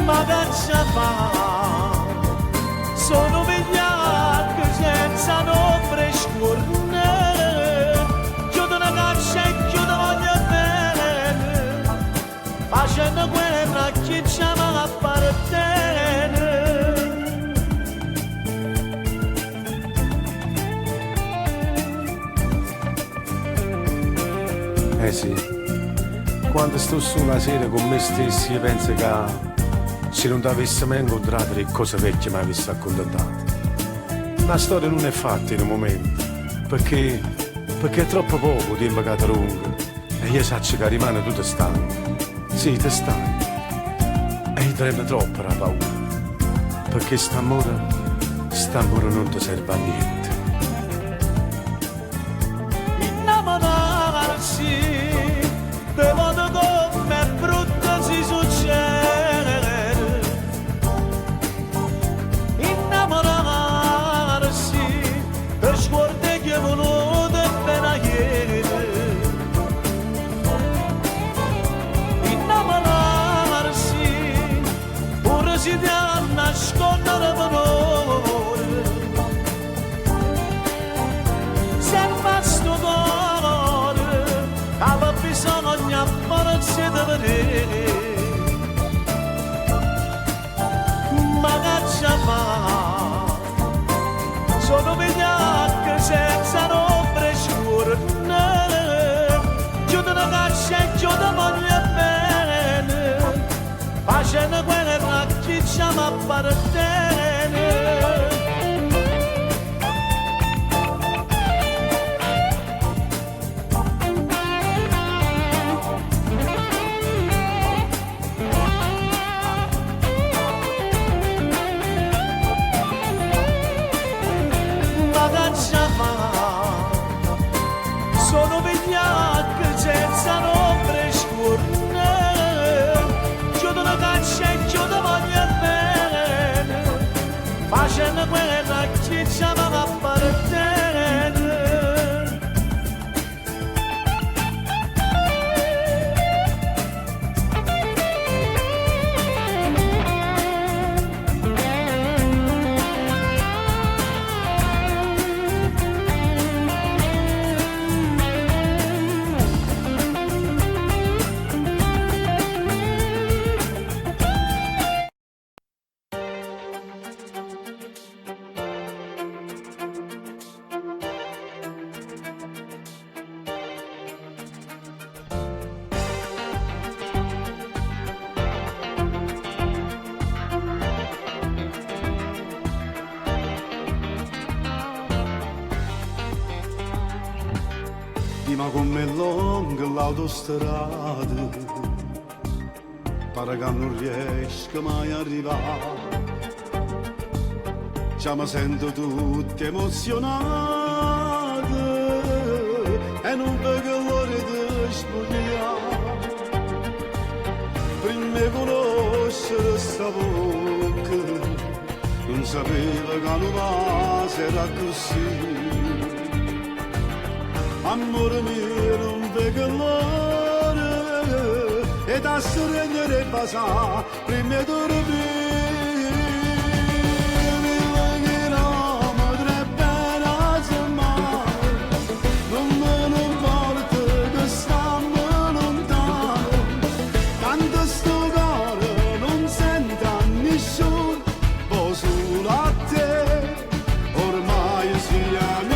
Ma che ci fa? Sono vigliacchi senza nombre scorne. Chiudo una caccia e chiudo voglio bene, facendo guerra a chi ci ama appartiene. Eh sì, quando sto su una sera con me stessi io penso che se non ti avessi mai incontrato le cose vecchie mi avessi accontentato. La storia non è fatta in un momento, perché è troppo poco tempo che ti lungo e io so che rimane tutto stanco. Sì, ti stanco. E io tremo troppo la paura, perché st'amore non ti serve a niente. Innamorarsi de modo come brutto si succede. Innamorarsi per sguardi che venuto appena ieri. Innamorarsi pure si ti ha nascondere valore. Serva sto cuore, aveva bisogno forse di vedere. Ma che ci fa? Sono vigliacche senza ombre scure. Chiudono caccia e chiudono voglio bene, facendo guerra chi ci appartiene. Sono vigliacche senza ombre scure, chiudono caccia e chiudono voglio bene, facendo guerra a chi ci appartiene. Ma come lunga l'autostrada, pare che non riesco mai a arrivare. Già mi sento tutto emozionato e non vedo l'ora di sbagliare. Prima di conoscere sta bocca, non sapevo che non va era così. Amore mio non vedo l'ora e da sorridere passa prima di dormire. Non me ne importa che stiamo lontano, tanto sto cuore non sente a nessuno, poi solo a te, ormai siamo.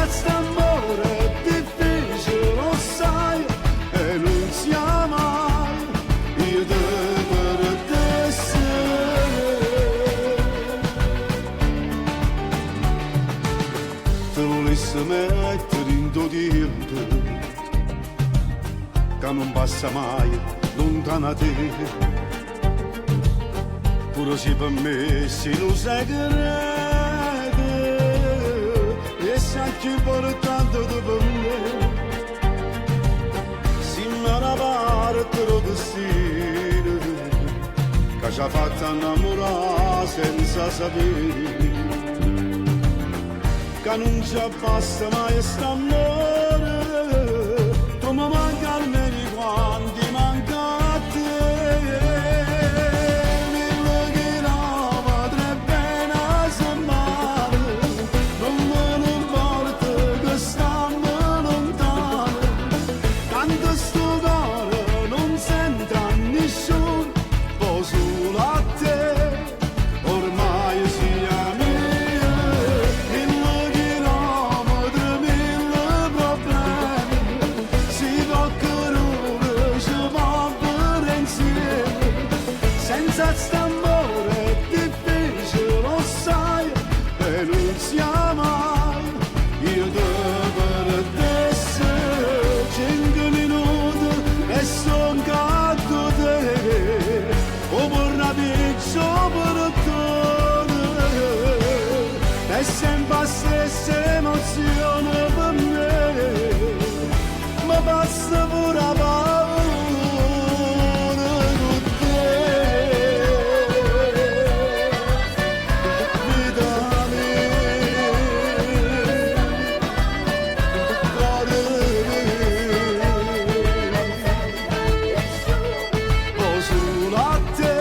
St'amore difficile lo sai e non sia mai io devo essere. Te volessi mettere in tuo tempo che non passa mai lontano a te, pure se per me si non sai che ci portando dopo me, si me la parte lo destino che ci ha fatto innamorare senza sapere che non ci basta mai st'amore, tu mi manca almeno quanti manca a te. Mille chilometri bene a settimana e non sia mai, io devo essere 5 minuti e son caddo te, o vorrà piccio per te, e sempre la stessa emozione per me, ma basta pure la paura con te. Vita mia, cuore mio, oh solo a te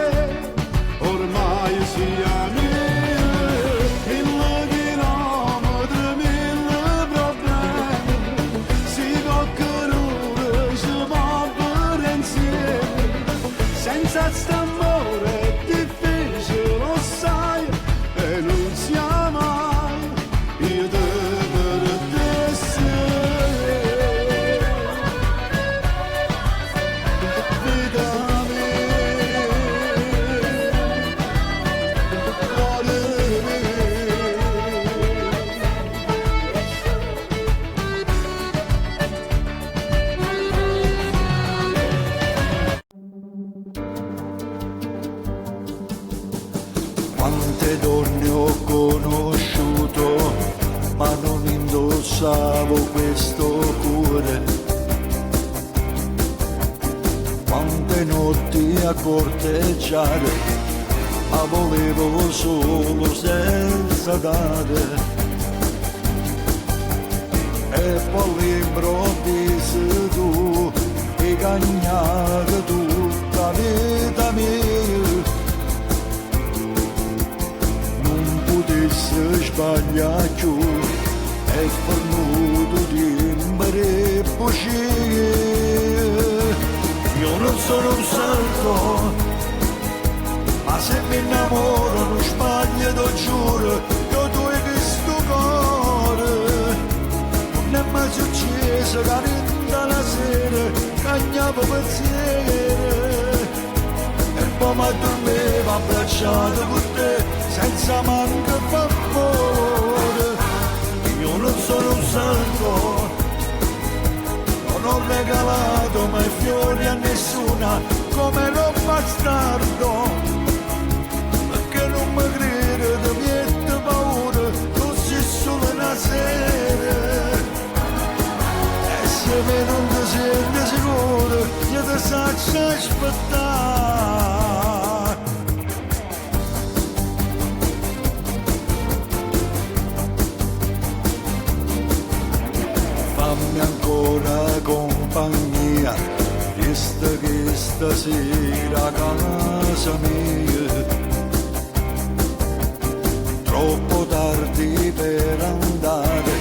ormai siamo 1000 chilometri, 1000 problemi, si tocca ci va per insieme, senza st'amore è difficile, lo sai, e non sia mai, io devo essere, vita mia, cuore mio. Quante donne ho conosciuto, ma non indossavo questo cuore. Quante notti a corteggiare, ma volevo solo senza dare. E poi all'improvviso tu hai cagnato tutta la vita mia. Non potessi sbagliare più, è venuto tempo di uscire. Io non sono un santo, ma se mi innamoro non sbaglio, lo giuro, io tu hai questo cuore. Non è mai successo che rinda la sera cagnavo pensieri, e poi mi addormevo abbracciato con te senza manco favore. Io non sono un santo, non ho regalato mai fiori a nessuna, come ero bastardo, perché non mi credo di niente paura, così solo una sera. E se me non ti senti sicuro, io ti saccio aspettare. Fammi ancora compagnia, vista che stasera a casa mia. Troppo tardi per andare,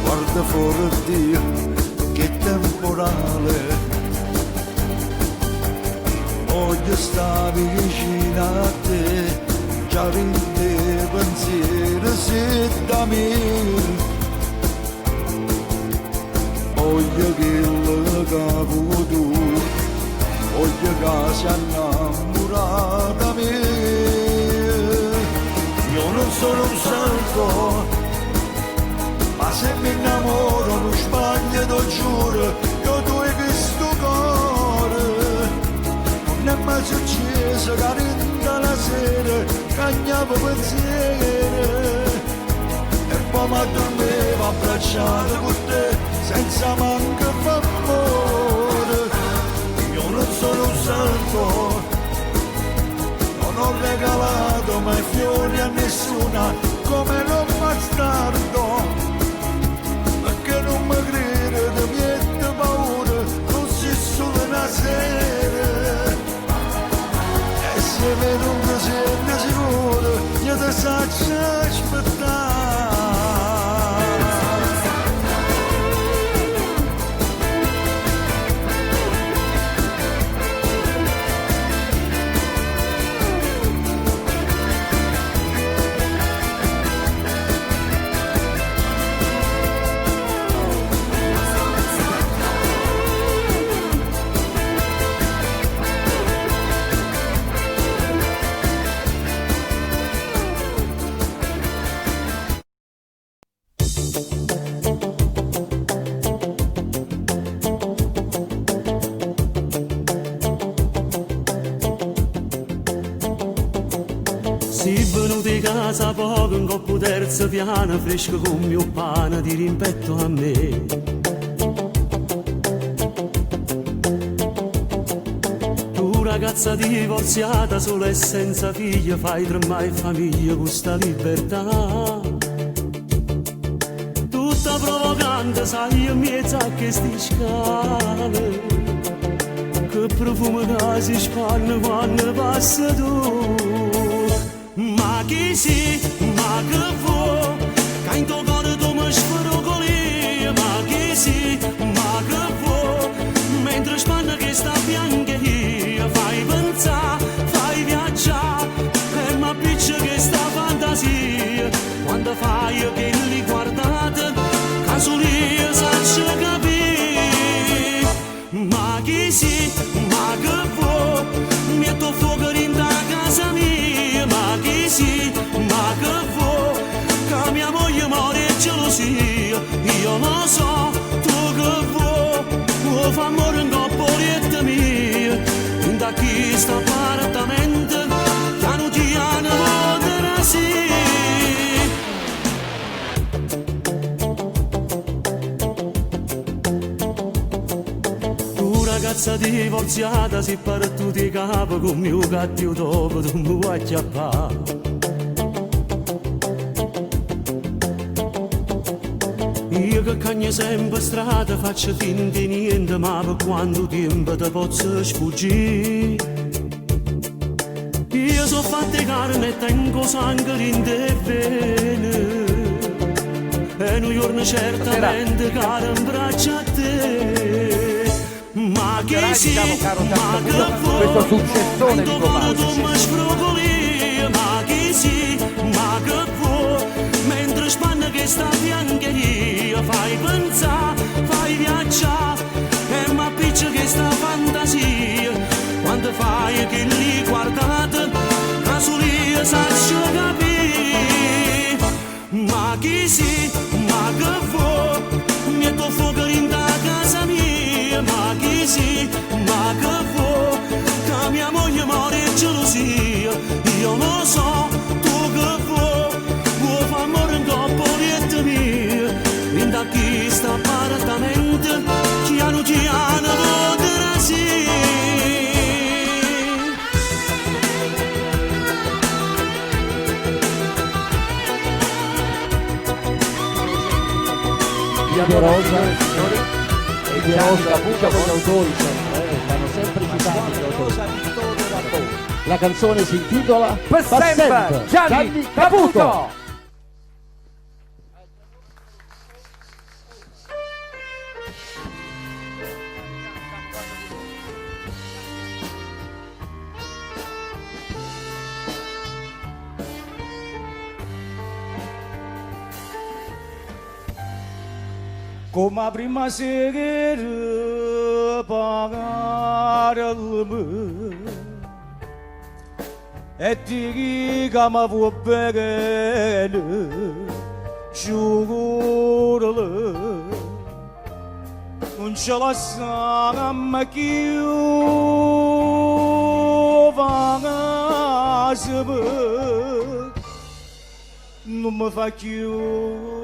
guarda fuori Dio, che temporale. Voglio stare vicino a te, già rinde pensiero se da me. Voglio che lo capo tu, voglio che si innamora da me. Io non sono un santo, ma se mi innamoro non sbaglio, lo giuro, io tu hai questo cuore. Non è mai successo che rinda la sera cagnavo pensieri, e poi mi addormevo abbracciato con te senza manco favore. Io non sono un santo, non ho regalato mai fiori a nessuna, come ero bastardo, perché non mi credo di niente paura, così solo una sera. E se me non ti senti sicuro, io ti saccio aspettare. casa poco in coppo terzo piano, fresco come mio pane, di rimpetto a me. Tu ragazza divorziata, sola e senza figlia, fai tremare famiglia con sta libertà. Tutta provocante, sai, io mi che sti scale, che profumo che si spanne quando passa tu. Ma chi si, ma che vuoi, che in tuo cuore tu mi sfrugoli. Ma chi si, ma che vuoi, mentre spanne che sta bianca io, fai pensare, fai viaggiare, e ma piccia che sta fantasia, quando fai che li guardate, caso lì saccio capire. Ma chi si, ma che vuoi, metto fuoco in da casa mia. Ma chi si, ma che vuoi, che mia moglie muore e gelosia. Io lo so, tu che vuoi fa amore in coppolietta mia. Da chi sta appartamento, piano piano potrà sì. Ragazza divorziata, si parto di capo con mio gatto dopo tu mi vuoi acchiappare. Io che cagno sempre strada, faccio finta di niente, ma per quanto tempo te posso sfuggire. Io so fatte carne e tengo sangue in te vene, e un giorno certamente caro in braccio a te. Ma chi si, ma che vuoi, quando vado tu mi sfrugoli. Ma chi si, ma che vuoi, mentre spanne che sta bianca io, fai pensare, fai viaggiare, e ma piccia che sta fantasia, quando fai che li guardate, caso lì saccio capire. Ma chi si, ma che vuoi, metto fuoco in da casa mia. Ma chi si, ma che vuoi, che mia moglie muore e gelosia. Io lo so, tu che vuoi fa amore in coppolietta mia. In da chi sta appartamento, piano piano potrà sì. Via Rosa, e Rosa Caputo con gli autori stanno sempre citati gli autori. La canzone si intitola Per sempre Gianni Caputo. Come a prima sera pagare il e ti dica ma può bene giurale non ce la sa ma chi va non mi fa più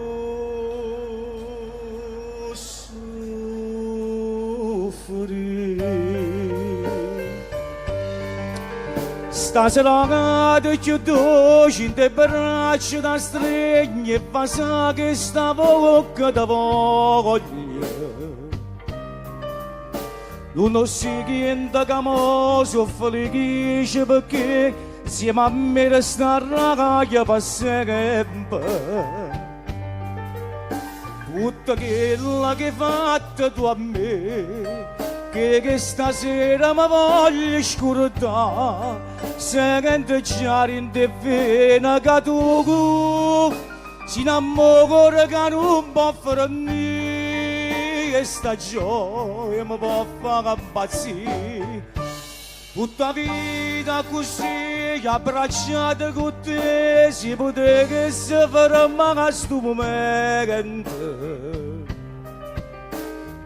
Stasera che doci in te braccia da stregne e passa che sta bocca da voglia. Non si chiede che mo sono felice perché insieme a me resta ragazza per sempre. Tutta quella che hai fatto tu a me, che stasera mi voglio scordare, se che già in te vena che tu si innamora che non può fare niente, e sta gioia mi può fare impazzire. Tutta vita così abbracciata con te, si poteva fermare a sto momento.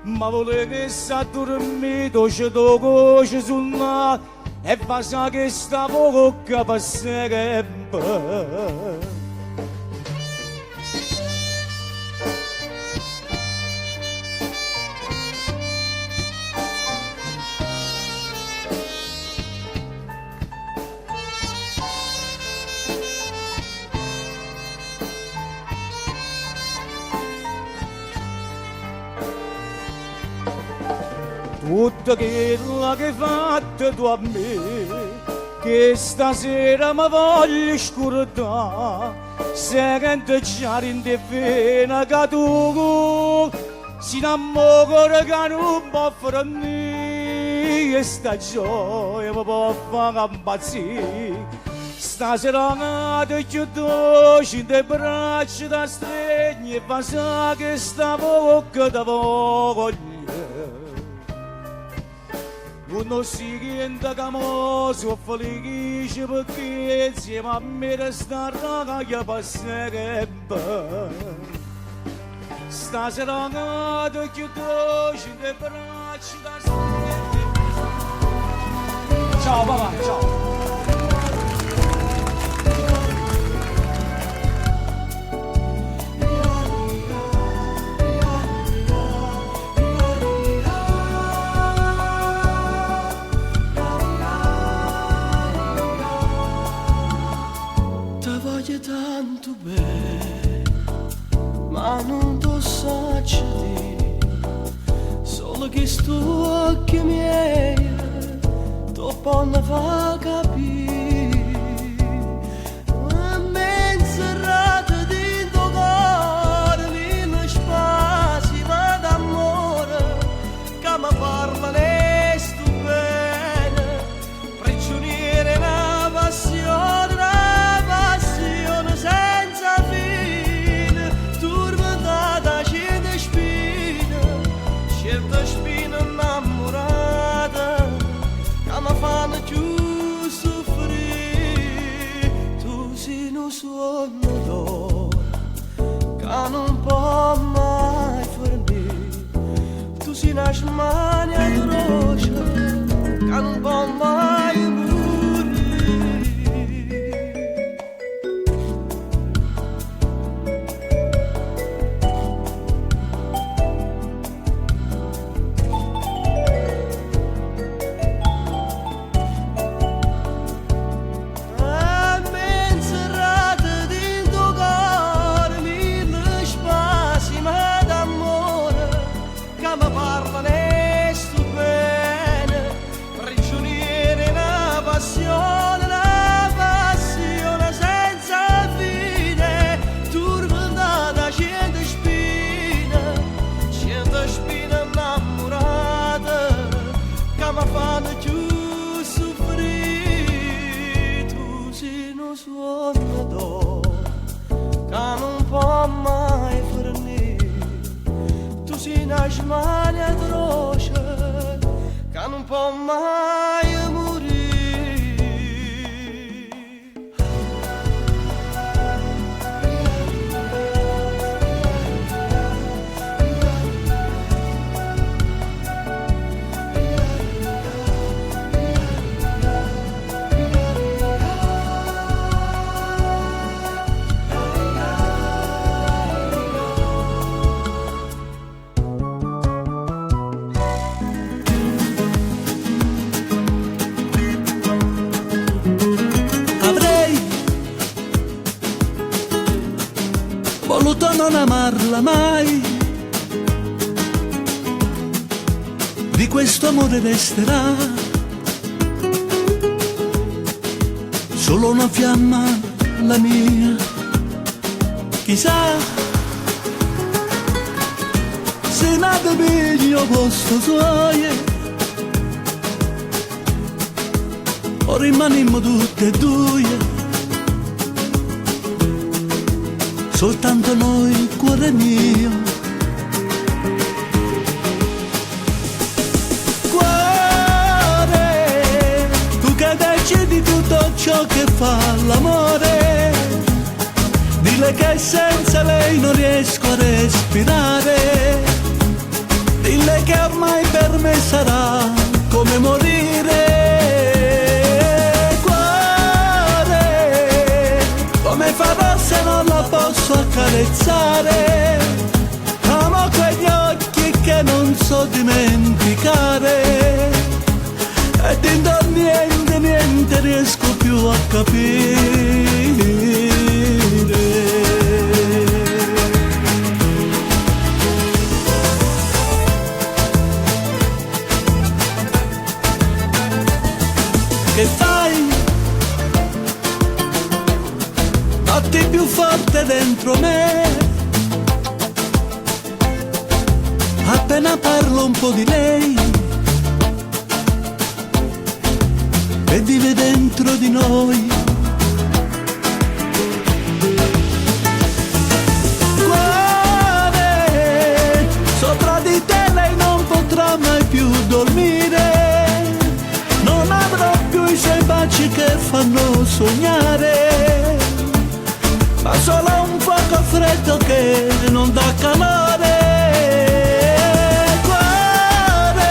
Ma volevo stare dormito, c'è tocco sul naso e fa sa che sta bocca per sempre. tempo. Tutto quello che hai fatto tu a me, che stasera mi voglio scordare, sento già in te vena che tu si innamora che non può fare a me, e sta gioia mi può fare impazzire. Stasera ti chiudo in te braccia da stregni e pensa che sta bocca ti voglio. Uno si rende che mo sono felice perché insieme a me resta raga passerebbe. Stasera ti chiudo in te braccia da stregni. Ciao papà, ciao. Tanto bene, ma non ti so dire, solo che sto occhi miei ti possono far capire. A me inserrato dentro cuore mille spazi d'amore che mi parlano sto bene, prigioniere una passione. Senza fine, turmentata, c'è spina innamorata, che mi fanno più soffrire. Tu sei un suono d'oro, che non può mai fornire. Tu sei una smania grossa, che non può mai morire. Smania atroce che non può mai morire. Voluto non amarla mai, di questo amore resterà solo una fiamma la mia. Chissà se nata meglio posto suoie o rimanimmo tutte e due. Soltanto noi, cuore mio. Cuore, tu che decidi tutto ciò che fa l'amore, dile che senza lei non riesco a respirare, dile che ormai per me sarà come morire. Cuore, accarezzare, amo quegli occhi che non so dimenticare, e dentro niente riesco più a capire. Che fai? Batti più forte dentro me, appena parlo un po' di lei e vive dentro di noi. Guarda, sopra di te lei non potrà mai più dormire, non avrò più i suoi baci che fanno sognare, ma solo un fuoco freddo che non dà calore. Cuore,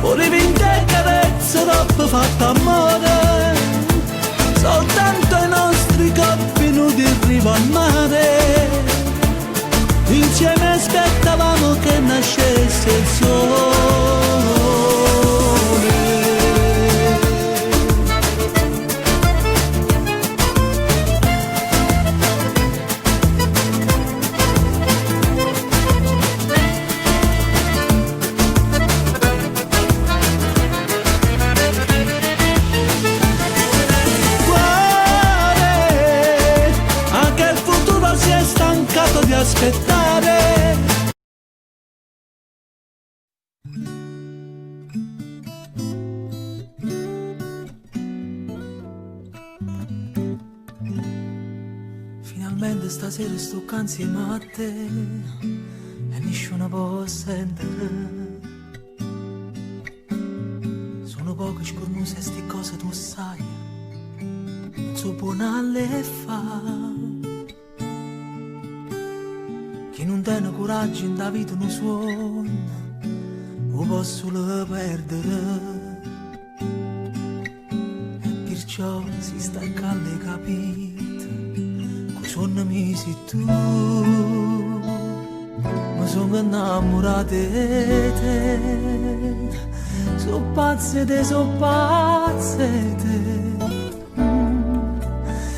volevi in te carezze dopo fatto amore, soltanto i nostri corpi nudi in riva al mare, insieme aspettavamo che nascesse il sole. Di aspettare. Finalmente stasera sto qua insieme a te e nessuno può sentire. Sono poche scornuse sti cose tu sai, non so buonale fa. Chi non tiene coraggio in da vita non suona, lo posso perdere. E perciò si stacca alle capite, coi suoni mi sei tu. Mi sono innamorato di te, so pazze te,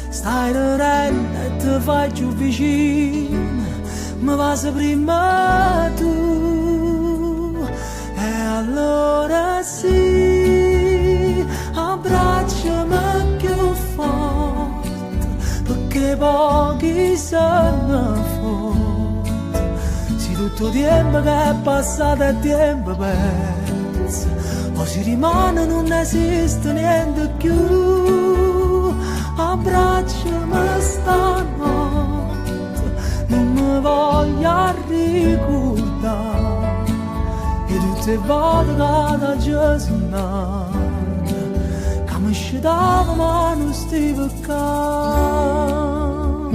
Stai ridendo e ti fai più vicino, mi vas prima tu, e allora sì, abbracciami più forte, perché pochi sono forti, se tutto tempo che è passato è tempo perso, o si rimane non esiste niente più, abbracciami stanotte, non mi voglio ricordare e tutte le volte che da giornata che mi scendava ma non stavo qua.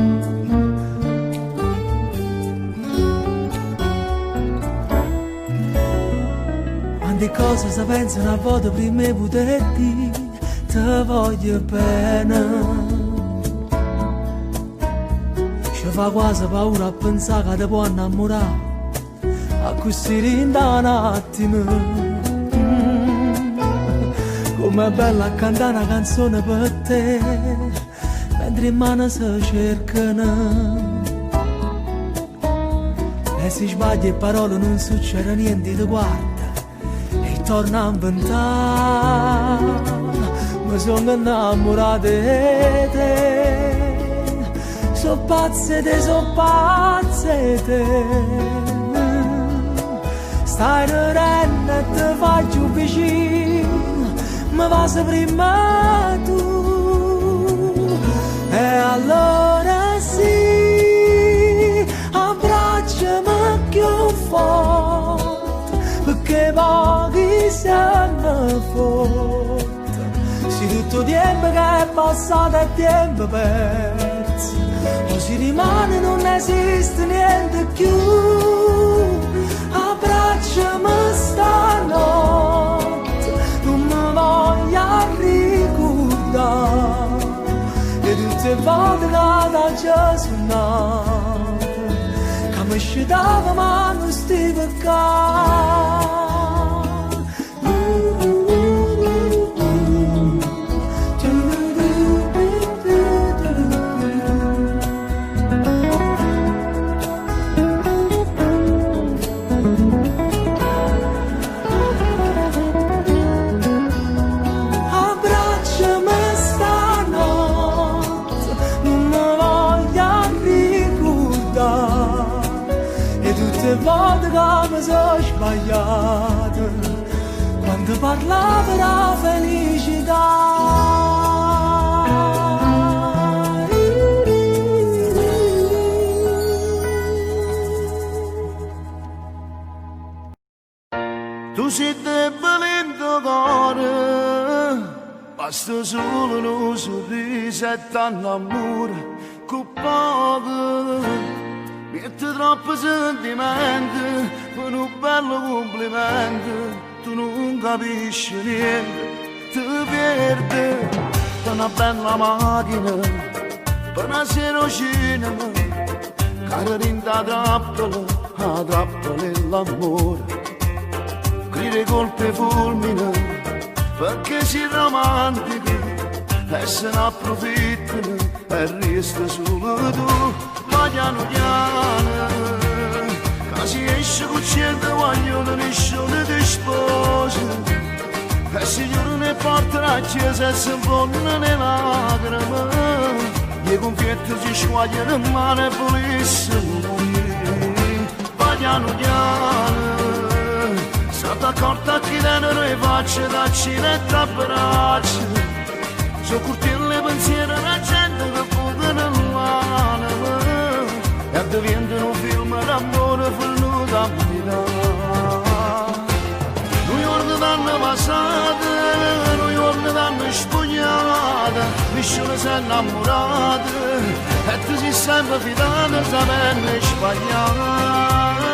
Quante cose si pensano a volte prima di poter dire ti voglio bene. Fa quasi paura a pensare che ti può innamorare, a così in un attimo. Com'è bella a cantare una canzone per te, mentre in mano si cercano. E si sbaglia e parole non succede niente, ti guarda e torna a inventare. Mi sono innamorato di te, so pazze te, stai ridendo e ti fai più vicino, mi vas prima tu, e allora sì, abbracciami più forte, perché pochi sono forti, se tutto tempo che è passato è tempo perso, o si rimane non esiste niente più, abbracciami stanotte, non mi voglio ricordare, e tutte le volte che da già suonato, che mi scidava ma non stiva qua. Volte che mi sono sbagliata quando parlava la felicità. Tu sei debole in tuo cuore, basta solo un sorriso e t'annamora con poco. Metti troppo sentimenti per un bello complimento, tu non capisci niente, ti perdi per una bella macchina, per una serocina, cara rinda trappola, la trappola e l'amore, grida colpe fulmine, perché sei romantico e se ne approfittano e resta solo tu. Ma piano piano, che si esce con cento vogliono nessuno ti sposa, e signore ne porterà a chiesa e si infondono le lacrime, i confetti si squagliano in mano e volessimo morire. Ma piano piano, state accorta che tenero le facce da cinetta a braccia, sono curtine le pensieri alla gente che fuggono nell'anima, e diventano un film d'amore venuto a Milano. Noi giorni d'anno passate, noi giorni d'anno spugnate, nessuno si è innamorato, e tu sei sempre fidato, sapendo sbagliare.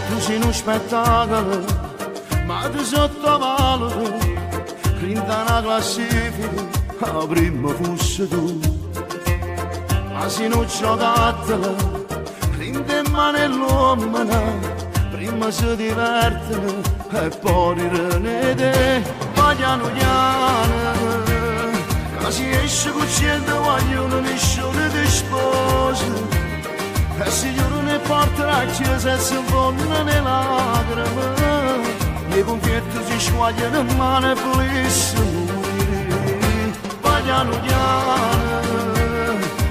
Tu sei uno spettacolo, ma ti sottovaluto, rinda una classifica, la prima fosse tu. Ma se non giocattela, rinda in mano l'uomo, prima si divertono e poi rirane te. Ma piano piano, che si esce con cento vogliono nessuno ti sposa, e signore ne porterà a chiesa e si infondono le lacrime, i confetti si squagliano in mano e volessimo morire. Ma piano piano,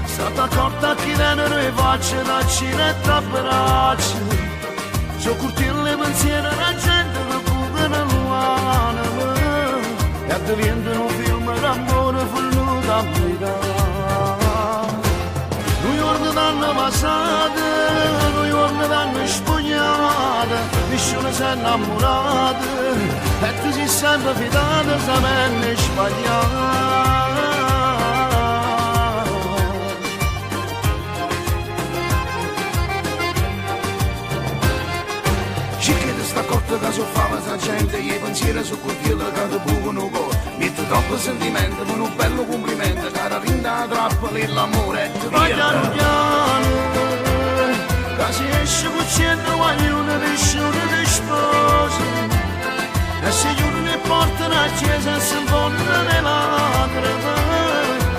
state accorta che tenero le facce da cinetta a braccia, sono curtine le pensieri alla gente che fuggono nell'anima, e diventano un film d'amore venuto a Milano. Noi giorni d'anno passate, noi giorni d'anno spugnate, nessuno si è innamorato, e tu sei sempre fidato, sapendo sbagliare. Cicchetta sta corta che soffava la gente, i pensieri su curtile che ti bucano cuore, mette troppo sentimento per un bello complimento, cara rinda trappola e l'amore e ti via. Ma piano piano, che si esce con cento vogliono nessuno ti sposa, e signore ne portano a chiesa e si infondono le lacrime,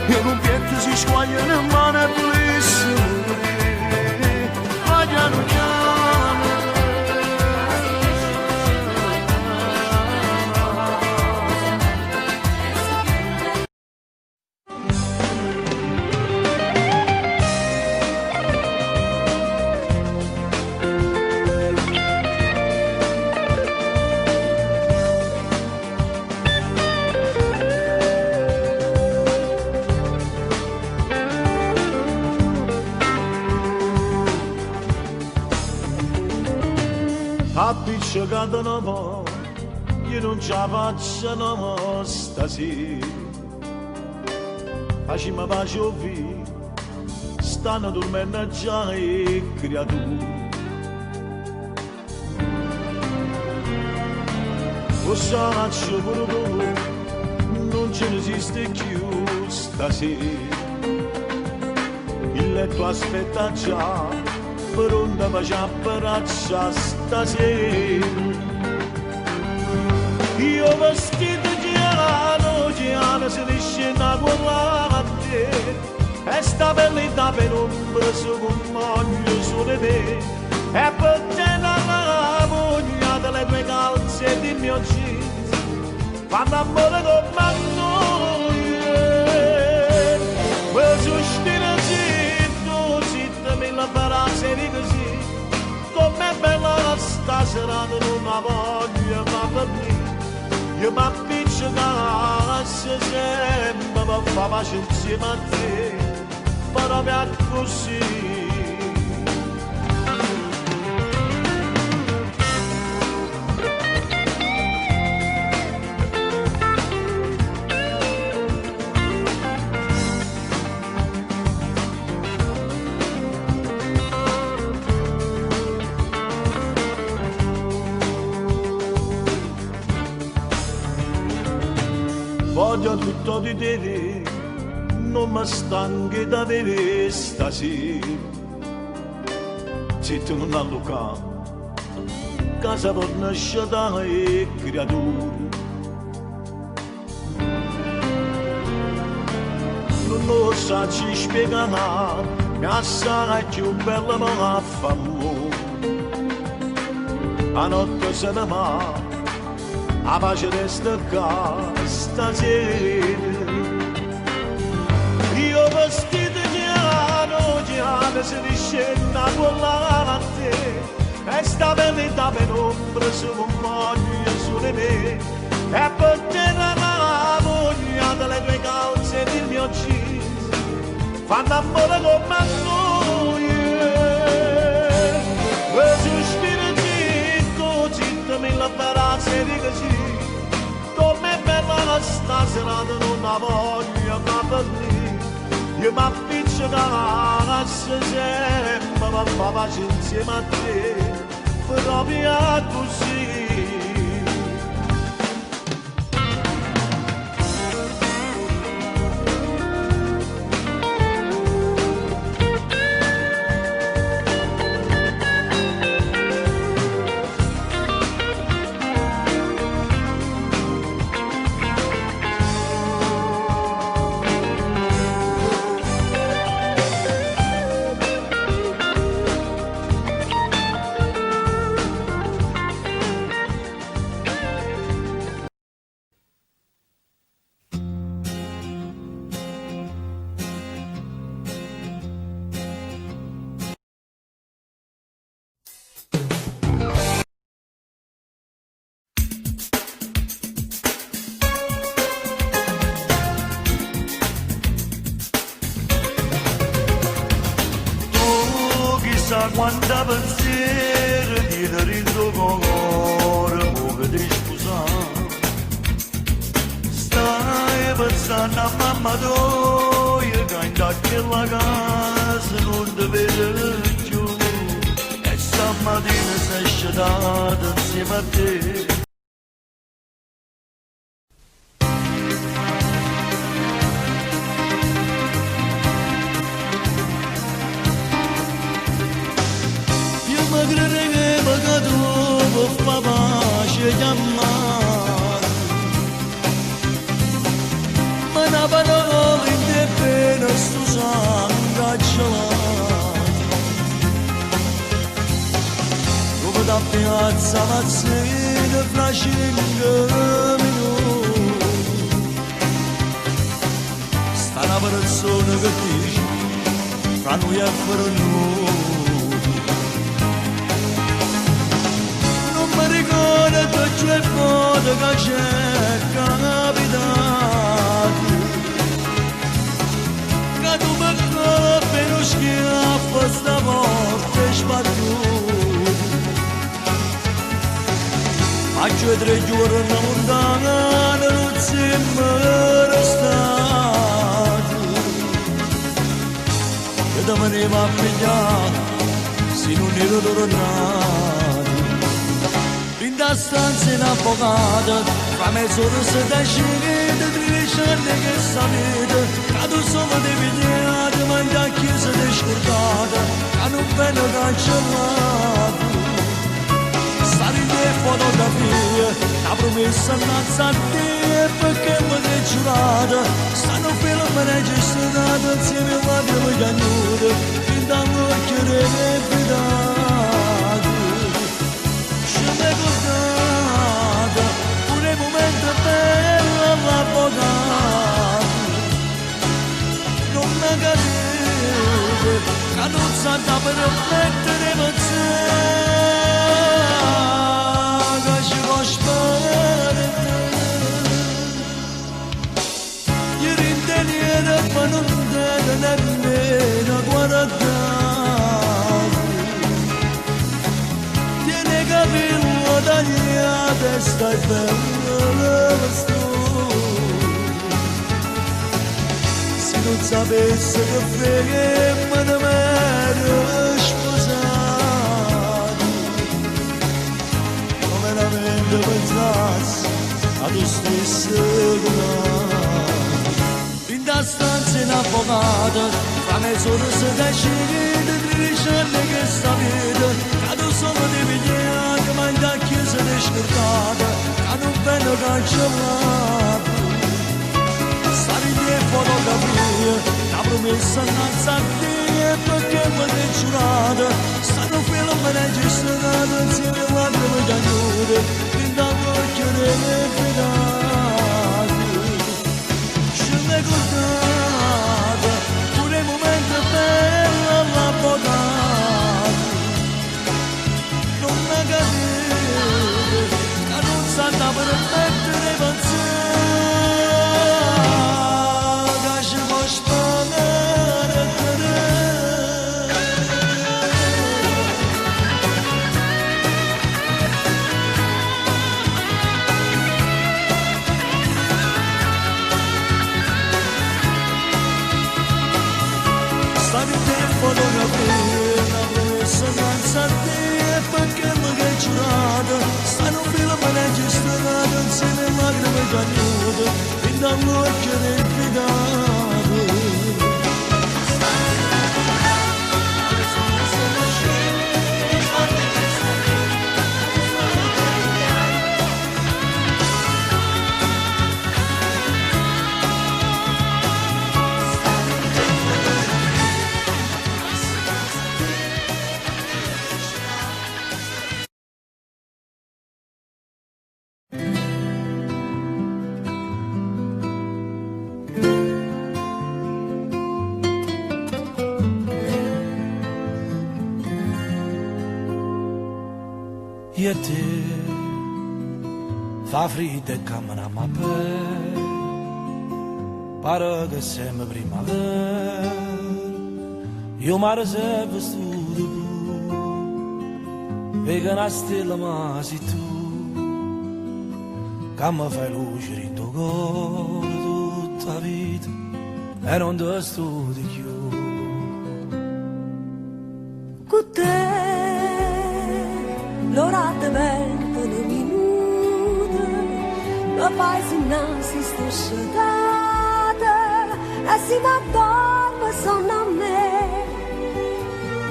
i confetti si squagliano in mano e volessimo morire. Ma piano piano, appiccicato un po', io non ce la faccio no stasera, facciamo pace o via, stanno dormendo già le creature. o saccio pure non ce ne esiste più stasera. Il letto aspetta già, per onda faccia braccia stasera. Io vestito giano, se ne scena quella a te, e sta bella penombra su un moglio su di te, e per te la voglia delle tue calze e del mio jeans, fanno amore come noi. Quel sospiro zitto, mille frasi di così, com'è bella stasera non la voglio ma per me. Io mi appiccicasse sempre per far pace insieme a te, proprio così. Voglio tutto di te, non mi stanchi da vedere stasera. Se tu non alluca, casa per nascere e creatura. Non lo sa ci spiegare, mi assai più bella ma fa amore. A notte se ne va, a pace resta qua stasera. Io vestito giano, se ne scena quella a te, e sta bella penombra su un moglio su di me, e per te la voglia delle tue calze e del mio jeans, fanno amore come a noi. E sospiro zitto, mille frasi di così, com'è bella stasera non la voglio ma per me. Io mi appiccicasse sempre per far pace insieme a te, proprio così. Quando pensiero di dare il tuo cuore, muove di scusare. Stai pensando a mamma tua, che in quella casa non ti vedo più, e stamattina sei scedato insieme a te. Fa pace chiamare, ma una parola in te pena sto sangue gelato, come da piazza mazzina fra 5 minuti, sta una persona che dice fra noi e fra noi. Mi ricordo tutte le foto che c'è capitato, che tu mi coppi uno schiaffo stavolta sbattuto. Ma c'è 3 giorni lontana non sembra stato, che da me ne va a pigliare se non ero tornato. da stanza innafogata, fa mezz'ora se da scende, trisciante che sta vita, cado solo di vignate, ma in da chiesa di scordata, che non vengo cancellato. Stare in te fotografie, la promessa innanzi a te, perché mi hai giurata, stanno film registrati, insieme a lacrime cagnute, fin dall'occhio delle fidate. Ricordata, pure il momento bello all'avvocato, non mi cadete, che non sa da permettere che ci può sparare. Ieri in teniera, ma non te nemmeno guardare. Capillo tagliato e stai bello la storia. Se non sapesse che frega me ne ero sposato, come veramente pensassi a tu stesso in da stanza innafogata, fra mezz'ora se dai scende, trisciante che sta vita, cado solo di vignate, ma in da chiesa di scordata, che non vengo cancellato. Stare in te fotografie, la promessa innanzi a te, perché mi hai giurata, stanno film registrati, insieme a lacrime cagnute, fin dall'occhio delle fidate. Ricordata, pure il momento bello all'avvocato, non mi cadete, che non sa da permettere pensare, che ci può sparare. Fotografie, la promessa innanzi a te, perché mi hai giurato, stanno film registrati, insieme a lacrime cagnute, fin dall'occhio dei fidati. Io e te fa freddo e camminiamo a pelle, pare che siamo primavera, io mi riservo studio blu, vedi una stella ma sei tu, che mi fai luce in tuo cuore tutta la vita e non ti studi più. Con te l'ora te vento nei minuti, lo fai se non si sto sciolata, e si mi addorme sonno a me,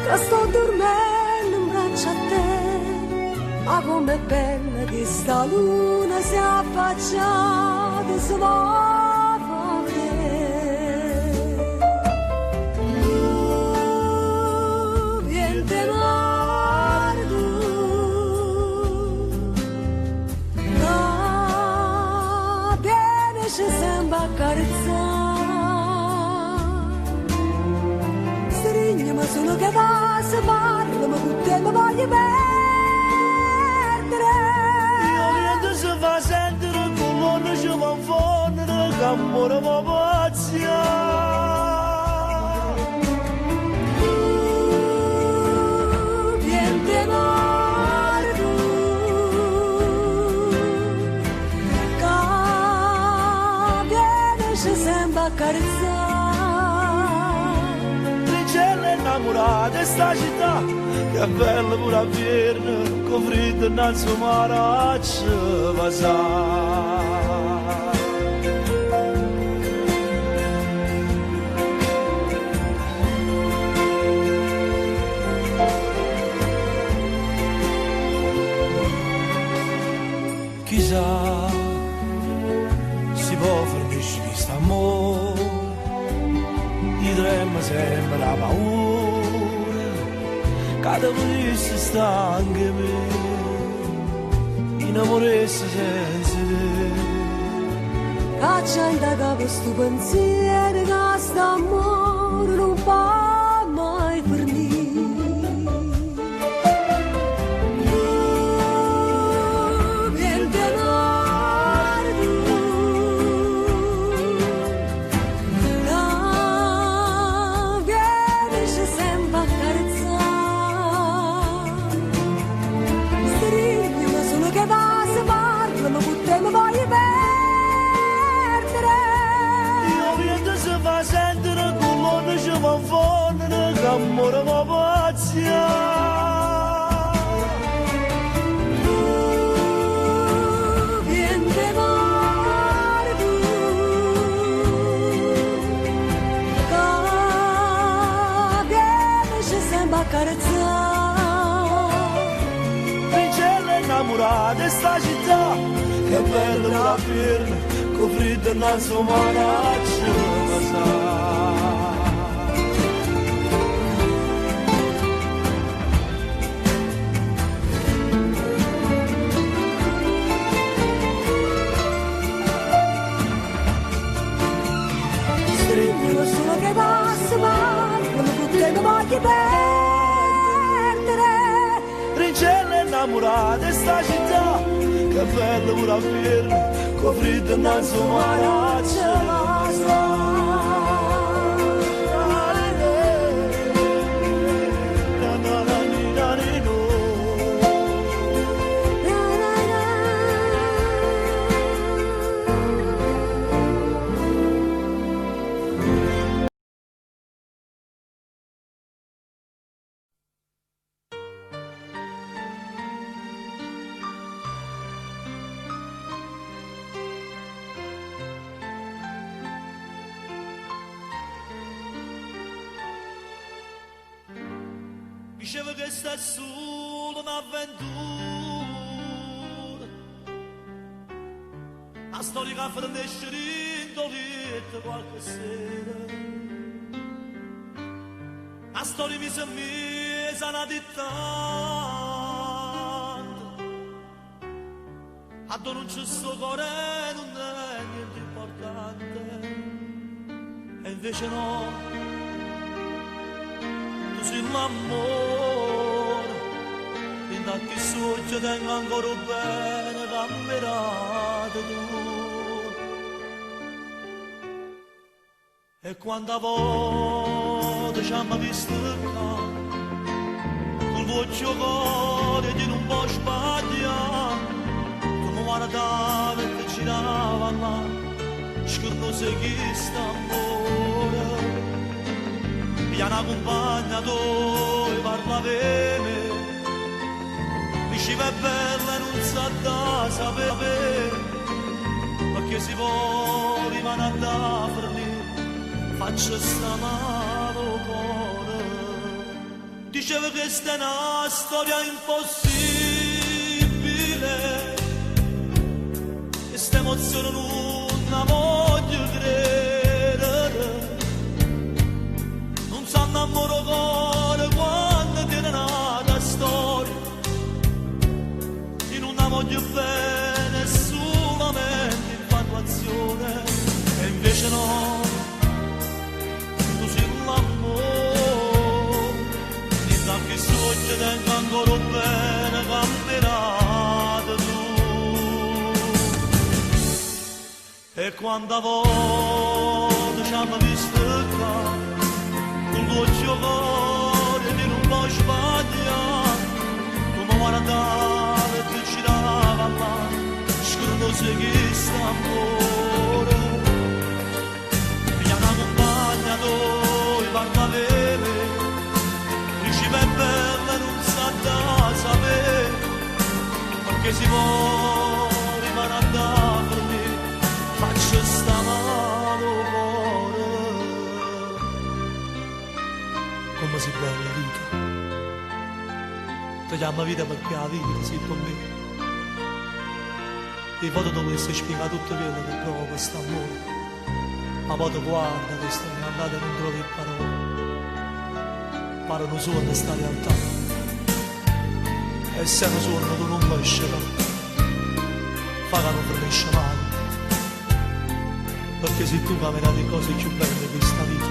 che sto dormendo in braccio a te, ma com'è bella che sta luna si è affacciata su solo che passa, parla, ma tutte mi voglio perdere. Io niente si fa sentire, con l'onda ci va a fondere, che amore mi pazia. Vieni mare tu, che vieni ci sembra accarezzare. innamorata di sta città, che è bella pure a Vierno, con freddo innanzi al mare a ci passare. Chissà, si può fornisci questo amore, i trema sempre la paura, cada volesse sta anche me, innamoresse senza te. Caccia in da capo sto pensiero che sto amore non fa mai finire. Amore ma pazia, viente mare tu, che c'è sempre a carezzare. Princella innamorata di sta città, che bella una firma, con freddo innanzi al mare a ci passare. Solo che passa male, non mi potrei voglio perdere. Princella innamorata di sta città, che bella pure a Vierno, con freddo innanzi al mare a ci Diceva che sta solo un'avventura, una storia che finisce indolita qualche sera, una storia misa una dittante, a dove non c'è sto cuore non è niente importante, e invece no. Sì, l'amore, in tanti sogni tengo ancora bene cammerato tu. E quando a volte ci hanno visto qua, col voce cuore di non può sbagliare, come guardava e ti girava là, scorno se chi sta amore. Piana compagna dove parla per me, diceva è bella e non sa da sapere, perché si può rimanere da fornire, faccio sta mano cuore. Diceva che sta è una storia impossibile, e sta emozione non la voglio credere. Innamoro cuore quando tiene nata storia, io non la voglio bene, solamente infatuazione, e invece no, tu sei l'amore, di tanti sogni tengo ancora bene cammerato tu, e quando a volte ci hanno visto qua, col voce cuore di non può sbagliare, come guardava e ti girava là, scordo se chi sta amore. Piana compagna dove parla per me, da sapere, perché si può rimanere da per me, faccio sta mano cuore. Come si bella la vita, ti chiama vita perché la vita si con me. E poi dovessi spiegare tutto quello che provo questo amore, ma poi guarda che sto andando e non trovi parole, parlano solo di sta realtà, e se non sono tu non puoi scegliere, fa che non finisce mai, perché se tu mi hai dato cose più belle di questa vita,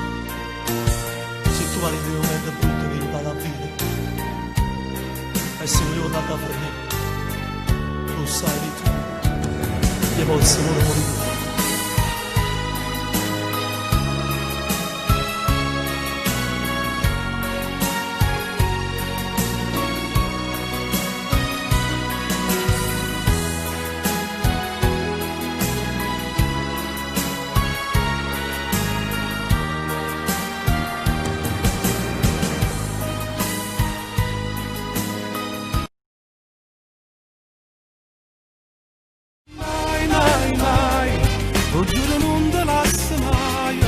se tu hai un momento brutto che gli va da vita, e se non io andavo a per me, lo sai vita, io posso solo morire. Lo giuro non te lascio mai,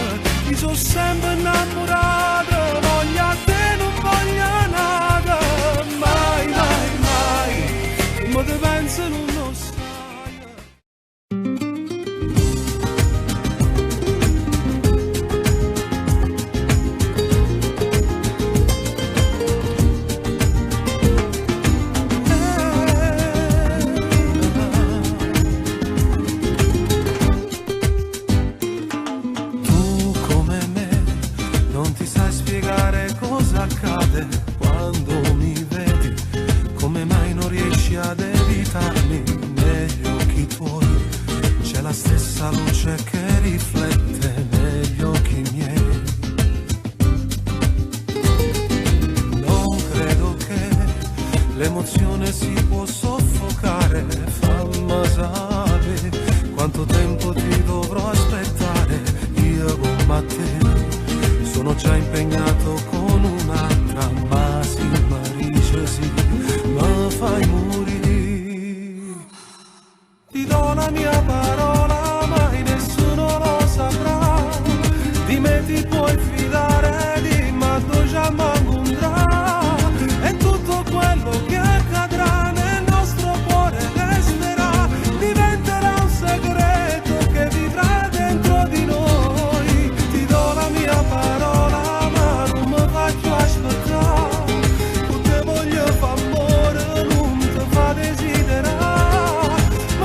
ti sono sempre innamorato, voglio a te non voglio nada, mai, mai, mai, come te penso non lo accade quando mi vedi, come mai non riesci ad evitarmi negli occhi tuoi, c'è la stessa luce che riflette negli occhi miei. Non credo che l'emozione si può soffocare, fammi sapere quanto tempo ti dovrò aspettare, io con te sono già impegnato con un'altra, ma si marisce sì, ma fai morire. Ti do la mia parola, mai nessuno lo saprà, di me ti puoi fidare, di ma tu già m'incontrà, e tutto quello che accadrà nel nostro cuore resterà, diventerà un segreto che vivrà dentro di noi. Ti do la mia parola,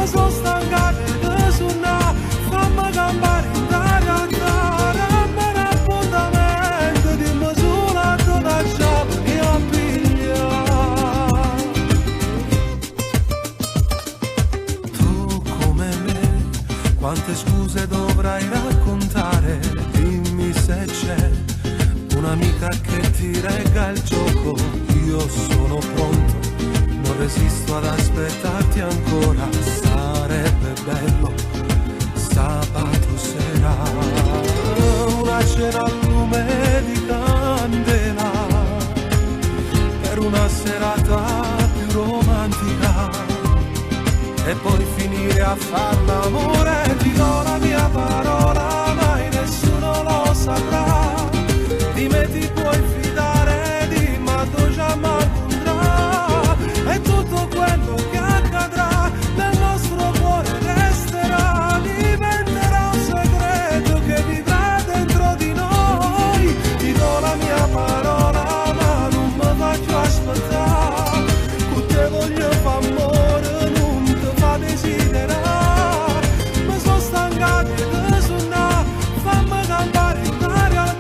sono stancato di suonare, fammi campare in aria, andare appuntamento, dimmi solo dove mi a pigliare. Tu come me, quante scuse dovrai raccontare, dimmi se c'è un'amica che ti regga il gioco, io sono pronto, non resisto ad aspettarti ancora, sarebbe bello sabato sera, una cena al lume di candela, per una serata più romantica, e poi finire a far l'amore. Ti do la mia parola, mai nessuno lo saprà, di me ti puoi fidare, di ma tu già m'incontrà, e tutto quello che accadrà nel nostro cuore resterà, diventerà un segreto che vivrà dentro di noi. Ti do la mia parola, ma non mi faccio aspettare, con te voglio fare amore, non ti fa desiderare, mi sono stancato di suonare, fammi campare in aria.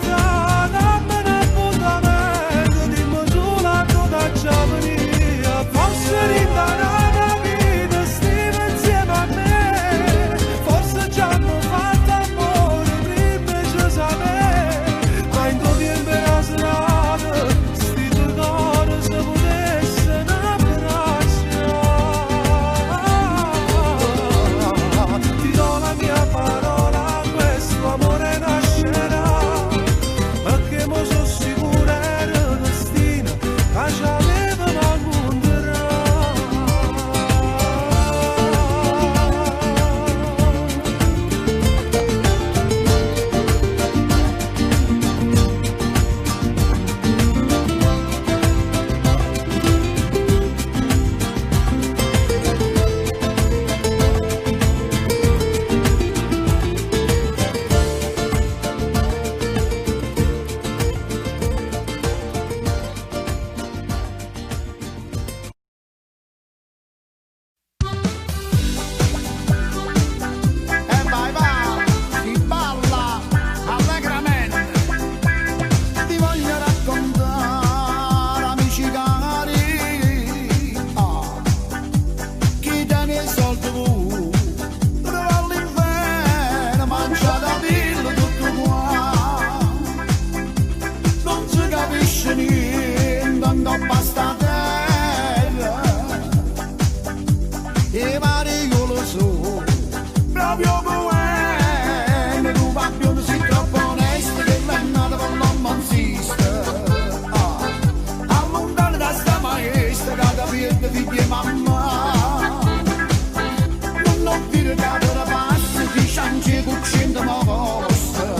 signorina che per passa ti scianci cuccinta ma costa.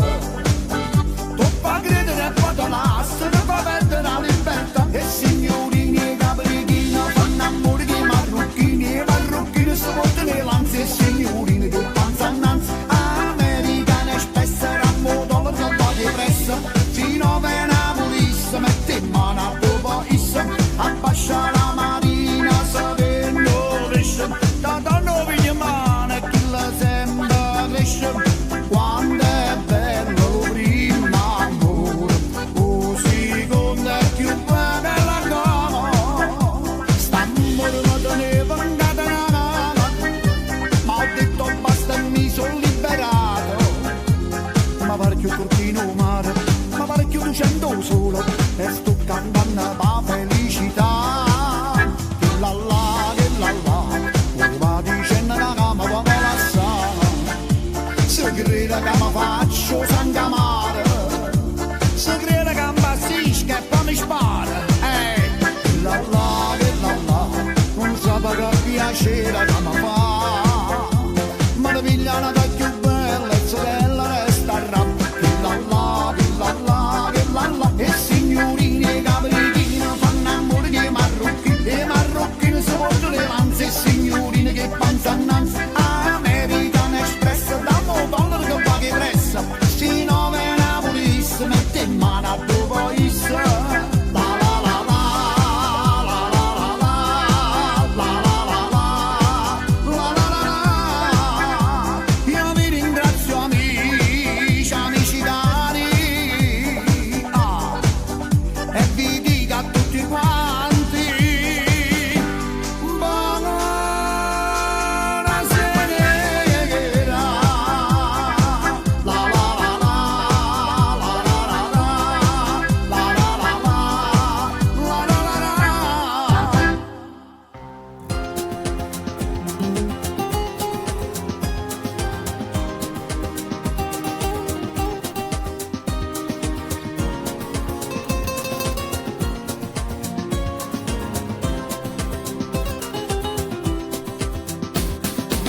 Tu fa credere e poi te lascia, te fa perdere la libertà. E signorini che brighino fanno amore che marrucchini, e marrucchini si portano le lanze, e signorini che panza annanzi. Americane spesse rammo dollaro che va di pressa, fino a una polizia mette in mano a dopo issa, abbascia la marina sapendo liscia, da danno viglia mano e chi la sembra cresce, quando è bello lo primo amore, o secondo è più bello la cama, st'amore non teneva andata una ma ho detto basta e mi sono liberato, ma parecchio cortino mare, ma parecchio lucendo solo, e sto cantando la felicità. Che la va dicendo la cama quando la sa, se crede che mi faccio sangamare, se crede che mi basisca e poi mi spara. Che la non sa che piacere che mi fa, ma la pigliana da più bella e sorella resta a rap. E signorine caprichine fanno amore che marrucchini, e marrucchini si portano le lanze, e signorine che panza annanzi. American Express dammo dollaro che va che pressa, fino a una polizia mette in mano a dopo issa. Io vi ringrazio amici, amici cari, e vi dico a tutti quanti buonasera.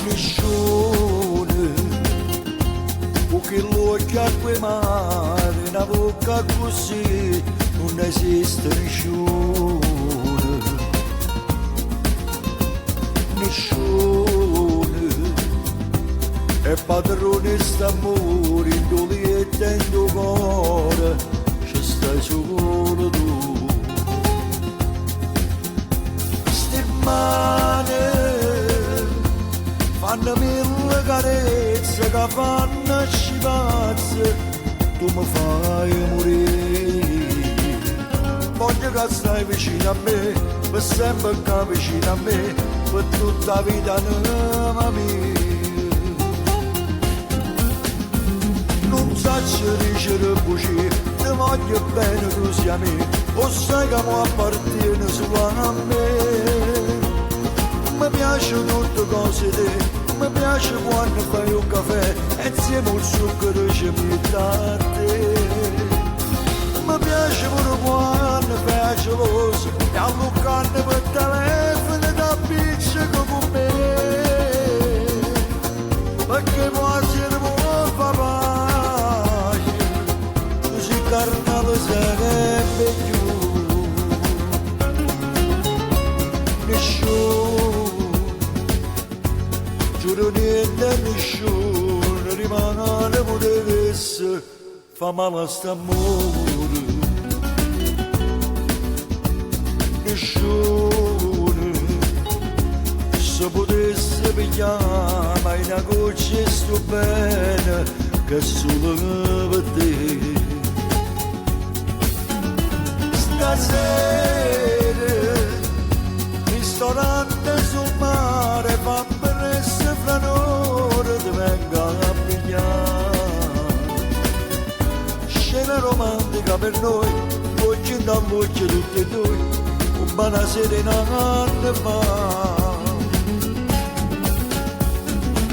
Nessuno o che lo acqua e mare, una bocca così non esiste nessuno. Nessuno è padrone st'amore, dove e tendo cuore, ci stai solo tu. Ste mani fanno mille carezze che fanno scipazze, tu mi fai morire. Voglio che stai vicino a me, per sempre che vicino a me, per tutta la vita mia. Non saccio dicere bugie, ti voglio bene tu sia me, o sai che mi appartiene solo a me. Mi piace tutte cose te, mi piace quando fai un caffè e insieme al zucchero ci metti a te. Mi piace pure quando fai geloso e alluccarne per telefono da appiccica con me, perché quasi non fa pace, così carnale sarebbe più. Nessuno, giuro niente, nessuno rimane le potesse fa male a st'amore. Nessuno se potesse pigliare mai una goccia sto bene che solo per te. Stasera ristorante sul mare, fa pressa fra noi, ti venga a pigliare. Scena romantica per noi, oggi in voce tutti e due, un buona serenata fa.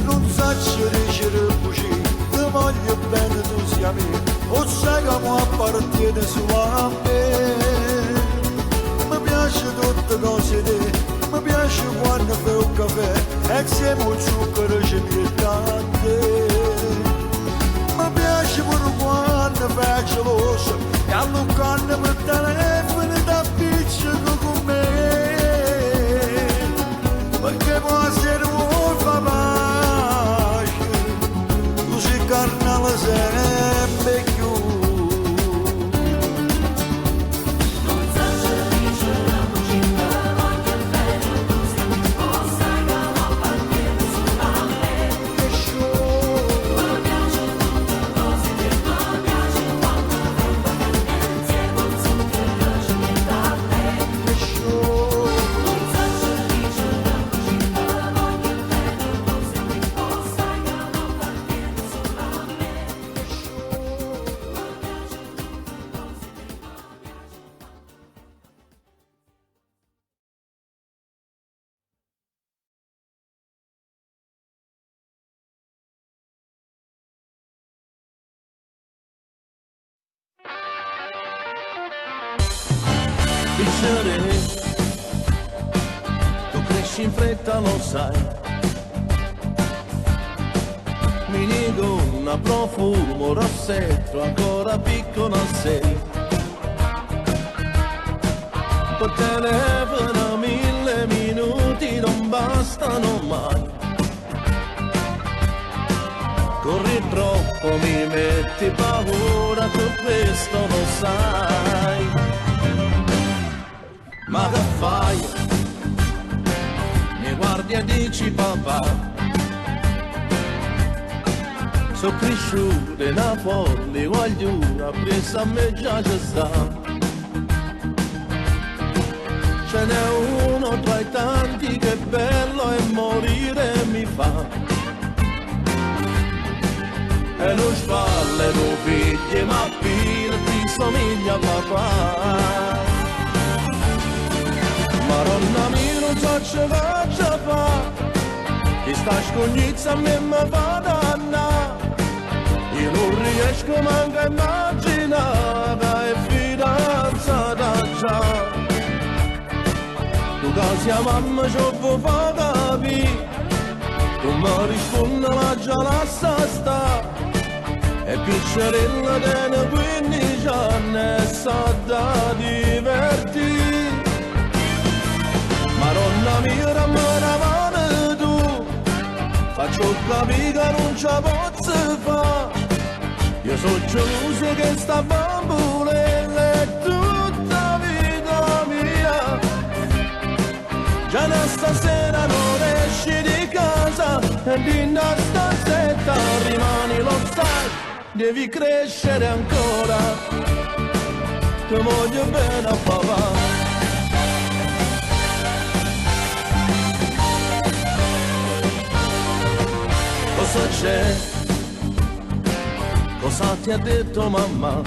Non saccio dicere bugie, ti voglio bene tu sia me, o sai che mi appartiene solo a me. Mi piace tutte cose te, mi piace quando fai un caffè e insieme al zucchero ci Piccere, tu cresci in fretta, lo sai. Mi nego una profumo rossetto, ancora piccola sei. Col telefono 1000 minuti non bastano mai. Corri troppo, mi metti paura, tu questo lo sai. Ma che fai? Mi guardi e dici papà, so cresciuto in una folle guagliura, presa a me già ci sta. Ce n'è uno tra i tanti che bello e morire mi fa. E non spalle, non figli, ma pire ti somiglia a papà. Maronna mia non so ce faccia fa, ti sta scognizza a me mi fa danna. Io non riesco manco a immaginare che è fidanzata già. Tu casi a mamma ci vuoi far capire, tu mi rispondi la già lascia sta. E piccerella delle 15 anni sa da divertire. Maronna mia rammaravane tu, faccio capire che non ce la posso fare. Io sono geloso che sta bambulella è tutta vita mia. Già da stasera non esci di casa e in una stanzetta rimani, lo sai. Devi crescere ancora, ti voglio bene a papà. Cosa c'è? Cosa ti ha detto mamma?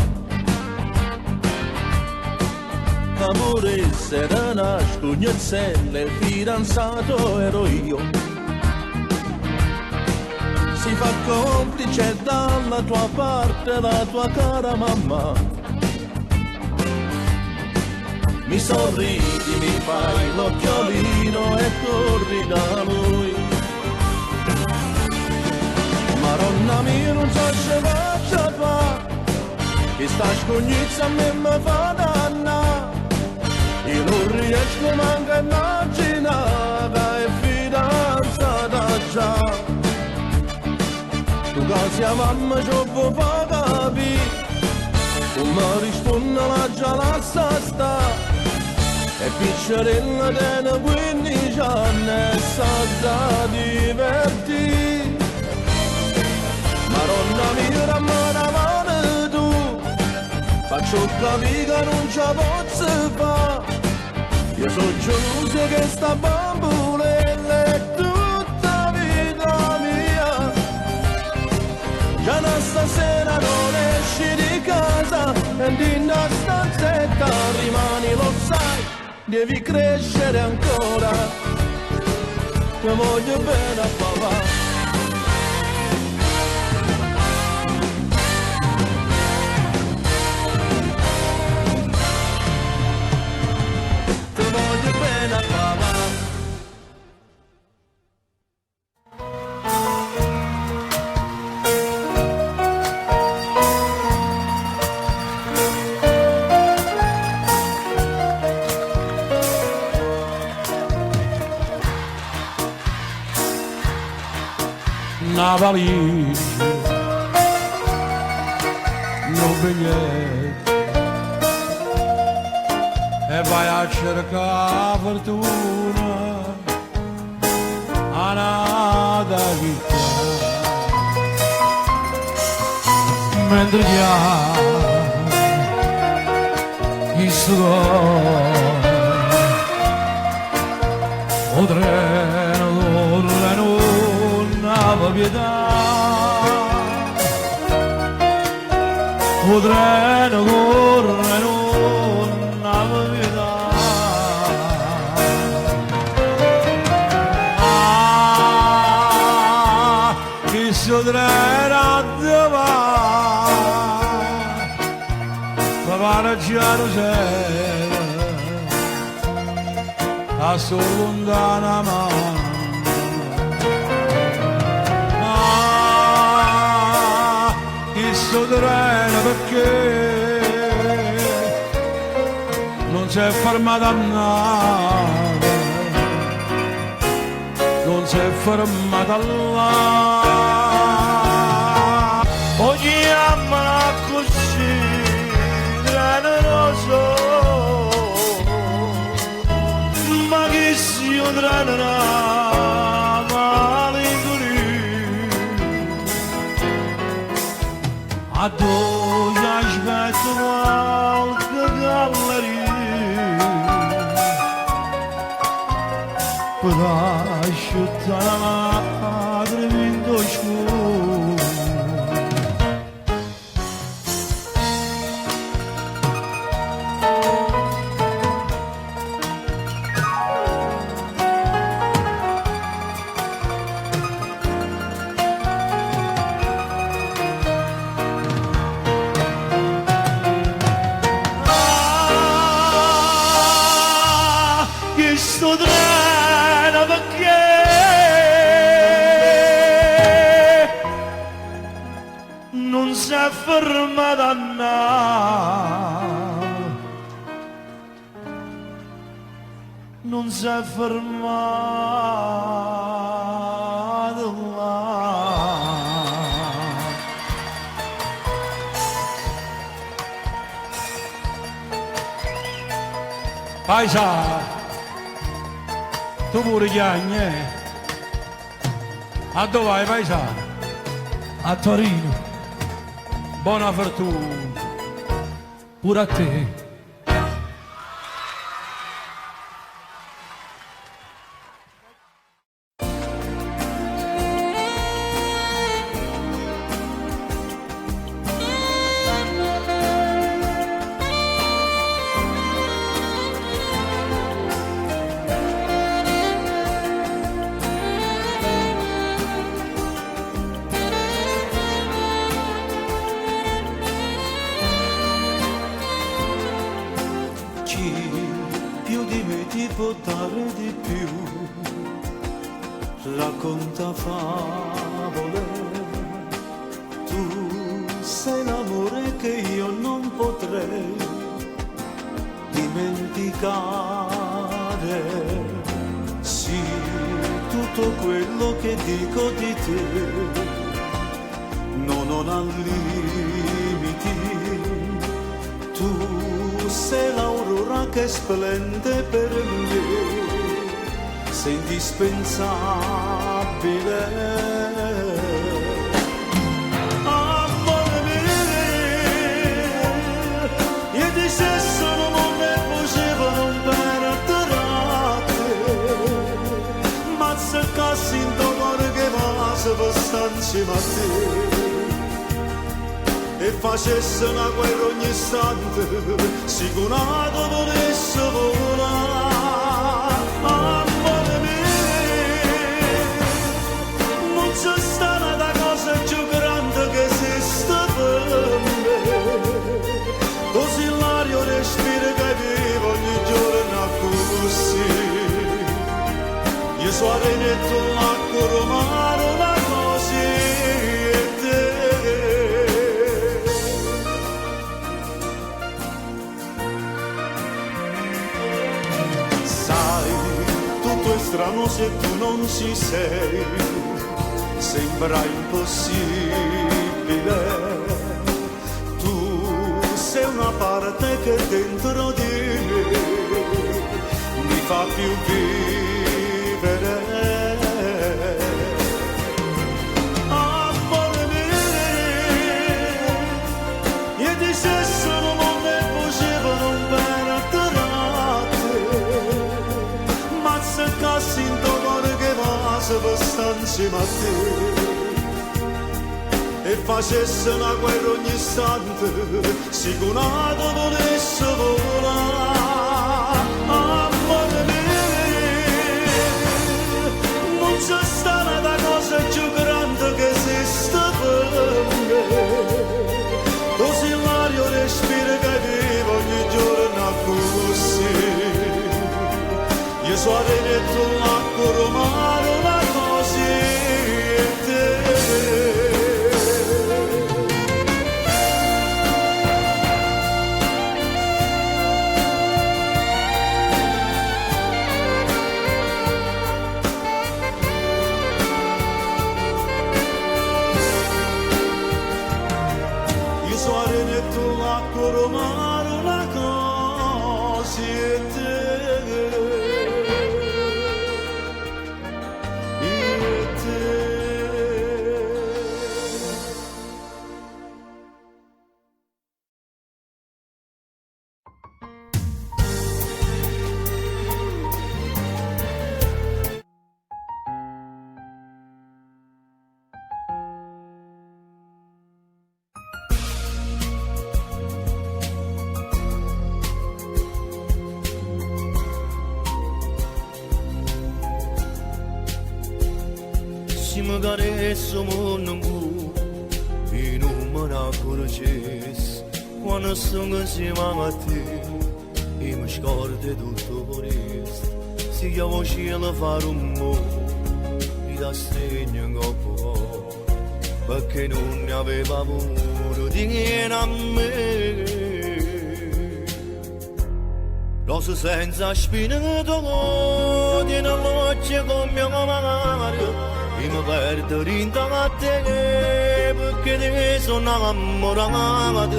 Amore serena, scugnezelle, il fidanzato ero io. Si fa complice dalla tua parte la tua cara mamma. Mi sorridi, mi fai l'occhiolino e corri da lui. Maronna mia non so se faccia fa, che sta scognizza a me mi fa danna. Io non riesco manco a immaginare che è fidanzata già. Tu casi a mamma ci vuoi far capire, tu mi rispondi la già lascia sta. E piccerella delle 15 anni sa da divertire. Maronna mia rammaravane tu, faccio capire che non ce la posso fare. Io sono geloso che sta bambulella è tutta vita mia. Già da stasera non esci di casa e in una stanzetta rimani, lo sai. Devi crescere ancora, ti voglio bene a papà. Una valigia, un biglietto e vai a cercare fortuna a nada chitarra. Mentre chiami il sudore o treno corre non ha pietà. O treno corre non ha pietà. Ah, che so treno va, papà già lo sei. a sua lontana mano. Questo treno perché non si è fermato a nave, non si è fermato là. Oggi chiamano così, treno rosso, ma che sia treno a dove aspetto qualche galleria per asciuttare la madre vinto scuro. Questo treno perché non si è fermato a nave, non si è fermato là. Paisa, tu pure chiagni, a dove vai, paesa? A Torino. Buona fortuna pure a te. Più di me ti può dare di più, racconta favole, tu sei l'amore che io non potrei dimenticare, sì, tutto quello che dico di te non ha limiti, tu sei l'aurora che splende per me, sei indispensabile. Amore mio, io ti stesso non ne potevo non perdere, ma se cassi in tuo cuore che va se per stare insieme a te. E facesse una guerra ogni istante, sicurato volesse volare. Amore mio, non c'è stata una cosa più grande che esiste per me. Così l'aria respiro che vivo ogni giorno così. Io so arenetto l'acqua romano, una così e te. Strano se tu non ci sei, sembra impossibile. Tu sei una parte che dentro di me mi fa più vivere. Amore mio, io ti stesso non ne potevo non perdere. Se cassi in tuo cuore che va se per stare insieme a te e facesse una guerra ogni istante, sicurato volesse volare. Amore mio, non c'è stata una cosa più grande che esiste per me. Così l'aria respiro che vivo ogni giorno così. Io so romano una cosa e te. Si magari siamo nungu in un monacorges quando sono insieme a te e mi scordo tutto questo si chiama cielo fare un mo mi dà segno in coppo perché non ne aveva paura di niente a me rosa senza spine d'odio non voce con mio amore e mi perdo dentro a te perché te sono innamorato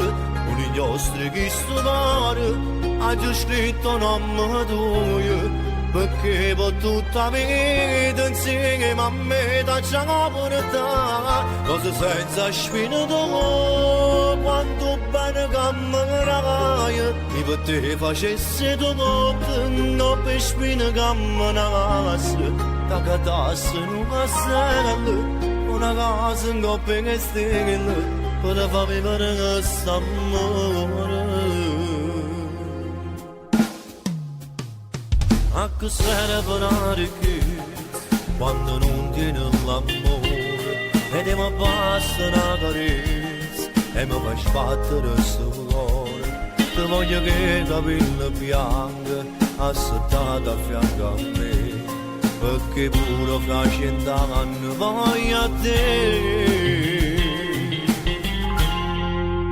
un inchiostro che studiare ha già scritto nome tuo perché per tutta vita insieme a me da già portare cose senza spine d'oro quanto bene che mi ragai e per te facesse tutto non per spine che mi nasce da catasse in una stella una casa in coppia che stelle per far vivere questo amore a che serve una ricchezza quando non tiene l'amore ed mi basta una carezza e mi fai sbattere questo cuore ti voglio che i capelli bianchi assettata a fianco a me perché pure fra 100 anni voglio a te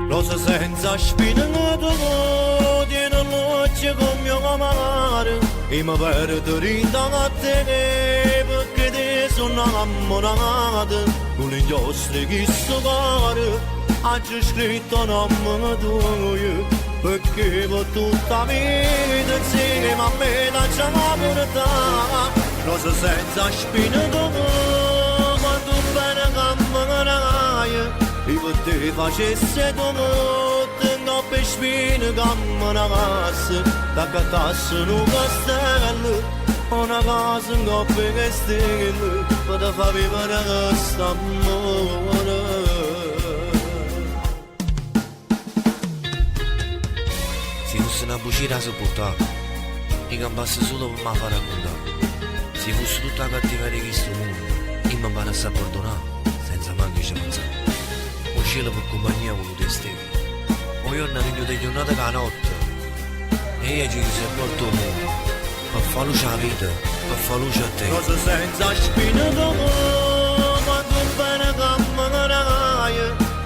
rosa senza spine d'odio non luce con mio amore e mi perdo dentro a te perché te sono innamorato con gli inchiostri che sto cuore ha già scritto nome tuo perché per tutta vita insieme a me da già portare rosa senza spine d'oro quanto bene che mi ragai e per te facesse tutto non per spine che mi nasce da catasse in un castello una casa in coppia che stelle per far vivere questo amore se fosse una bucina a sopportare mi campasse solo per me fare raccontare se fosse tutta la cattiveria che sto mondo io mi pare a perdonare senza manco ci pensare o cielo per compagnia con le stelle o giorno regno di giornata che la notte e io ci sei molto mondo per far luce alla vita per far luce a te rosa senza spine d'oro quanto bene che mi ragai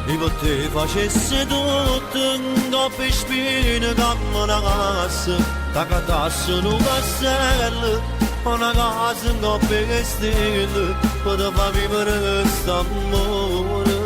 e per te facesse tutto non per spine che mi nasce da catasse in un castello una casa in coppia che stelle per far vivere questo amore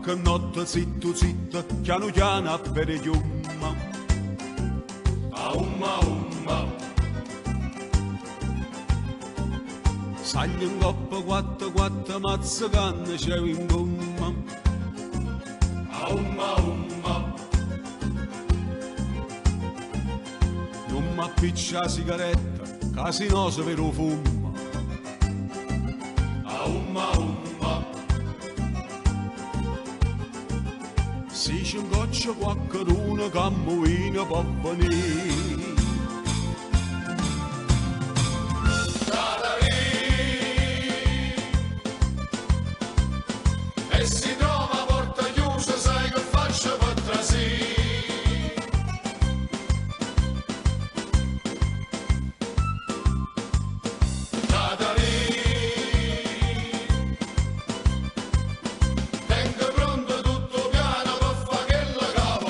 Qualche notte zitto zitto, piano piano per chiumma. Aumma, umma. Saglia in coppa quattro mazza canne c'è in gomma. Aumma, umma. Non m'appiccia la sigaretta, casi no se vero fumma. Aumma, umma. Si c'è un goccio qualcuno che muovina può venire. E si trova a porta chiusa, sai che faccio per trasì. Tengo pronto tutto piano per fare che la cavo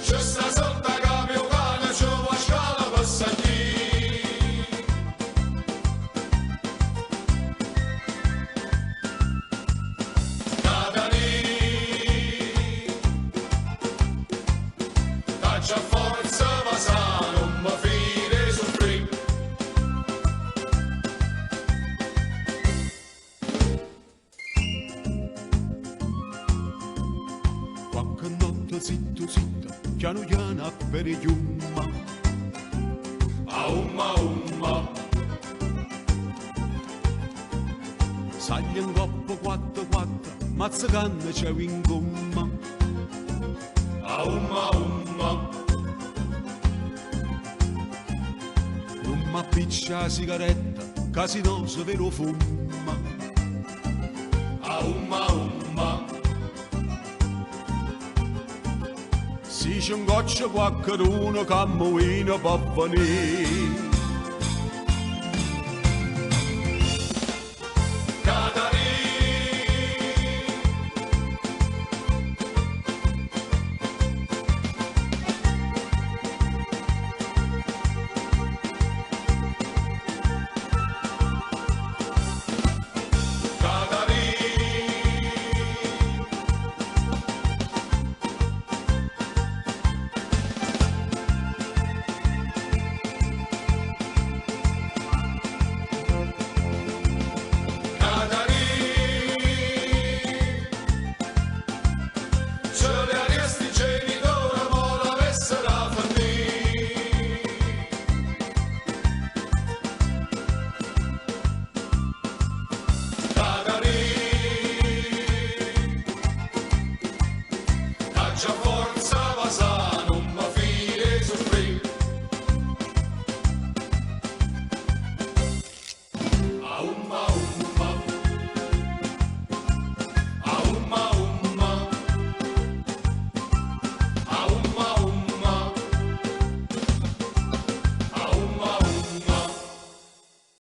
c'è sta sotto capio cane, c'è la scala per salire. Taccia forza ma sa, non mi fide soffrire. Qualche notte zitto zitto, piano piano per chiumma. Aumma, umma. Saglia in coppa quattro, mazza canne c'è in gomma. Aumma, umma. Non m'appiccia la sigaretta, casi no se vero fumma. Aumma, umma. Si c'è un goccio qualcuno che muovina può venire.